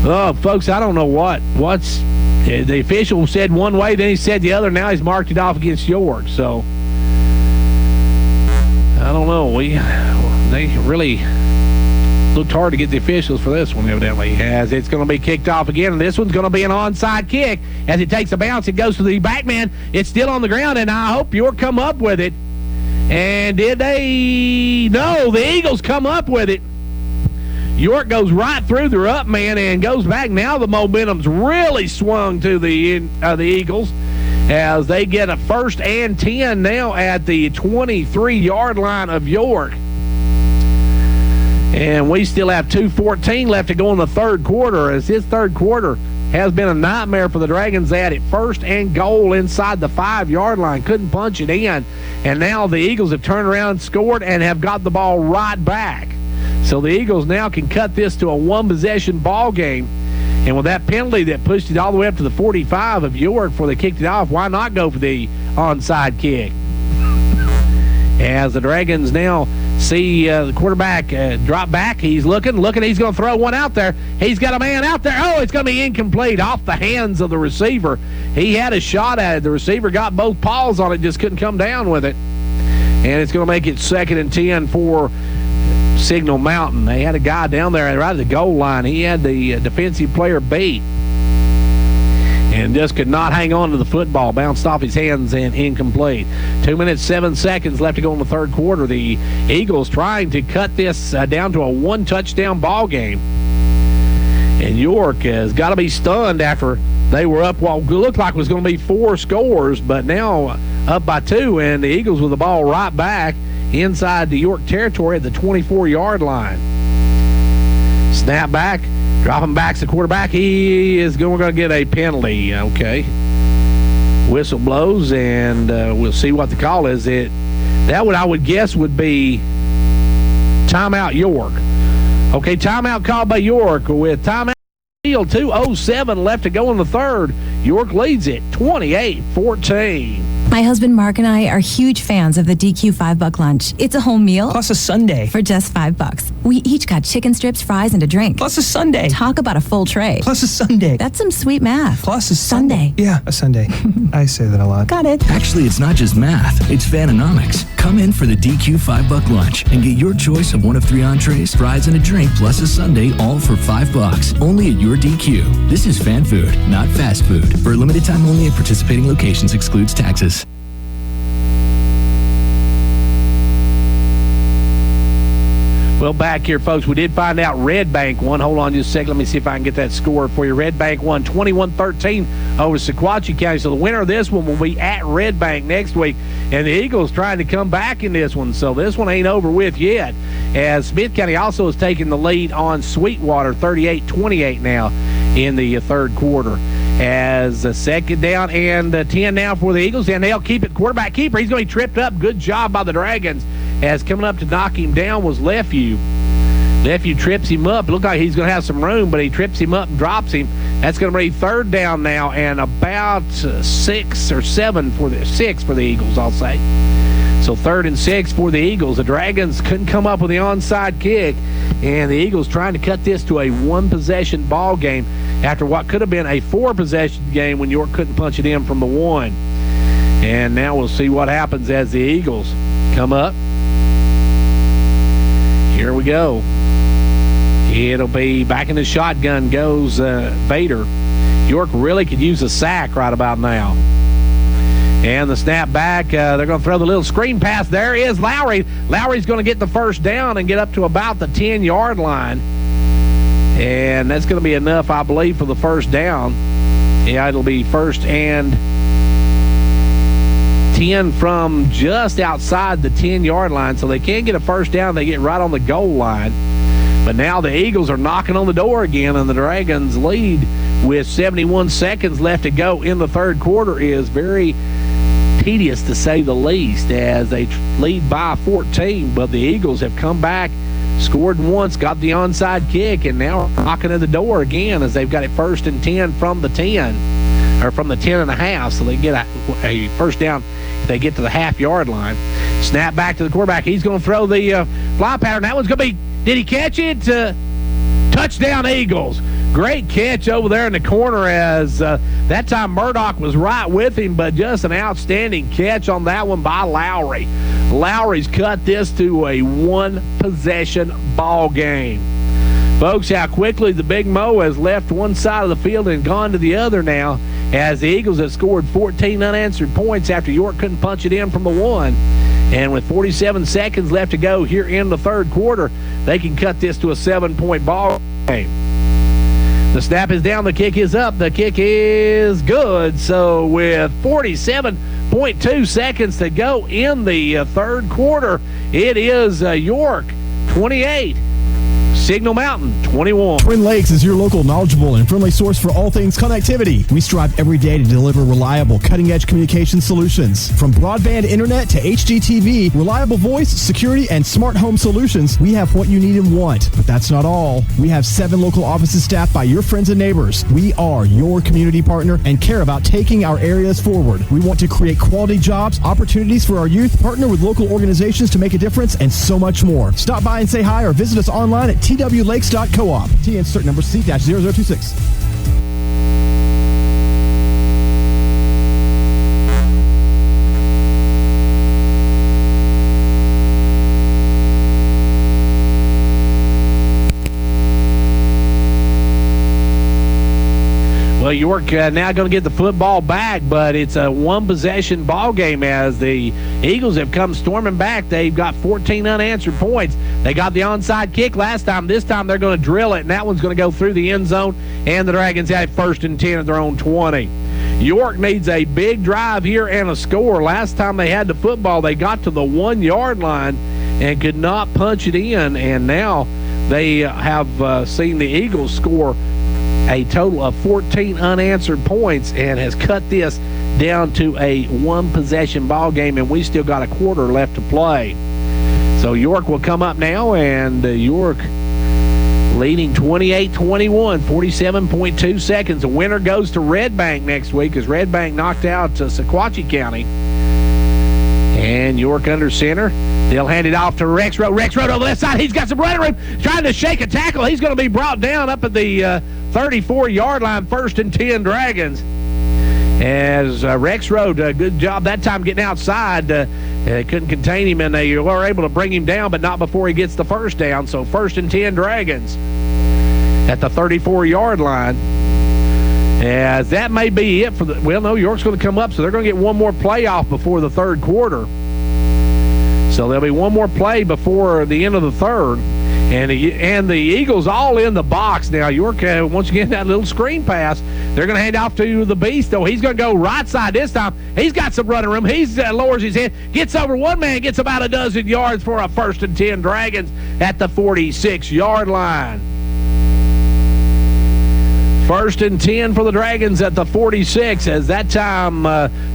Oh, folks, I don't know what's the official said one way, then he said the other. Now he's marked it off against York. So I don't know. They really looked hard to get the officials for this one, evidently, as it's going to be kicked off again. And this one's going to be an onside kick. As it takes a bounce, it goes to the back man. It's still on the ground, and I hope York come up with it. And did they? No, the Eagles come up with it. York goes right through their up man and goes back. Now the momentum's really swung to the Eagles, as they get a 1st and 10 now at the 23-yard line of York. And we still have 2:14 left to go in the third quarter, as this third quarter has been a nightmare for the Dragons. They had it 1st and goal inside the 5-yard line. Couldn't punch it in. And now the Eagles have turned around and scored and have got the ball right back. So the Eagles now can cut this to a 1-possession ball game. And with that penalty that pushed it all the way up to the 45 of York before they kicked it off, why not go for the onside kick? As the Dragons now see the quarterback drop back. He's looking. He's going to throw one out there. He's got a man out there. Oh, it's going to be incomplete off the hands of the receiver. He had a shot at it. The receiver got both paws on it, just couldn't come down with it. And it's going to make it 2nd and 10 for Signal Mountain. They had a guy down there right at the goal line. He had the defensive player beat and just could not hang on to the football. Bounced off his hands and incomplete. 2 minutes, 7 seconds left to go in the third quarter. The Eagles trying to cut this down to a 1-touchdown ball game. And York has got to be stunned after they were up what looked like was going to be 4 scores, but now up by 2, and the Eagles with the ball right back inside the York territory at the 24-yard line. Snap back. Dropping back's the quarterback. He is going to get a penalty. Okay. Whistle blows, and we'll see what the call is. That would, I would guess, would be timeout York. Okay, timeout called by York with timeout field. 2:07 left to go in the third. York leads it 28-14. My husband Mark and I are huge fans of the DQ $5 lunch. It's a whole meal. Plus a sundae. For just $5. We each got chicken strips, fries, and a drink. Plus a sundae. Talk about a full tray. Plus a sundae. That's some sweet math. Plus a sundae. Yeah, a sundae. I say that a lot. Got it. Actually, it's not just math. It's Fanonomics. Come in for the DQ $5 lunch and get your choice of one of 3 entrees, fries, and a drink, plus a sundae, all for $5. Only at your DQ. This is fan food, not fast food. For a limited time only at participating locations, excludes taxes. Well, back here, folks, we did find out Red Bank won. Hold on just a second. Let me see if I can get that score for you. Red Bank won 21-13 over Sequatchie County. So the winner of this one will be at Red Bank next week. And the Eagles trying to come back in this one. So this one ain't over with yet. As Smith County also has taken the lead on Sweetwater, 38-28 now in the third quarter. As a 2nd down and 10 now for the Eagles. And they'll keep it. Quarterback keeper. He's going to be tripped up. Good job by the Dragons. As coming up to knock him down was Lefevue. Nephew trips him up. It looked like he's going to have some room, but he trips him up and drops him. That's going to be third down now and about 6 or 7 for the Eagles, I'll say. So 3rd and 6 for the Eagles. The Dragons couldn't come up with the onside kick, and the Eagles trying to cut this to a one-possession ball game after what could have been a 4-possession game when York couldn't punch it in from the 1. And now we'll see what happens as the Eagles come up. Here we go. It'll be back in the shotgun goes Bader. York really could use a sack right about now. And the snap back, they're going to throw the little screen pass. There is Lowry. Lowry's going to get the first down and get up to about the 10-yard line. And that's going to be enough, I believe, for the first down. Yeah, it'll be 1st and 10 from just outside the 10-yard line. So they can't get a first down. They get right on the goal line. But now the Eagles are knocking on the door again, and the Dragons' lead with 71 seconds left to go in the third quarter is very tedious, to say the least, as they lead by 14. But the Eagles have come back, scored once, got the onside kick, and now knocking at the door again as they've got it 1st and 10 from the 10, or from the 10 and a half, so they get a first down if they get to the half-yard line. Snap back to the quarterback. He's going to throw the fly pattern. That one's going to be, did he catch it? Touchdown Eagles. Great catch over there in the corner as that time Murdoch was right with him, but just an outstanding catch on that one by Lowry. Lowry's cut this to a one-possession ball game. Folks, how quickly the Big Mo has left one side of the field and gone to the other now, as the Eagles have scored 14 unanswered points after York couldn't punch it in from the 1. And with 47 seconds left to go here in the third quarter, they can cut this to a 7-point ball game. The snap is down. The kick is up. The kick is good. So with 47.2 seconds to go in the third quarter, it is York 28. Signal Mountain 21. Twin Lakes is your local, knowledgeable, and friendly source for all things connectivity. We strive every day to deliver reliable, cutting-edge communication solutions. From broadband internet to HDTV, reliable voice, security, and smart home solutions, we have what you need and want. But that's not all. We have 7 local offices staffed by your friends and neighbors. We are your community partner and care about taking our areas forward. We want to create quality jobs, opportunities for our youth, partner with local organizations to make a difference, and so much more. Stop by and say hi or visit us online at twlakes.coop. T insert number C-0026. Well, York now going to get the football back, but it's a one-possession ball game as the Eagles have come storming back. They've got 14 unanswered points. They got the onside kick last time. This time they're going to drill it, and that one's going to go through the end zone, and the Dragons have 1st and 10 at their own 20. York needs a big drive here and a score. Last time they had the football, they got to the 1-yard line and could not punch it in, and now they have seen the Eagles score a total of 14 unanswered points and has cut this down to a one-possession ball game, and we still got a quarter left to play. So York will come up now, and York leading 28-21, 47.2 seconds. The winner goes to Red Bank next week as Red Bank knocked out Sequatchie County. And York under center. They'll hand it off to Rex Road. Rex Road on the left side. He's got some running room. Trying to shake a tackle. He's going to be brought down up at the 34-yard line, 1st and 10 Dragons. As Rex Road, good job that time getting outside. Couldn't contain him, and they were able to bring him down, but not before he gets the first down. So 1st and 10 Dragons at the 34-yard line. As that may be it for the – well, no, York's going to come up, so they're going to get one more play off before the third quarter. So there'll be one more play before the end of the third. And the Eagles all in the box now. York, once again, that little screen pass, they're going to hand off to the Beast, though. He's going to go right side this time. He's got some running room. He lowers his head, gets over one man, gets about a dozen yards for a 1st and 10 Dragons at the 46-yard line. 1st and 10 for the Dragons at the 46, as that time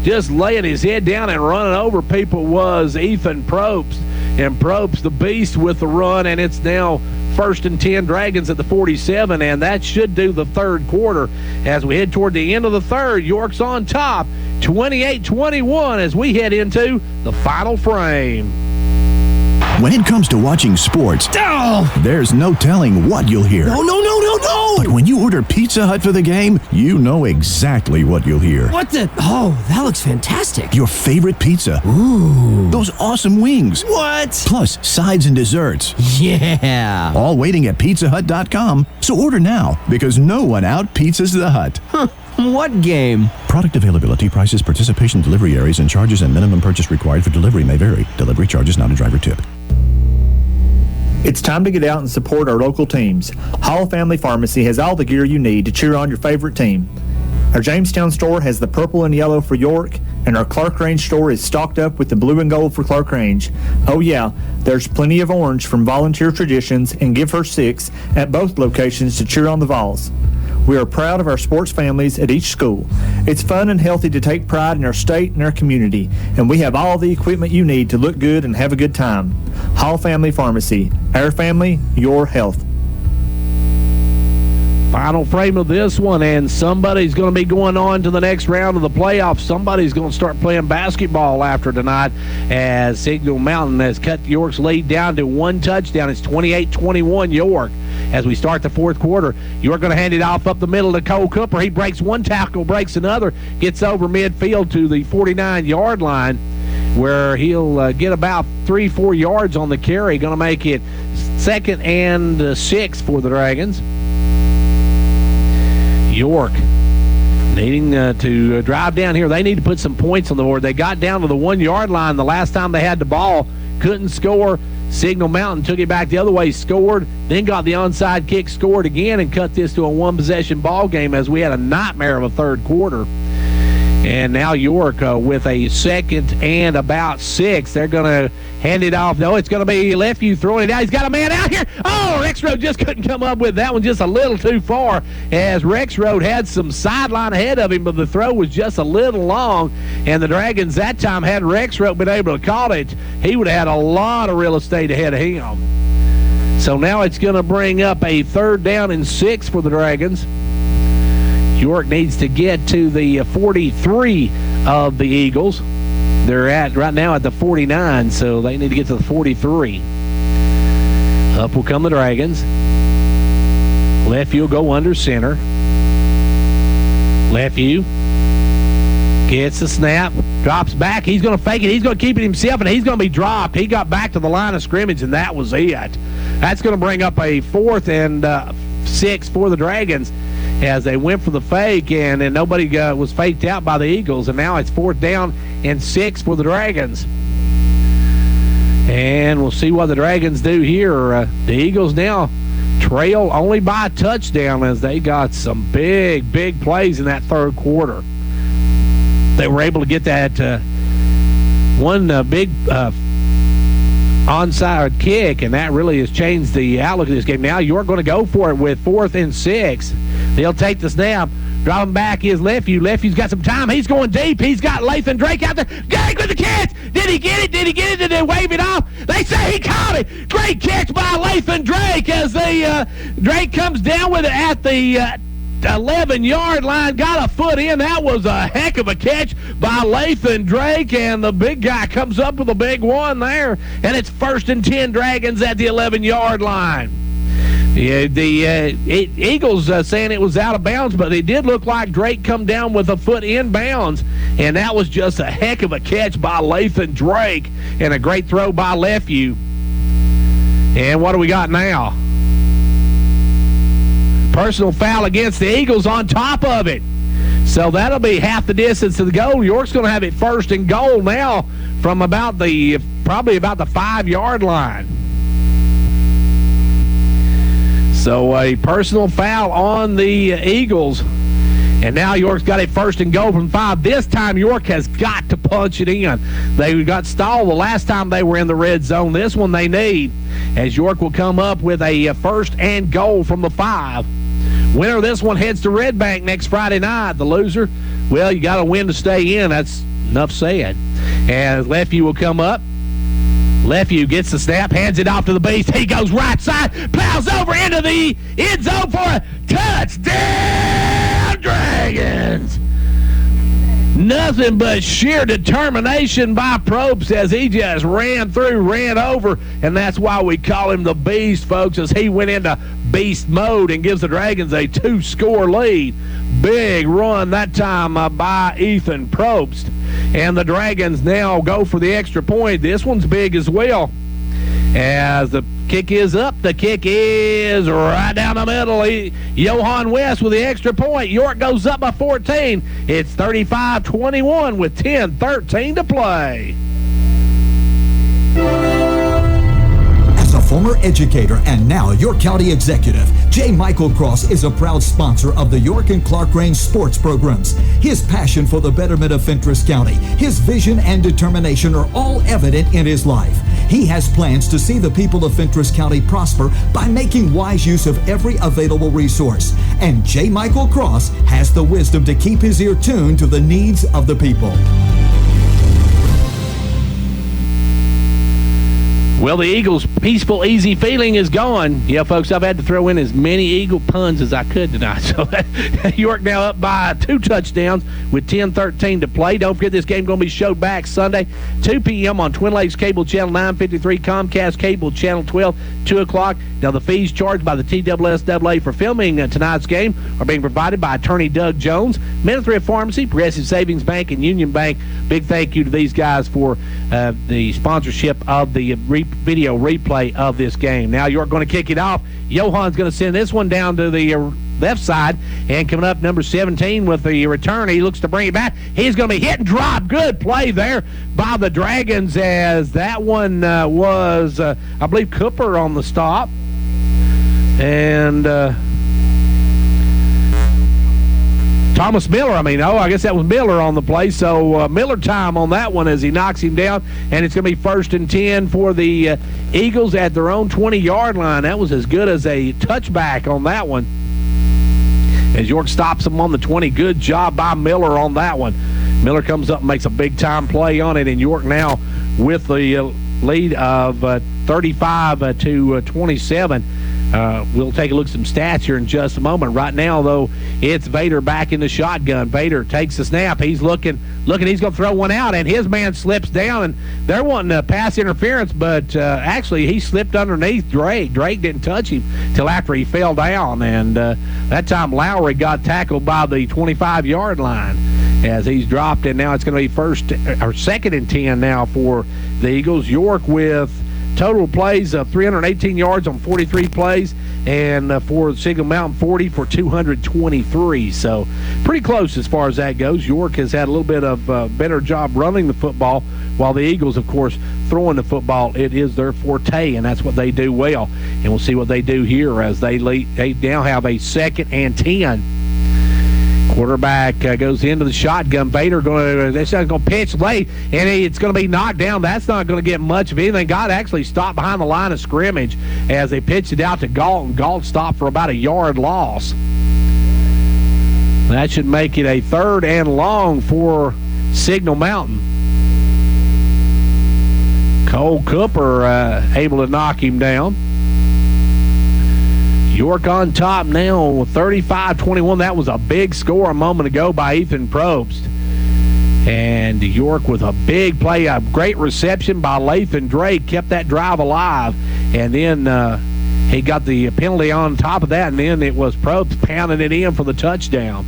just laying his head down and running over people was Ethan Probst. And Probst, the Beast, with the run, and it's now first and 10 Dragons at the 47, and that should do the third quarter. As we head toward the end of the third, York's on top, 28-21 as we head into the final frame. When it comes to watching sports, there's no telling what you'll hear. No. But when you order Pizza Hut for the game, you know exactly what you'll hear. What the? Oh, that looks fantastic. Your favorite pizza. Ooh. Those awesome wings. What? Plus sides and desserts. Yeah. All waiting at pizzahut.com. So order now, because no one out-pizzas the Hut. Huh. What game? Product availability, prices, participation, delivery areas, and charges and minimum purchase required for delivery may vary. Delivery charges not a driver tip. It's time to get out and support our local teams. Hall Family Pharmacy has all the gear you need to cheer on your favorite team. Our Jamestown store has the purple and yellow for York, and our Clark Range store is stocked up with the blue and gold for Clark Range. Oh yeah, there's plenty of orange from Volunteer Traditions and Give Her 6 at both locations to cheer on the Vols. We are proud of our sports families at each school. It's fun and healthy to take pride in our state and our community, and we have all the equipment you need to look good and have a good time. Hall Family Pharmacy. Our family, your health. Final frame of this one, and somebody's going to be going on to the next round of the playoffs. Somebody's going to start playing basketball after tonight, as Signal Mountain has cut York's lead down to one touchdown. It's 28-21 York. As we start the fourth quarter, York going to hand it off up the middle to Cole Cooper. He breaks one tackle, breaks another, gets over midfield to the 49-yard line, where he'll get about 3-4 yards on the carry. Going to make it 2nd and 6 for the Dragons. York needing to drive down here. They need to put some points on the board. They got down to the 1-yard line the last time they had the ball, couldn't score. Signal Mountain took it back the other way, scored, then got the onside kick, scored again, and cut this to a one-possession ball game as we had a nightmare of a third quarter. And now York with a 2nd and about 6. They're going to hand it off. No, it's going to be Lefevue throwing it out. He's got a man out here. Oh, Rexroad just couldn't come up with that one, just a little too far, as Rexroad had some sideline ahead of him, but the throw was just a little long. And the Dragons that time, had Rexroad been able to call it, he would have had a lot of real estate ahead of him. So now it's going to bring up a 3rd down and 6 for the Dragons. York needs to get to the 43 of the Eagles. They're at right now at the 49, so they need to get to the 43. Up will come the Dragons. Lefevue will go under center. Lefevue gets the snap, drops back. He's going to fake it. He's going to keep it himself, and he's going to be dropped. He got back to the line of scrimmage, and that was it. That's going to bring up a 4th and 6 for the Dragons, as they went for the fake, and nobody was faked out by the Eagles, and now it's 4th down and 6 for the Dragons. And we'll see what the Dragons do here. The Eagles now trail only by a touchdown, as they got some big plays in that third quarter. They were able to get that one big onside kick, and that really has changed the outlook of this game. Now you're going to go for it with 4th and 6. They'll take the snap. Driving back is Lefevue. Lefevue's got some time. He's going deep. He's got Lathan Drake out there. Drake with the catch. Did he get it? Did they wave it off? They say he caught it. Great catch by Lathan Drake, as Drake comes down with it at the 11-yard line. Got a foot in. That was a heck of a catch by Lathan Drake, and the big guy comes up with a big one there, and it's 1st and 10 Dragons at the 11-yard line. Yeah, the Eagles saying it was out of bounds, but it did look like Drake come down with a foot inbounds, and that was just a heck of a catch by Lathan Drake, and a great throw by Lefevue. And what do we got now? Personal foul against the Eagles on top of it. So that'll be half the distance to the goal. York's going to have it 1st and goal now from probably about the 5-yard line. So a personal foul on the Eagles. And now York's got it 1st and goal from 5. This time York has got to punch it in. They got stalled the last time they were in the red zone. This one they need, as York will come up with a 1st and goal from the 5. Winner of this one heads to Red Bank next Friday night. The loser, well, you got to win to stay in. That's enough said. And Lefevue will come up. Lefevue gets the snap, hands it off to the Beast. He goes right side, plows over into the end zone for a touchdown, Dragons. Nothing but sheer determination by Probst as he just ran over, and that's why we call him the Beast, folks, as he went into beast mode and gives the Dragons a 2-score lead. Big run that time by Ethan Probst. And the Dragons now go for the extra point. This one's big as well. As the kick is up, the kick is right down the middle. Johan West with the extra point. York goes up by 14. It's 35-21 with 10:13 to play. As a former educator and now York County executive, J. Michael Cross is a proud sponsor of the York and Clark Range sports programs. His passion for the betterment of Fentress County, his vision and determination are all evident in his life. He has plans to see the people of Fentress County prosper by making wise use of every available resource. And J. Michael Cross has the wisdom to keep his ear tuned to the needs of the people. Well, the Eagles' peaceful, easy feeling is gone. Yeah, folks, I've had to throw in as many Eagle puns as I could tonight. So York now up by 2 touchdowns with 10:13 to play. Don't forget this game going to be showed back Sunday, 2 p.m. on Twin Lakes Cable Channel 953, Comcast Cable Channel 12, 2 o'clock. Now, the fees charged by the TSSAA for filming tonight's game are being provided by attorney Doug Jones, Minnesota Pharmacy, Progressive Savings Bank, and Union Bank. Big thank you to these guys for the sponsorship of the video replay of this game. Now York going to kick it off. Johan's going to send this one down to the left side, and coming up, number 17 with the return. He looks to bring it back. He's going to be hit and drop. Good play there by the Dragons, as that one was, I believe, Cooper on the stop. And Thomas Miller, I guess that was Miller on the play. So Miller time on that one as he knocks him down, and it's going to be 1st and 10 for the Eagles at their own 20-yard line. That was as good as a touchback on that one, as York stops him on the 20. Good job by Miller on that one. Miller comes up and makes a big-time play on it, and York now with the lead of 35-27. We'll take a look at some stats here in just a moment. Right now, though, it's Vader back in the shotgun. Vader takes the snap. He's looking. He's going to throw one out, and his man slips down, and they're wanting a pass interference, but actually he slipped underneath Drake. Drake didn't touch him till after he fell down, and that time Lowry got tackled by the 25-yard line as he's dropped, and now it's going to be 2nd and 10 now for the Eagles. York with total plays of 318 yards on 43 plays, and for Signal Mountain, 40 for 223. So pretty close as far as that goes. York has had a little bit of a better job running the football, while the Eagles, of course, throwing the football. It is their forte, and that's what they do well. And we'll see what they do here as they now have a 2nd and 10. Quarterback goes into the shotgun. Vader going to pitch late, and it's going to be knocked down. That's not going to get much of anything. God actually stopped behind the line of scrimmage as they pitched it out to Galt, and Galt stopped for about a yard loss. That should make it a 3rd and long for Signal Mountain. Cole Cooper able to knock him down. York on top now with 35-21. That was a big score a moment ago by Ethan Probst. And York with a big play, a great reception by Lathan Drake, kept that drive alive. And then he got the penalty on top of that, and then it was Probst pounding it in for the touchdown.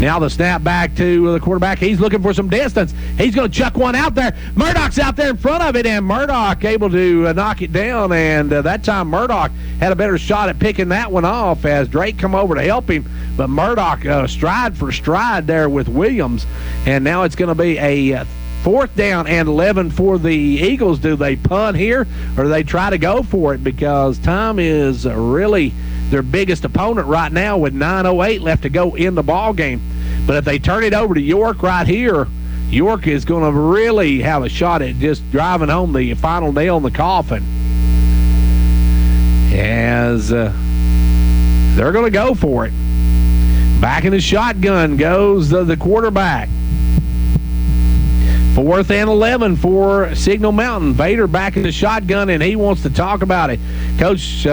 Now the snap back to the quarterback. He's looking for some distance. He's going to chuck one out there. Murdoch's out there in front of it, and Murdoch able to knock it down. And that time Murdoch had a better shot at picking that one off as Drake come over to help him. But Murdoch stride for stride there with Williams. And now it's going to be a 4th down and 11 for the Eagles. Do they punt here, or do they try to go for it? Because time is really their biggest opponent right now with 9:08 left to go in the ball game. But if they turn it over to York right here, York is going to really have a shot at just driving home the final nail in the coffin. As they're going to go for it. Back in the shotgun goes the quarterback. 4th and 11 for Signal Mountain. Vader back in the shotgun, and he wants to talk about it. Coach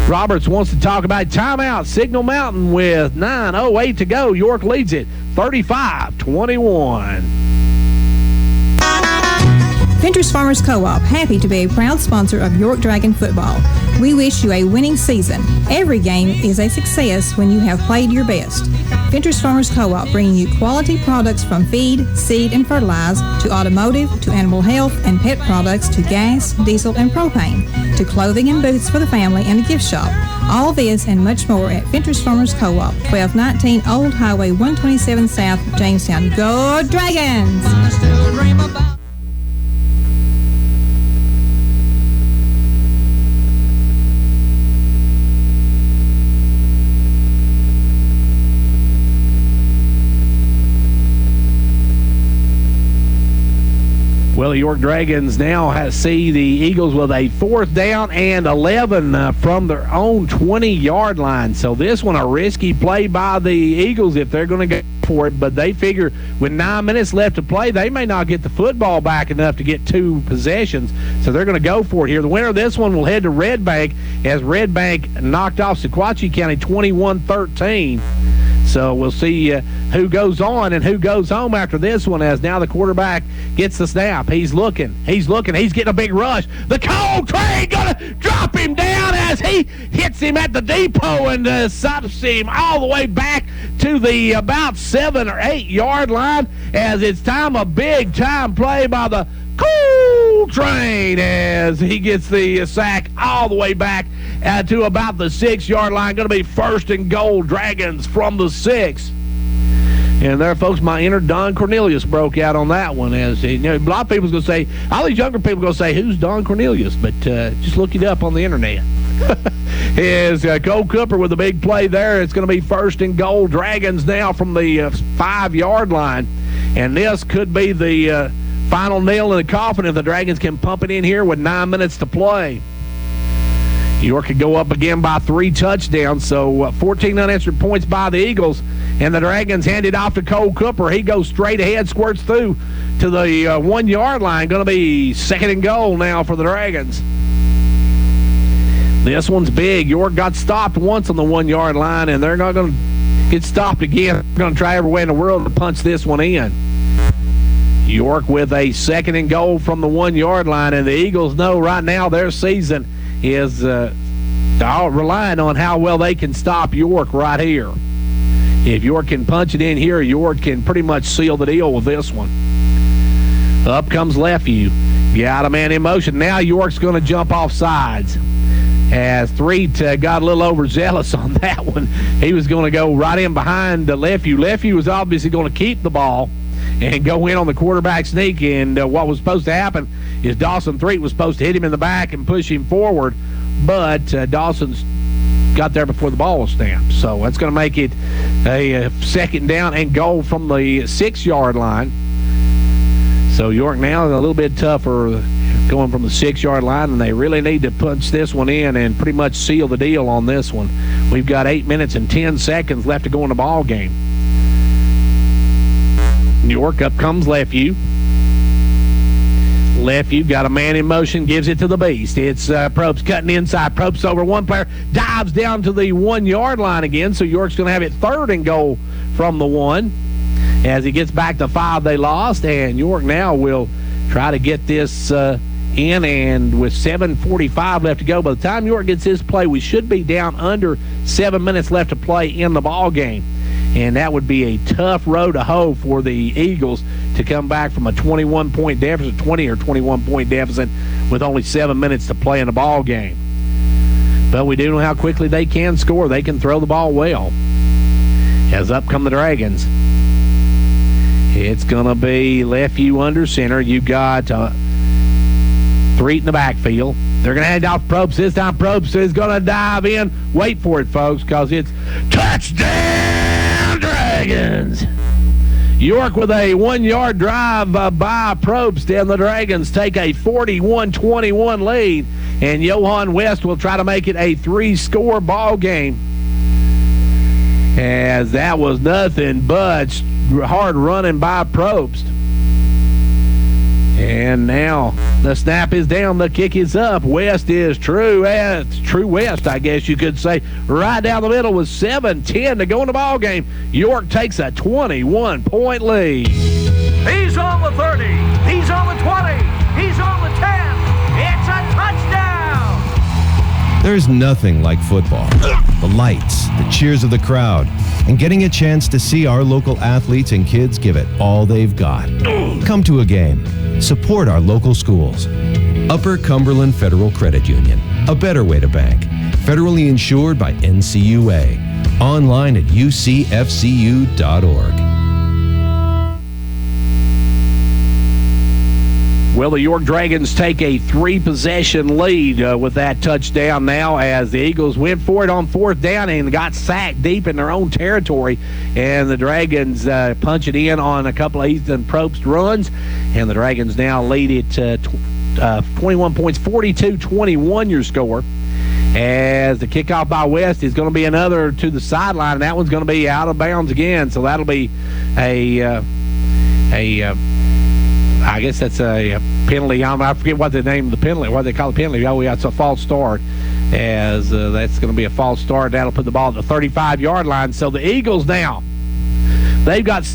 Roberts wants to talk about it. Timeout. Signal Mountain with 9:08 to go. York leads it 35-21. Ventures Farmers Co-op, happy to be a proud sponsor of York Dragon football. We wish you a winning season. Every game is a success when you have played your best. Ventures Farmers Co-op, bringing you quality products from feed, seed, and fertilizer, to automotive, to animal health and pet products, to gas, diesel, and propane, to clothing and boots for the family and a gift shop. All this and much more at Ventures Farmers Co-op, 1219 Old Highway 127 South, Jamestown. Go Dragons! Well, the York Dragons now see the Eagles with a 4th down and 11 from their own 20-yard line. So this one, a risky play by the Eagles if they're going to go for it. But they figure with 9 minutes left to play, they may not get the football back enough to get 2 possessions. So they're going to go for it here. The winner of this one will head to Red Bank, as Red Bank knocked off Sequatchie County 21-13. So we'll see who goes on and who goes home after this one, as now the quarterback gets the snap. He's looking. He's getting a big rush. The cold train going to drop him down as he hits him at the depot and stops him all the way back to the about 7 or 8 yard line, as it's time a big time play by the Cool Train as he gets the sack all the way back to about the 6 yard line. Going to be 1st and goal, Dragons from the 6. And there, folks, my inner Don Cornelius broke out on that one. As a lot of people's going to say, all these younger people are going to say, who's Don Cornelius? But just look it up on the internet. Is Cole Cooper with a big play there. It's going to be 1st and goal, Dragons now from the 5 yard line. And this could be the final nail in the coffin if the Dragons can pump it in here with 9 minutes to play. York could go up again by 3 touchdowns, so 14 unanswered points by the Eagles, and the Dragons hand it off to Cole Cooper. He goes straight ahead, squirts through to the 1 yard line. Going to be 2nd and goal now for the Dragons. This one's big. York got stopped once on the 1 yard line, and they're not going to get stopped again. They're going to try every way in the world to punch this one in. York with a 2nd and goal from the 1 yard line, and the Eagles know right now their season is relying on how well they can stop York right here. If York can punch it in here, York can pretty much seal the deal with this one. Up comes Lefeview. Got a man in motion. Now York's going to jump off sides, as Threet got a little overzealous on that one. He was going to go right in behind Lefeview. Lefeview was obviously going to keep the ball and go in on the quarterback sneak, and what was supposed to happen is Dawson Threet was supposed to hit him in the back and push him forward, but Dawson's got there before the ball was snapped. So that's going to make it a 2nd down and goal from the 6 yard line. So York now is a little bit tougher going from the 6 yard line, and they really need to punch this one in and pretty much seal the deal on this one. We've got 8 minutes and 10 seconds left to go in the ball game. York, up comes Lefeview. Lefeview got a man in motion, gives it to the Beast. It's Probst cutting inside. Probst over one player, dives down to the 1 yard line again, so York's going to have it 3rd and goal from the 1. As he gets back to 5, they lost, and York now will try to get this in, and with 7:45 left to go, by the time York gets this play, we should be down under 7 minutes left to play in the ball game. And that would be a tough row to hoe for the Eagles to come back from a 21-point deficit, 20 or 21-point deficit, with only 7 minutes to play in the ball game. But we do know how quickly they can score. They can throw the ball well. As up come the Dragons. It's going to be Lefeview under center. You got Threet in the backfield. They're going to hand off Probst. This time Probst is going to dive in. Wait for it, folks, because it's touchdown Dragons. York with a 1 yard drive by Probst, and the Dragons take a 41-21 lead, and Johan West will try to make it a 3-score ball game, as that was nothing but hard running by Probst. And now the snap is down, the kick is up. West is true west, I guess you could say. Right down the middle with 7:10 to go in the ball game. York takes a 21-point lead. He's on the 30. He's on the 20. He's on the 10. It's a touchdown. There's nothing like football. The lights, the cheers of the crowd, and getting a chance to see our local athletes and kids give it all they've got. Come to a game. Support our local schools. Upper Cumberland Federal Credit Union, a better way to bank. Federally insured by NCUA. Online at ucfcu.org. Well, the York Dragons take a 3-possession lead with that touchdown now as the Eagles went for it on 4th down and got sacked deep in their own territory. And the Dragons punch it in on a couple of Ethan Probst runs. And the Dragons now lead it 21 points, 42-21 your score. As the kickoff by West is going to be another to the sideline, and that one's going to be out of bounds again. So that'll be I guess that's a penalty. I forget what the name of the penalty, what they call the penalty. Oh, yeah, it's a false start. As that's going to be a false start. That'll put the ball at the 35-yard line. So the Eagles now, they've got...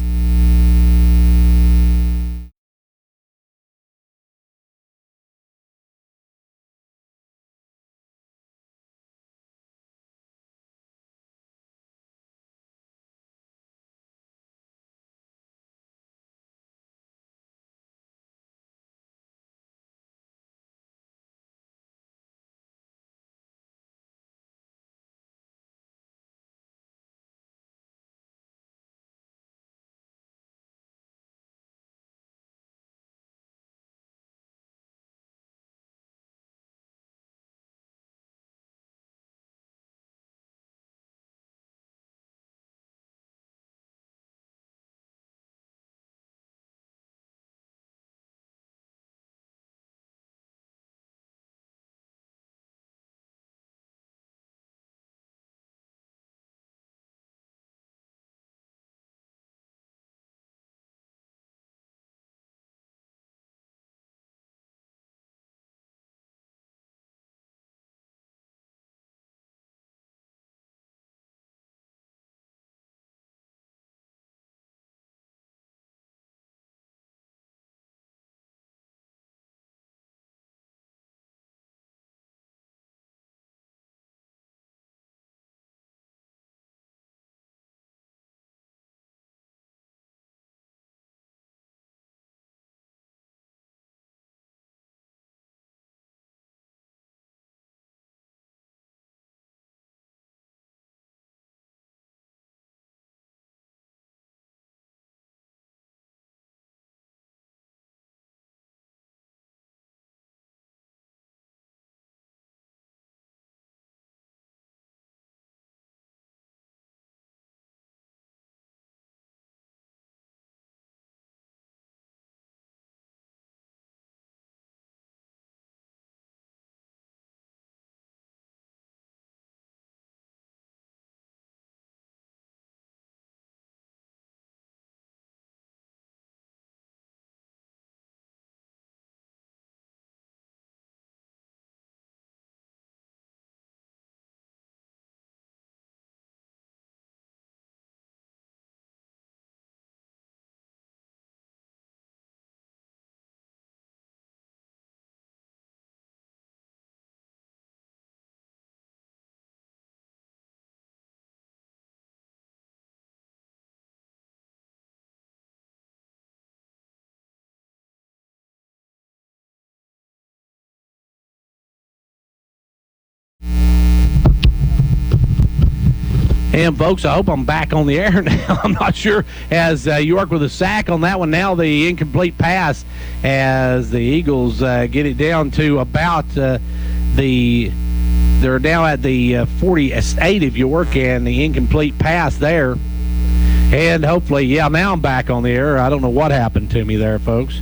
And, folks, I hope I'm back on the air now. I'm not sure. As York with a sack on that one. Now the incomplete pass as the Eagles get it down to about they're now at the 48 of York, and the incomplete pass there. And hopefully, yeah, now I'm back on the air. I don't know what happened to me there, folks.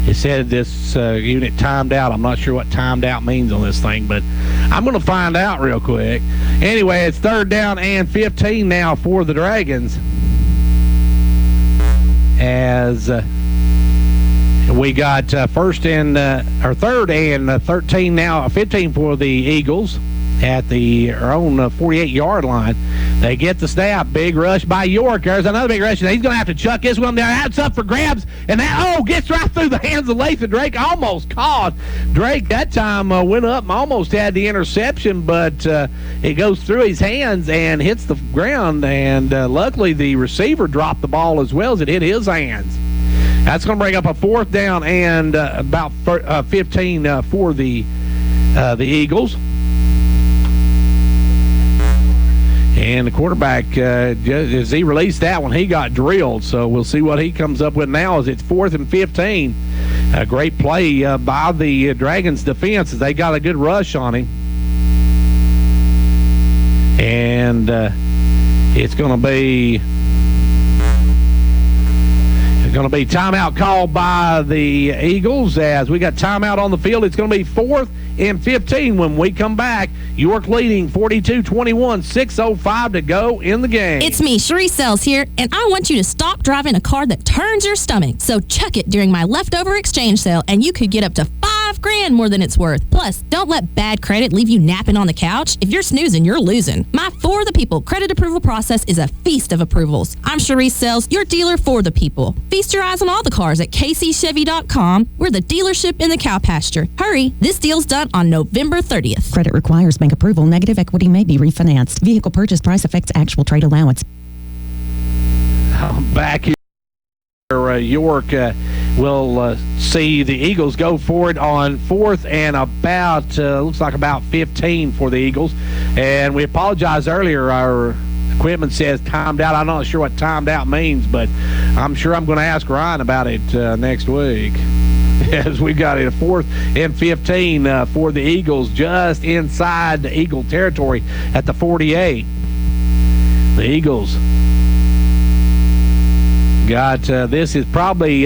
It said this unit timed out. I'm not sure what timed out means on this thing, but I'm going to find out real quick. Anyway, it's 3rd down and 15 now for the Dragons. As We got third and 13 now, 15 for the Eagles at their own 48-yard line. They get the snap. Big rush by York. There's another big rush, and he's going to have to chuck this one down. That's up for grabs, and that, gets right through the hands of Lathan Drake. Almost caught. Drake that time went up and almost had the interception, but it goes through his hands and hits the ground, and luckily the receiver dropped the ball as well as it hit his hands. That's going to bring up a fourth down and about 15 for the Eagles. And the quarterback, as he released that one, he got drilled. So we'll see what he comes up with now as it's 4th and 15. A great play by the Dragons defense as they got a good rush on him. And it's going to be timeout called by the Eagles as we got timeout on the field. It's going to be 4th and 15 when we come back. York leading 42-21, 6:05 to go in the game. It's me, Sharice Sells here, and I want you to stop driving a car that turns your stomach. So chuck it during my leftover exchange sale, and you could get up to $5,000 more than it's worth. Plus, don't let bad credit leave you napping on the couch. If you're snoozing, you're losing. My For the People credit approval process is a feast of approvals. I'm Sharice Sells, your dealer for the people. Feast your eyes on all the cars at kcchevy.com. We're the dealership in the cow pasture. Hurry, this deal's done on November 30th. Credit requires bank approval. Negative equity may be refinanced. Vehicle purchase price affects actual trade allowance. Back here, York will see the Eagles go for it on 4th and about, looks like about 15 for the Eagles. And we apologize earlier. Our equipment says timed out. I'm not sure what timed out means, but I'm sure I'm going to ask Ryan about it next week. As we got it a 4th and 15 for the Eagles just inside the Eagle territory at the 48. The Eagles got this is probably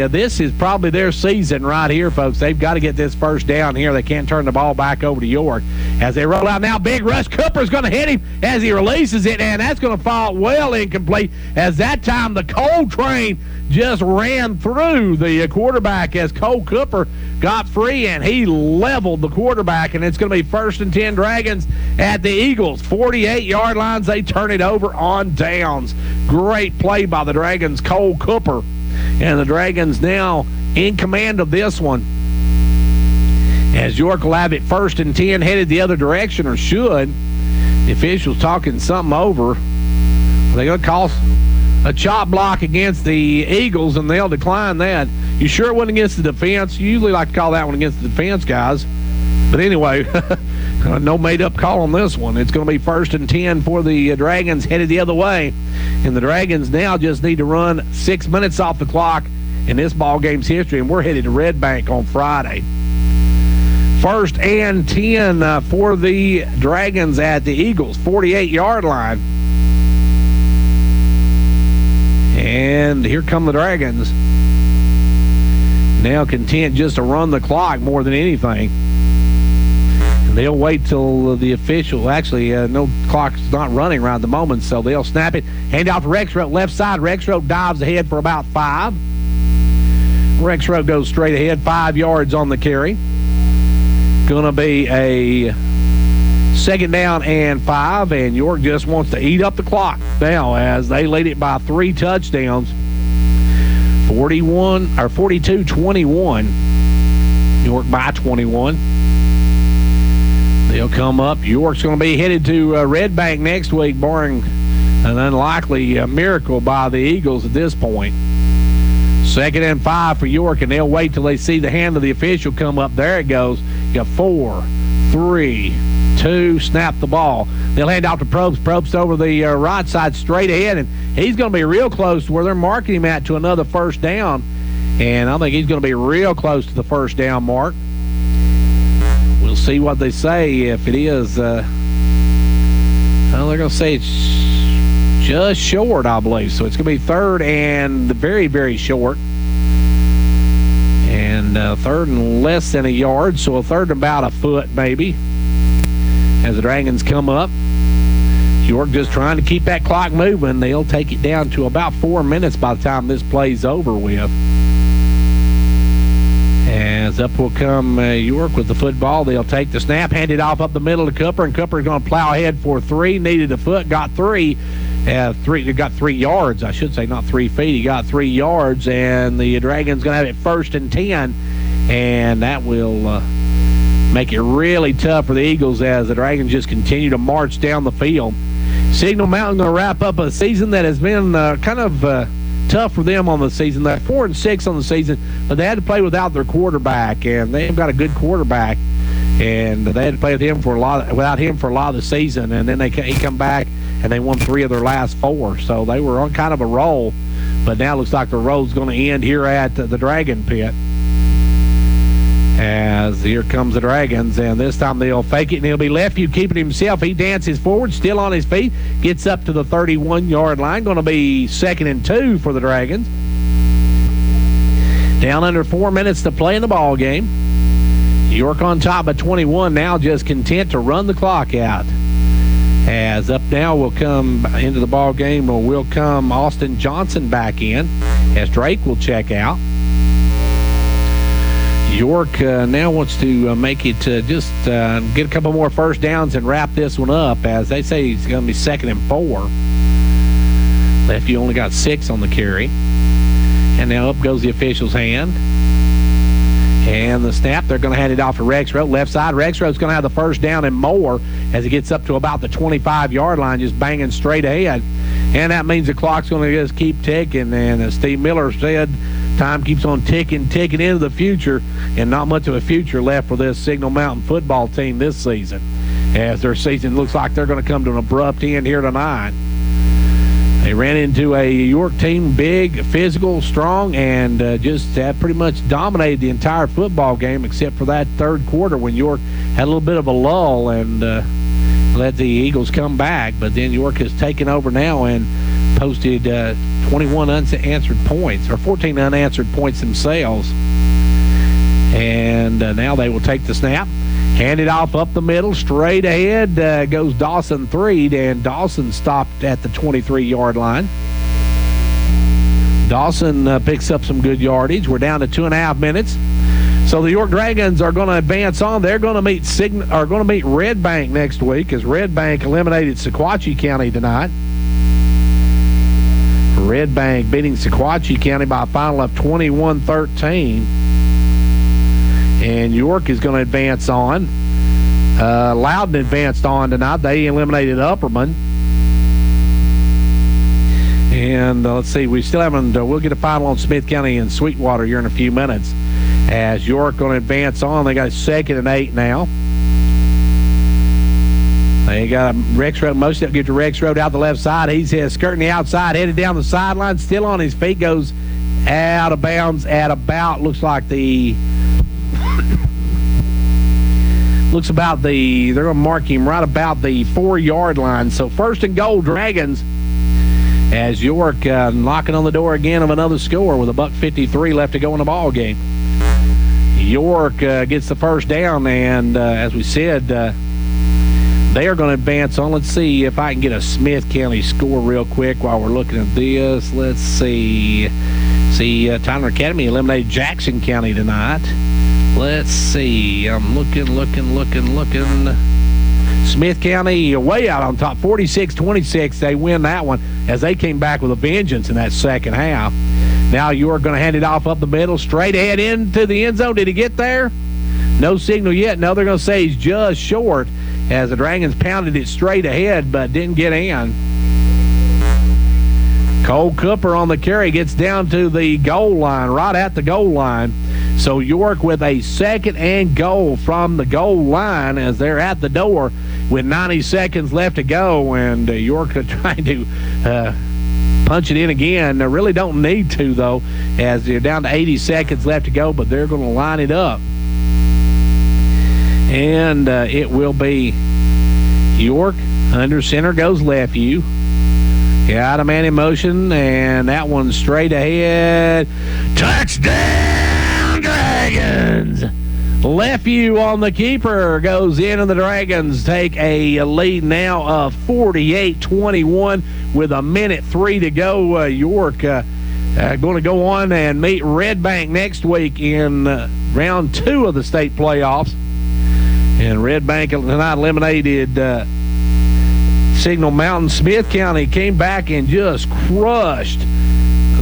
their season right here, folks. They've got to get this first down here. They can't turn the ball back over to York as they roll out now. Big rush. Cooper's going to hit him as he releases it, and that's going to fall well incomplete as that time the Cole train just ran through the quarterback as Cole Cooper got free, and he leveled the quarterback, and it's going to be 1st and 10 Dragons at the Eagles. 48-yard lines. They turn it over on downs. Great play by the Dragons, Cole Cooper. And the Dragons now in command of this one. As York will have it 1st and 10 headed the other direction, or should. The officials talking something over. They're going to call a chop block against the Eagles, and they'll decline that. You sure it wasn't against the defense? You usually like to call that one against the defense, guys. But anyway, no made-up call on this one. It's going to be 1st and 10 for the Dragons headed the other way. And the Dragons now just need to run 6 minutes off the clock in this ball game's history, and we're headed to Red Bank on Friday. 1st and 10 for the Dragons at the Eagles' 48-yard line. And here come the Dragons. Now content just to run the clock more than anything. And they'll wait till the official, actually, no clock's not running right at the moment, so they'll snap it. Hand off to Rexroth, left side. Rexroth dives ahead for about 5. Rexroth goes straight ahead, 5 yards on the carry. Going to be a 2nd down and 5, and York just wants to eat up the clock now as they lead it by 3 touchdowns. 42-21. York by 21. They'll come up. York's going to be headed to Red Bank next week, barring an unlikely miracle by the Eagles at this point. 2nd and 5 for York, and they'll wait till they see the hand of the official come up. There it goes. You got 4, 3, 2, snap the ball. They'll hand off to Probst. Probst over the right side straight ahead, and he's going to be real close to where they're marking him at to another 1st down. And I think he's going to be real close to the 1st down mark. We'll see what they say if it is. Well, they're going to say it's just short, I believe. So it's going to be 3rd and very, very short. And 3rd and less than a yard, so a 3rd and about a foot maybe. As the Dragons come up, York just trying to keep that clock moving. They'll take it down to about 4 minutes by the time this play's over with. As up will come York with the football. They'll take the snap, hand it off up the middle to Cooper, and Cooper's going to plow ahead for 3. Needed a foot, got 3. He got 3 yards, I should say, not 3 feet. He got 3 yards, and the Dragons going to have it 1st and 10, and that will make it really tough for the Eagles as the Dragons just continue to march down the field. Signal Mountain going to wrap up a season that has been kind of tough for them on the season. They're 4-6 on the season, but they had to play without their quarterback, and they've got a good quarterback, and they had to play with him without him for a lot of the season. And then he come back and they won 3 of their last 4, so they were on kind of a roll. But now it looks like the road's going to end here at the Dragon Pit. As here comes the Dragons, and this time they'll fake it, and he'll be left view keeping himself. He dances forward, still on his feet, gets up to the 31-yard line. Going to be 2nd and 2 for the Dragons. Down under 4 minutes to play in the ball game. York on top of 21, now just content to run the clock out. As up now will come into the ball game, will come Austin Johnson back in, as Drake will check out. York now wants to make it just get a couple more first downs and wrap this one up, as they say it's going to be 2nd and 4. Lefty only got 6 on the carry. And now up goes the official's hand. And the snap, they're going to hand it off to Rexroth. Left side, Rexroth's going to have the first down and more as he gets up to about the 25-yard line, just banging straight ahead. And that means the clock's going to just keep ticking. And as Steve Miller said, time keeps on ticking into the future, and not much of a future left for this Signal Mountain football team this season, as their season looks like they're going to come to an abrupt end here tonight. They ran into a York team, big, physical, strong, and just pretty much dominated the entire football game except for that third quarter when York had a little bit of a lull and let the Eagles come back. But then York has taken over now and posted 21 unanswered points, or 14 unanswered points themselves. And now they will take the snap, hand it off up the middle, straight ahead goes Dawson Threed, and Dawson stopped at the 23-yard line. Dawson picks up some good yardage. We're down to 2.5 minutes. So the York Dragons are going to advance on. They're going to meet Red Bank next week, as Red Bank eliminated Sequatchie County tonight. Red Bank beating Sequatchie County by a final of 21-13. And York is going to advance on. Loudon advanced on tonight. They eliminated Upperman. And let's see, we still haven't, we'll get a final on Smith County and Sweetwater here in a few minutes. As York going to advance on, they got a 2nd and 8 now. They got Rexroth, most of it get to Rexroth out the left side. He's skirting the outside, headed down the sideline, still on his feet, goes out of bounds at about, looks about the, they're going to mark him right about the 4-yard line. So 1st and goal, Dragons, as York knocking on the door again of another score with $1:53 left to go in the ball game. York gets the first down, and as we said, they are going to advance on. Let's see if I can get a Smith County score real quick while we're looking at this. Let's see. Tyler Academy eliminated Jackson County tonight. Let's see. I'm looking. Smith County way out on top, 46-26. They win that one as they came back with a vengeance in that second half. Now York going to hand it off up the middle, straight ahead into the end zone. Did he get there? No signal yet. No, they're going to say he's just short, as the Dragons pounded it straight ahead but didn't get in. Cole Cooper on the carry gets down to the goal line, right at the goal line. So York with a 2nd and goal from the goal line as they're at the door with 90 seconds left to go, and York are trying to punch it in again. They really don't need to, though, as they're down to 80 seconds left to go, but they're going to line it up. And it will be York. Under center goes Lefeview. Got a man in motion, and that one's straight ahead. Touchdown, Dragons! Lefeview on the keeper goes in, and the Dragons take a lead now of 48-21 with 1:03 to go. York going to go on and meet Red Bank next week in round 2 of the state playoffs. And Red Bank tonight eliminated Signal Mountain. Smith County came back and just crushed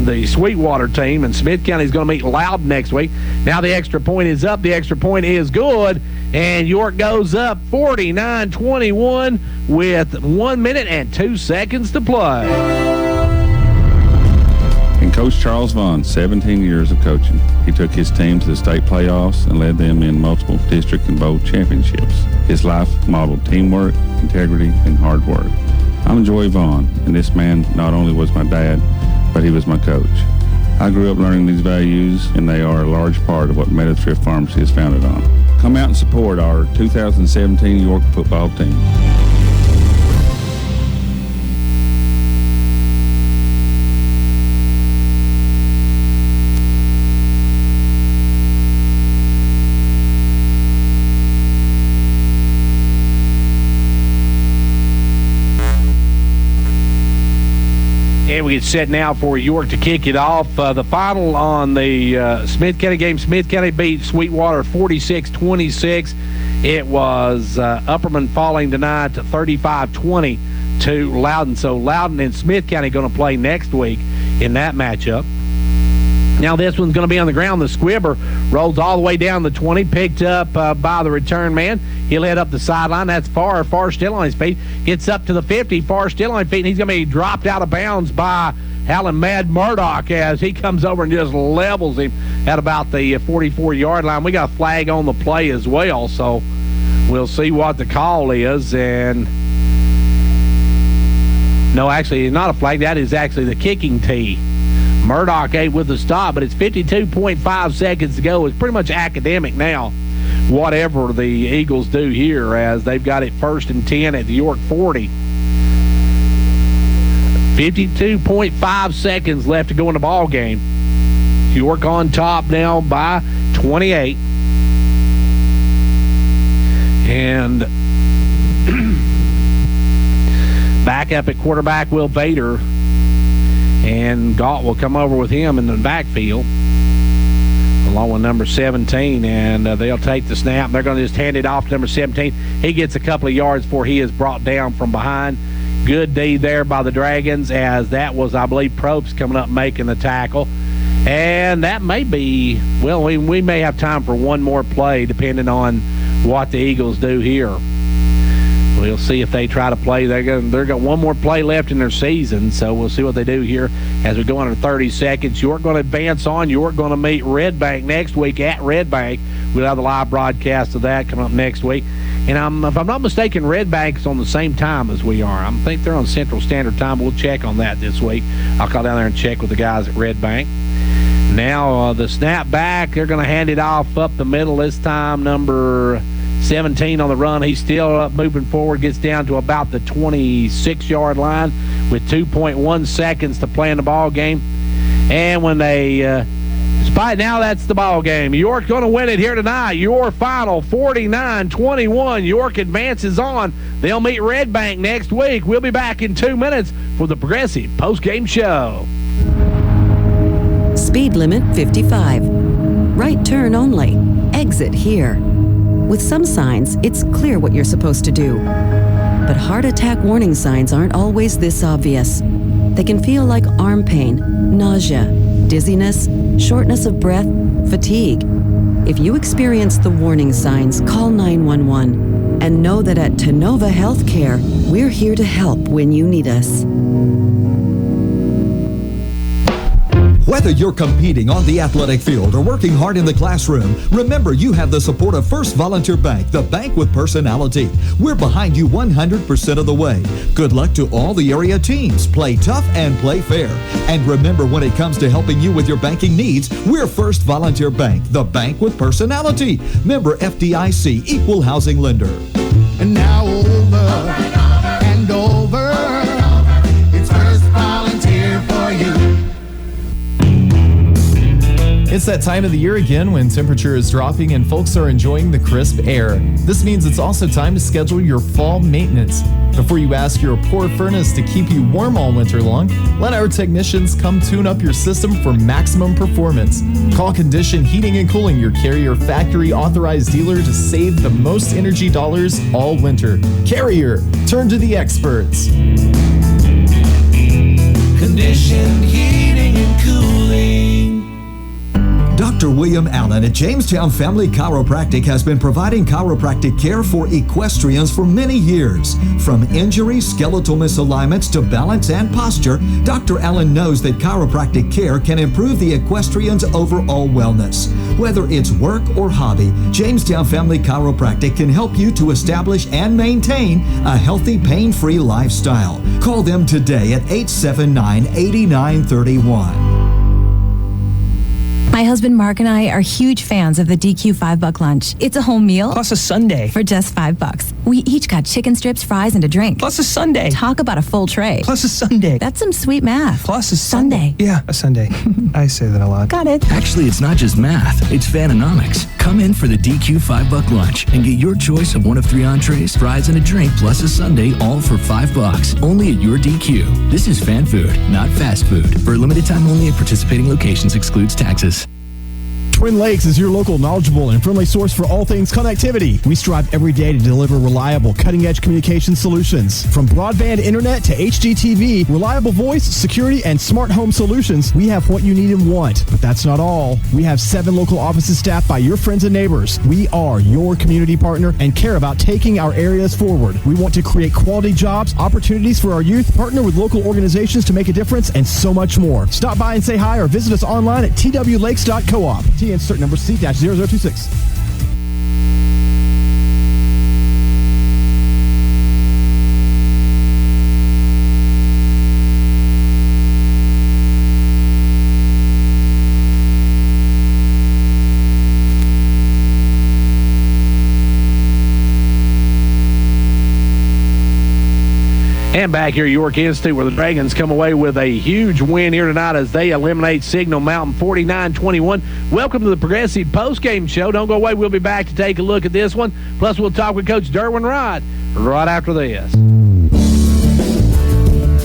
the Sweetwater team, and Smith County is going to meet Loudon next week. Now the extra point is up. The extra point is good, and York goes up 49-21 with 1 minute and 2 seconds to play. And Coach Charles Vaughn, 17 years of coaching. He took his team to the state playoffs and led them in multiple district and bowl championships. His life modeled teamwork, integrity, and hard work. I'm Joey Vaughn, and this man not only was my dad, but he was my coach. I grew up learning these values, and they are a large part of what Meadowthrift Pharmacy is founded on. Come out and support our 2017 York football team. And we get set now for York to kick it off. The final on the Smith County game, Smith County beat Sweetwater 46-26. It was Upperman falling tonight to 35-20 to Loudon. So Loudon and Smith County going to play next week in that matchup. Now this one's going to be on the ground. The Squibber rolls all the way down the 20, picked up by the return man. He'll head up the sideline. That's Farr still on his feet. Gets up to the 50. Farr still on his feet, and he's going to be dropped out of bounds by Alan Mad Murdoch as he comes over and just levels him at about the 44-yard line. We got a flag on the play as well, so we'll see what the call is. And no, actually, it's not a flag. That is actually the kicking tee. Murdoch ate with the stop, but it's 52.5 seconds to go. It's pretty much academic now, whatever the Eagles do here, as they've got it 1st and 10 at the York 40. 52.5 seconds left to go in the ball game. York on top now by 28. And back up at quarterback, Will Vader. And Galt will come over with him in the backfield along with number 17, and they'll take the snap. They're going to just hand it off to number 17. He gets a couple of yards before he is brought down from behind. Good D there by the Dragons, as that was, I believe, Probst coming up making the tackle. And that may be, well, we may have time for one more play depending on what the Eagles do here. We'll see if they try to play. They've got one more play left in their season, so we'll see what they do here as we go under 30 seconds. York going to advance on. York going to meet Red Bank next week at Red Bank. We'll have the live broadcast of that coming up next week. And if I'm not mistaken, Red Bank is on the same time as we are. I think they're on Central Standard Time. We'll check on that this week. I'll call down there and check with the guys at Red Bank. Now the snap back, they're going to hand it off up the middle this time. Number 17 on the run. He's still moving forward, gets down to about the 26-yard line with 2.1 seconds to play in the ball game. And when they spot, now that's the ball game. York's going to win it here tonight. Your final 49-21. York advances on. They'll meet Red Bank next week. We'll be back in 2 minutes for the Progressive postgame show. Speed limit 55. Right turn only. Exit here. With some signs, it's clear what you're supposed to do. But heart attack warning signs aren't always this obvious. They can feel like arm pain, nausea, dizziness, shortness of breath, fatigue. If you experience the warning signs, call 911 and know that at Tenova Healthcare, we're here to help when you need us. Whether you're competing on the athletic field or working hard in the classroom, remember you have the support of First Volunteer Bank, the bank with personality. We're behind you 100% of the way. Good luck to all the area teams. Play tough and play fair. And remember, when it comes to helping you with your banking needs, we're First Volunteer Bank, the bank with personality. Member FDIC, equal housing lender. And now over and over, it's First Volunteer for you. It's that time of the year again when temperature is dropping and folks are enjoying the crisp air. This means it's also time to schedule your fall maintenance. Before you ask your poor furnace to keep you warm all winter long, let our technicians come tune up your system for maximum performance. Call Condition Heating and Cooling, your Carrier factory authorized dealer, to save the most energy dollars all winter. Carrier, turn to the experts. Conditioned heating and cooling. Dr. William Allen at Jamestown Family Chiropractic has been providing chiropractic care for equestrians for many years. From injuries, skeletal misalignments to balance and posture, Dr. Allen knows that chiropractic care can improve the equestrian's overall wellness. Whether it's work or hobby, Jamestown Family Chiropractic can help you to establish and maintain a healthy, pain-free lifestyle. Call them today at 879-8931. My husband Mark and I are huge fans of the DQ $5 lunch. It's a whole meal. Plus a sundae. For just $5. We each got chicken strips, fries, and a drink. Plus a sundae. Talk about a full tray. Plus a sundae. That's some sweet math. Plus a sundae. Yeah, a sundae. I say that a lot. Got it. Actually, it's not just math, it's Fanonomics. Come in for the DQ $5 lunch and get your choice of one of 3 entrees, fries, and a drink, plus a sundae, all for $5. Only at your DQ. This is fan food, not fast food. For a limited time only at participating locations, excludes taxes. Twin Lakes is your local, knowledgeable, and friendly source for all things connectivity. We strive every day to deliver reliable, cutting-edge communication solutions. From broadband internet to HDTV, reliable voice, security, and smart home solutions, we have what you need and want. But that's not all. We have 7 local offices staffed by your friends and neighbors. We are your community partner and care about taking our areas forward. We want to create quality jobs, opportunities for our youth, partner with local organizations to make a difference, and so much more. Stop by and say hi or visit us online at twlakes.coop. Insert number C-0026. And back here at York Institute, where the Dragons come away with a huge win here tonight as they eliminate Signal Mountain 49-21. Welcome to the Progressive Postgame Show. Don't go away. We'll be back to take a look at this one. Plus, we'll talk with Coach Derwin Wright right after this.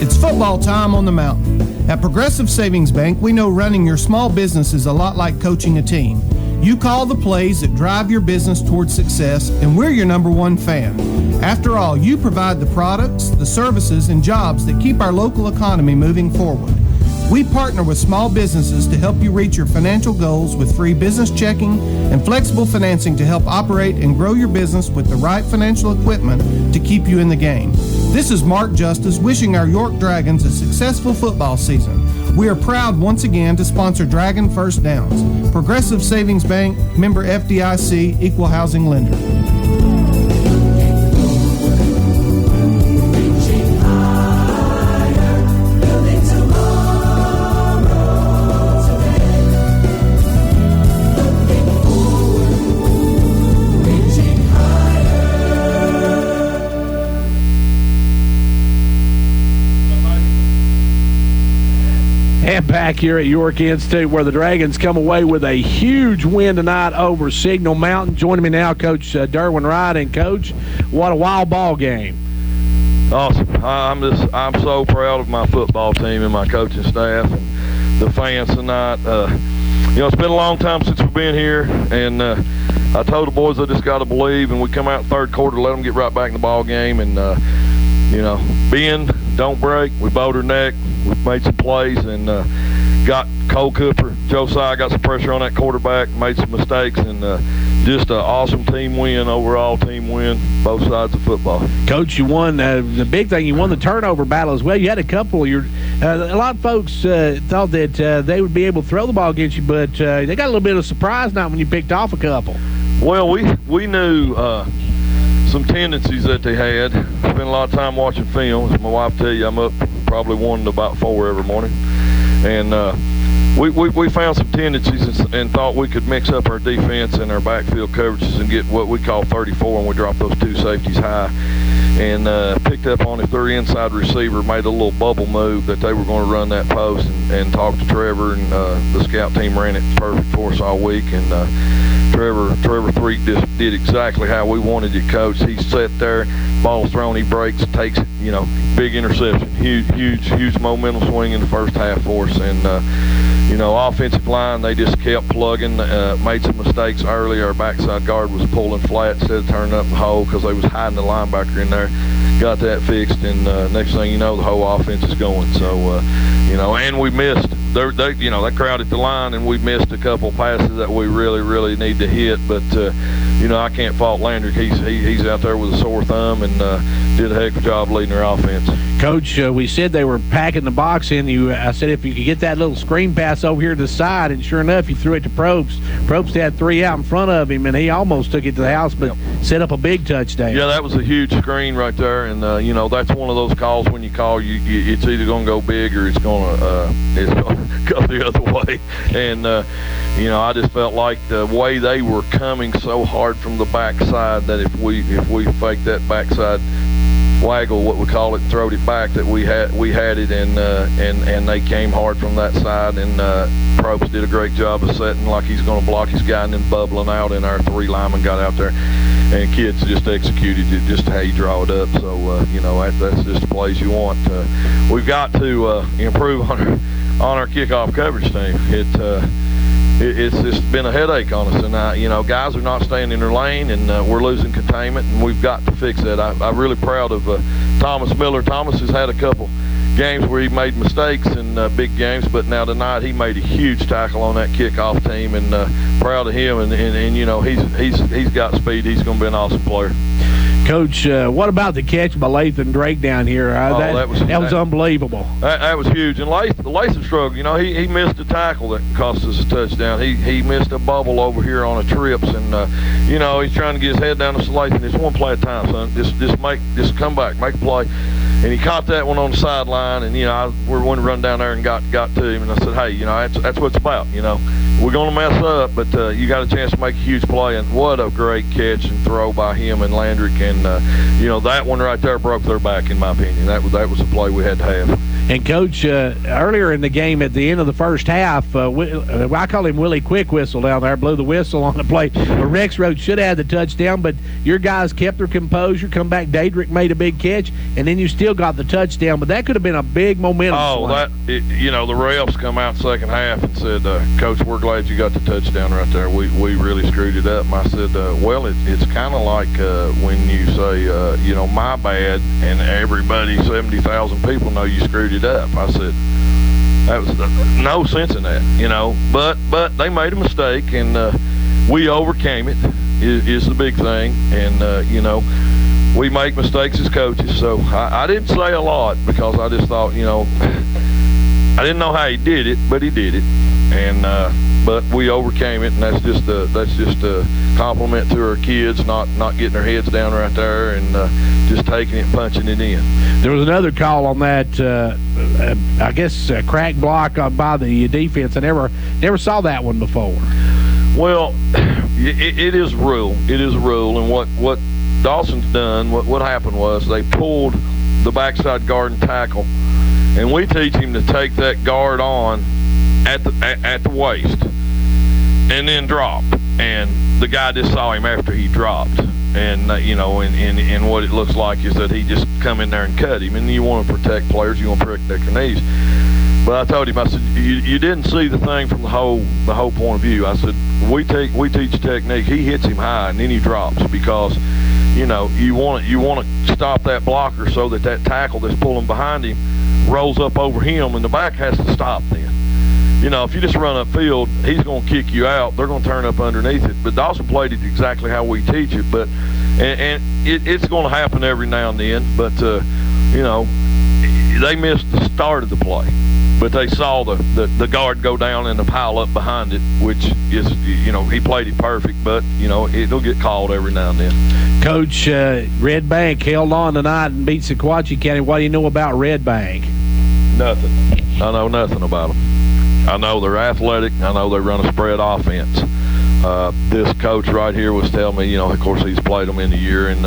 It's football time on the mountain. At Progressive Savings Bank, we know running your small business is a lot like coaching a team. You call the plays that drive your business towards success, and we're your #1 fan. After all, you provide the products, the services, and jobs that keep our local economy moving forward. We partner with small businesses to help you reach your financial goals with free business checking and flexible financing to help operate and grow your business with the right financial equipment to keep you in the game. This is Mark Justice wishing our York Dragons a successful football season. We are proud once again to sponsor Dragon First Downs. Progressive Savings Bank, member FDIC, equal housing lender. And back here at York Institute, where the Dragons come away with a huge win tonight over Signal Mountain. Joining me now, Coach Derwin Wright. And, Coach, what a wild ball game. Awesome. I'm so proud of my football team and my coaching staff and the fans tonight. It's been a long time since we've been here, and I told the boys they just got to believe, and we come out in third quarter, let them get right back in the ball game, and bend, don't break. We bowed our neck. We made some plays and got Cole Cooper, Josiah got some pressure on that quarterback, made some mistakes, and just an awesome team win, overall team win, both sides of football. Coach, you won the big thing. You won the turnover battle as well. You had a couple. A lot of folks thought that they would be able to throw the ball against you, but they got a little bit of surprise night when you picked off a couple. Well, we knew some tendencies that they had. Spent a lot of time watching film. As my wife tell you, I'm up probably 1 to about 4 every morning, and we found some tendencies and thought we could mix up our defense and our backfield coverages and get what we call 34, and we drop those 2 safeties high. and picked up on a 3 inside receiver, made a little bubble move that they were going to run that post, and talked to Trevor, and the scout team ran it perfect for us all week, and Trevor Threek just did exactly how we wanted it, Coach. He sat there, ball's thrown, he breaks, takes it, big interception, huge momentum swing in the first half for us, and offensive line, they just kept plugging, made some mistakes early. Our backside guard was pulling flat instead of turning up the hole because they was hiding the linebacker in there. Got that fixed, and next thing you know, the whole offense is going. So, and we missed. They crowded the line, and we missed a couple passes that we really need to hit. But I can't fault Landry. He's out there with a sore thumb and did a heck of a job leading our offense. Coach, we said they were packing the box in. I said if you could get that little screen pass over here to the side, and sure enough, you threw it to Probst. Probst had 3 out in front of him, and he almost took it to the house, but set up a big touchdown. Yeah, that was a huge screen right there, and that's one of those calls when you call, it's either going to go big or it's going to go the other way. And I just felt like the way they were coming so hard from the backside that if we faked that backside waggle, what we call it, throwed it back, that we had it, and they came hard from that side, and Probst did a great job of setting like he's going to block his guy and then bubbling out, and our 3 linemen got out there, and kids just executed it just how you draw it up. So that's just the plays you want. We've got to improve on our kickoff coverage team. It's just been a headache on us, and guys are not staying in their lane, and we're losing containment, and we've got to fix that. I'm really proud of Thomas Miller. Thomas has had a couple games where he made mistakes in big games, but now tonight he made a huge tackle on that kickoff team, and proud of him. And he's got speed. He's going to be an awesome player. Coach, what about the catch by Lathan Drake down here? That was unbelievable. That was huge. And Lathan struggled. He missed a tackle that cost us a touchdown. He missed a bubble over here on a trips, and he's trying to get his head down to Lathan. It's one play at a time, son. Just come back, make a play. And he caught that one on the sideline, and we went to run down there and got to him, and I said, hey, that's what it's about. We're going to mess up, but you got a chance to make a huge play, and what a great catch and throw by him and Landrick, and that one right there broke their back, in my opinion. That was a play we had to have. And, Coach, earlier in the game at the end of the first half, I call him Willie Quick Whistle down there, blew the whistle on the play. Rex Road should have had the touchdown, but your guys kept their composure, come back. Daedrick made a big catch, and then you still got the touchdown, but that could have been a big momentum swing. The refs come out second half and said, Coach, we're glad you got the touchdown right there. We really screwed it up. And I said, it's kind of like when you say, my bad, and everybody, 70,000 people know you screwed it up. I said, that was no sense in that, but they made a mistake, and we overcame it is the big thing. And we make mistakes as coaches, so I didn't say a lot because I just thought, I didn't know how he did it, but he did it, and but we overcame it, and that's just a compliment to our kids, not getting their heads down right there and just taking it and punching it in. There was another call on that, I guess, crack block by the defense. I never saw that one before. Well, it is a rule. It is a rule, and what Dawson's done, what happened was they pulled the backside guard and tackle, and we teach him to take that guard on at the waist and then drop. And the guy just saw him after he dropped, and and what it looks like is that he just come in there and cut him. And you want to protect players, you want to protect their knees. But I told him, I said, you didn't see the thing from the whole point of view. I said, we teach technique. He hits him high and then he drops because you want to stop that blocker so that tackle that's pulling behind him rolls up over him, and the back has to stop then. If you just run upfield, he's going to kick you out. They're going to turn up underneath it. But Dawson played it exactly how we teach it. But it's going to happen every now and then. But they missed the start of the play. But they saw the guard go down and the pile up behind it, which is, he played it perfect, but, it'll get called every now and then. Coach, Red Bank held on tonight and beat Sequatchie County. What do you know about Red Bank? Nothing. I know nothing about them. I know they're athletic. I know they run a spread offense. This coach right here was telling me, of course, he's played them in the year, and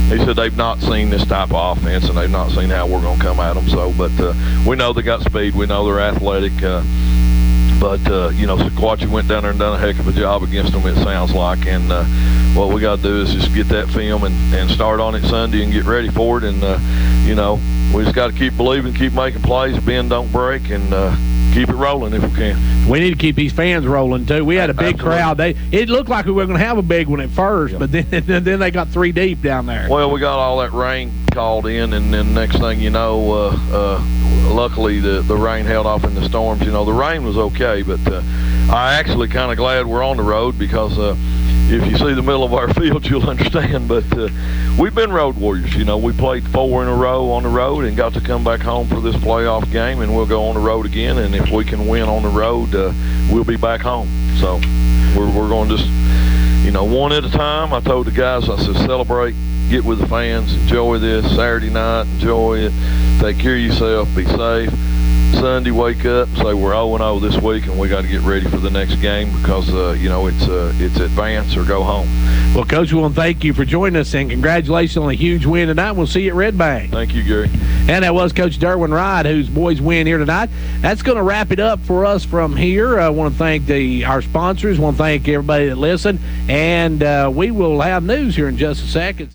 he said they've not seen this type of offense, and they've not seen how we're going to come at them. So, but we know they got speed. We know they're athletic. But Sequatchie went down there and done a heck of a job against them, it sounds like. And what we got to do is just get that film and start on it Sunday and get ready for it. And, we just got to keep believing, keep making plays, bend, don't break, and keep it rolling if we can. We need to keep these fans rolling, too. We had a big crowd. It looked like we were going to have a big one at first, but then they got 3 deep down there. Well, we got all that rain called in, and then next thing you know, luckily the rain held off in the storms. The rain was okay, but I actually kind of glad we're on the road because if you see the middle of our field, you'll understand. But we've been road warriors. We played 4 in a row on the road and got to come back home for this playoff game, and we'll go on the road again. And if we can win on the road, we'll be back home. So we're going to just, one at a time. I told the guys, I said, celebrate, get with the fans, enjoy this Saturday night, enjoy it, take care of yourself, be safe. Sunday, wake up and say we're 0-0 this week, and we got to get ready for the next game because it's advance or go home. Well, Coach, we want to thank you for joining us, and congratulations on a huge win tonight. We'll see you at Red Bank. Thank you, Gary. And that was Coach Derwin Wright, whose boys win here tonight. That's going to wrap it up for us from here. I want to thank our sponsors. I want to thank everybody that listened, and we will have news here in just a second.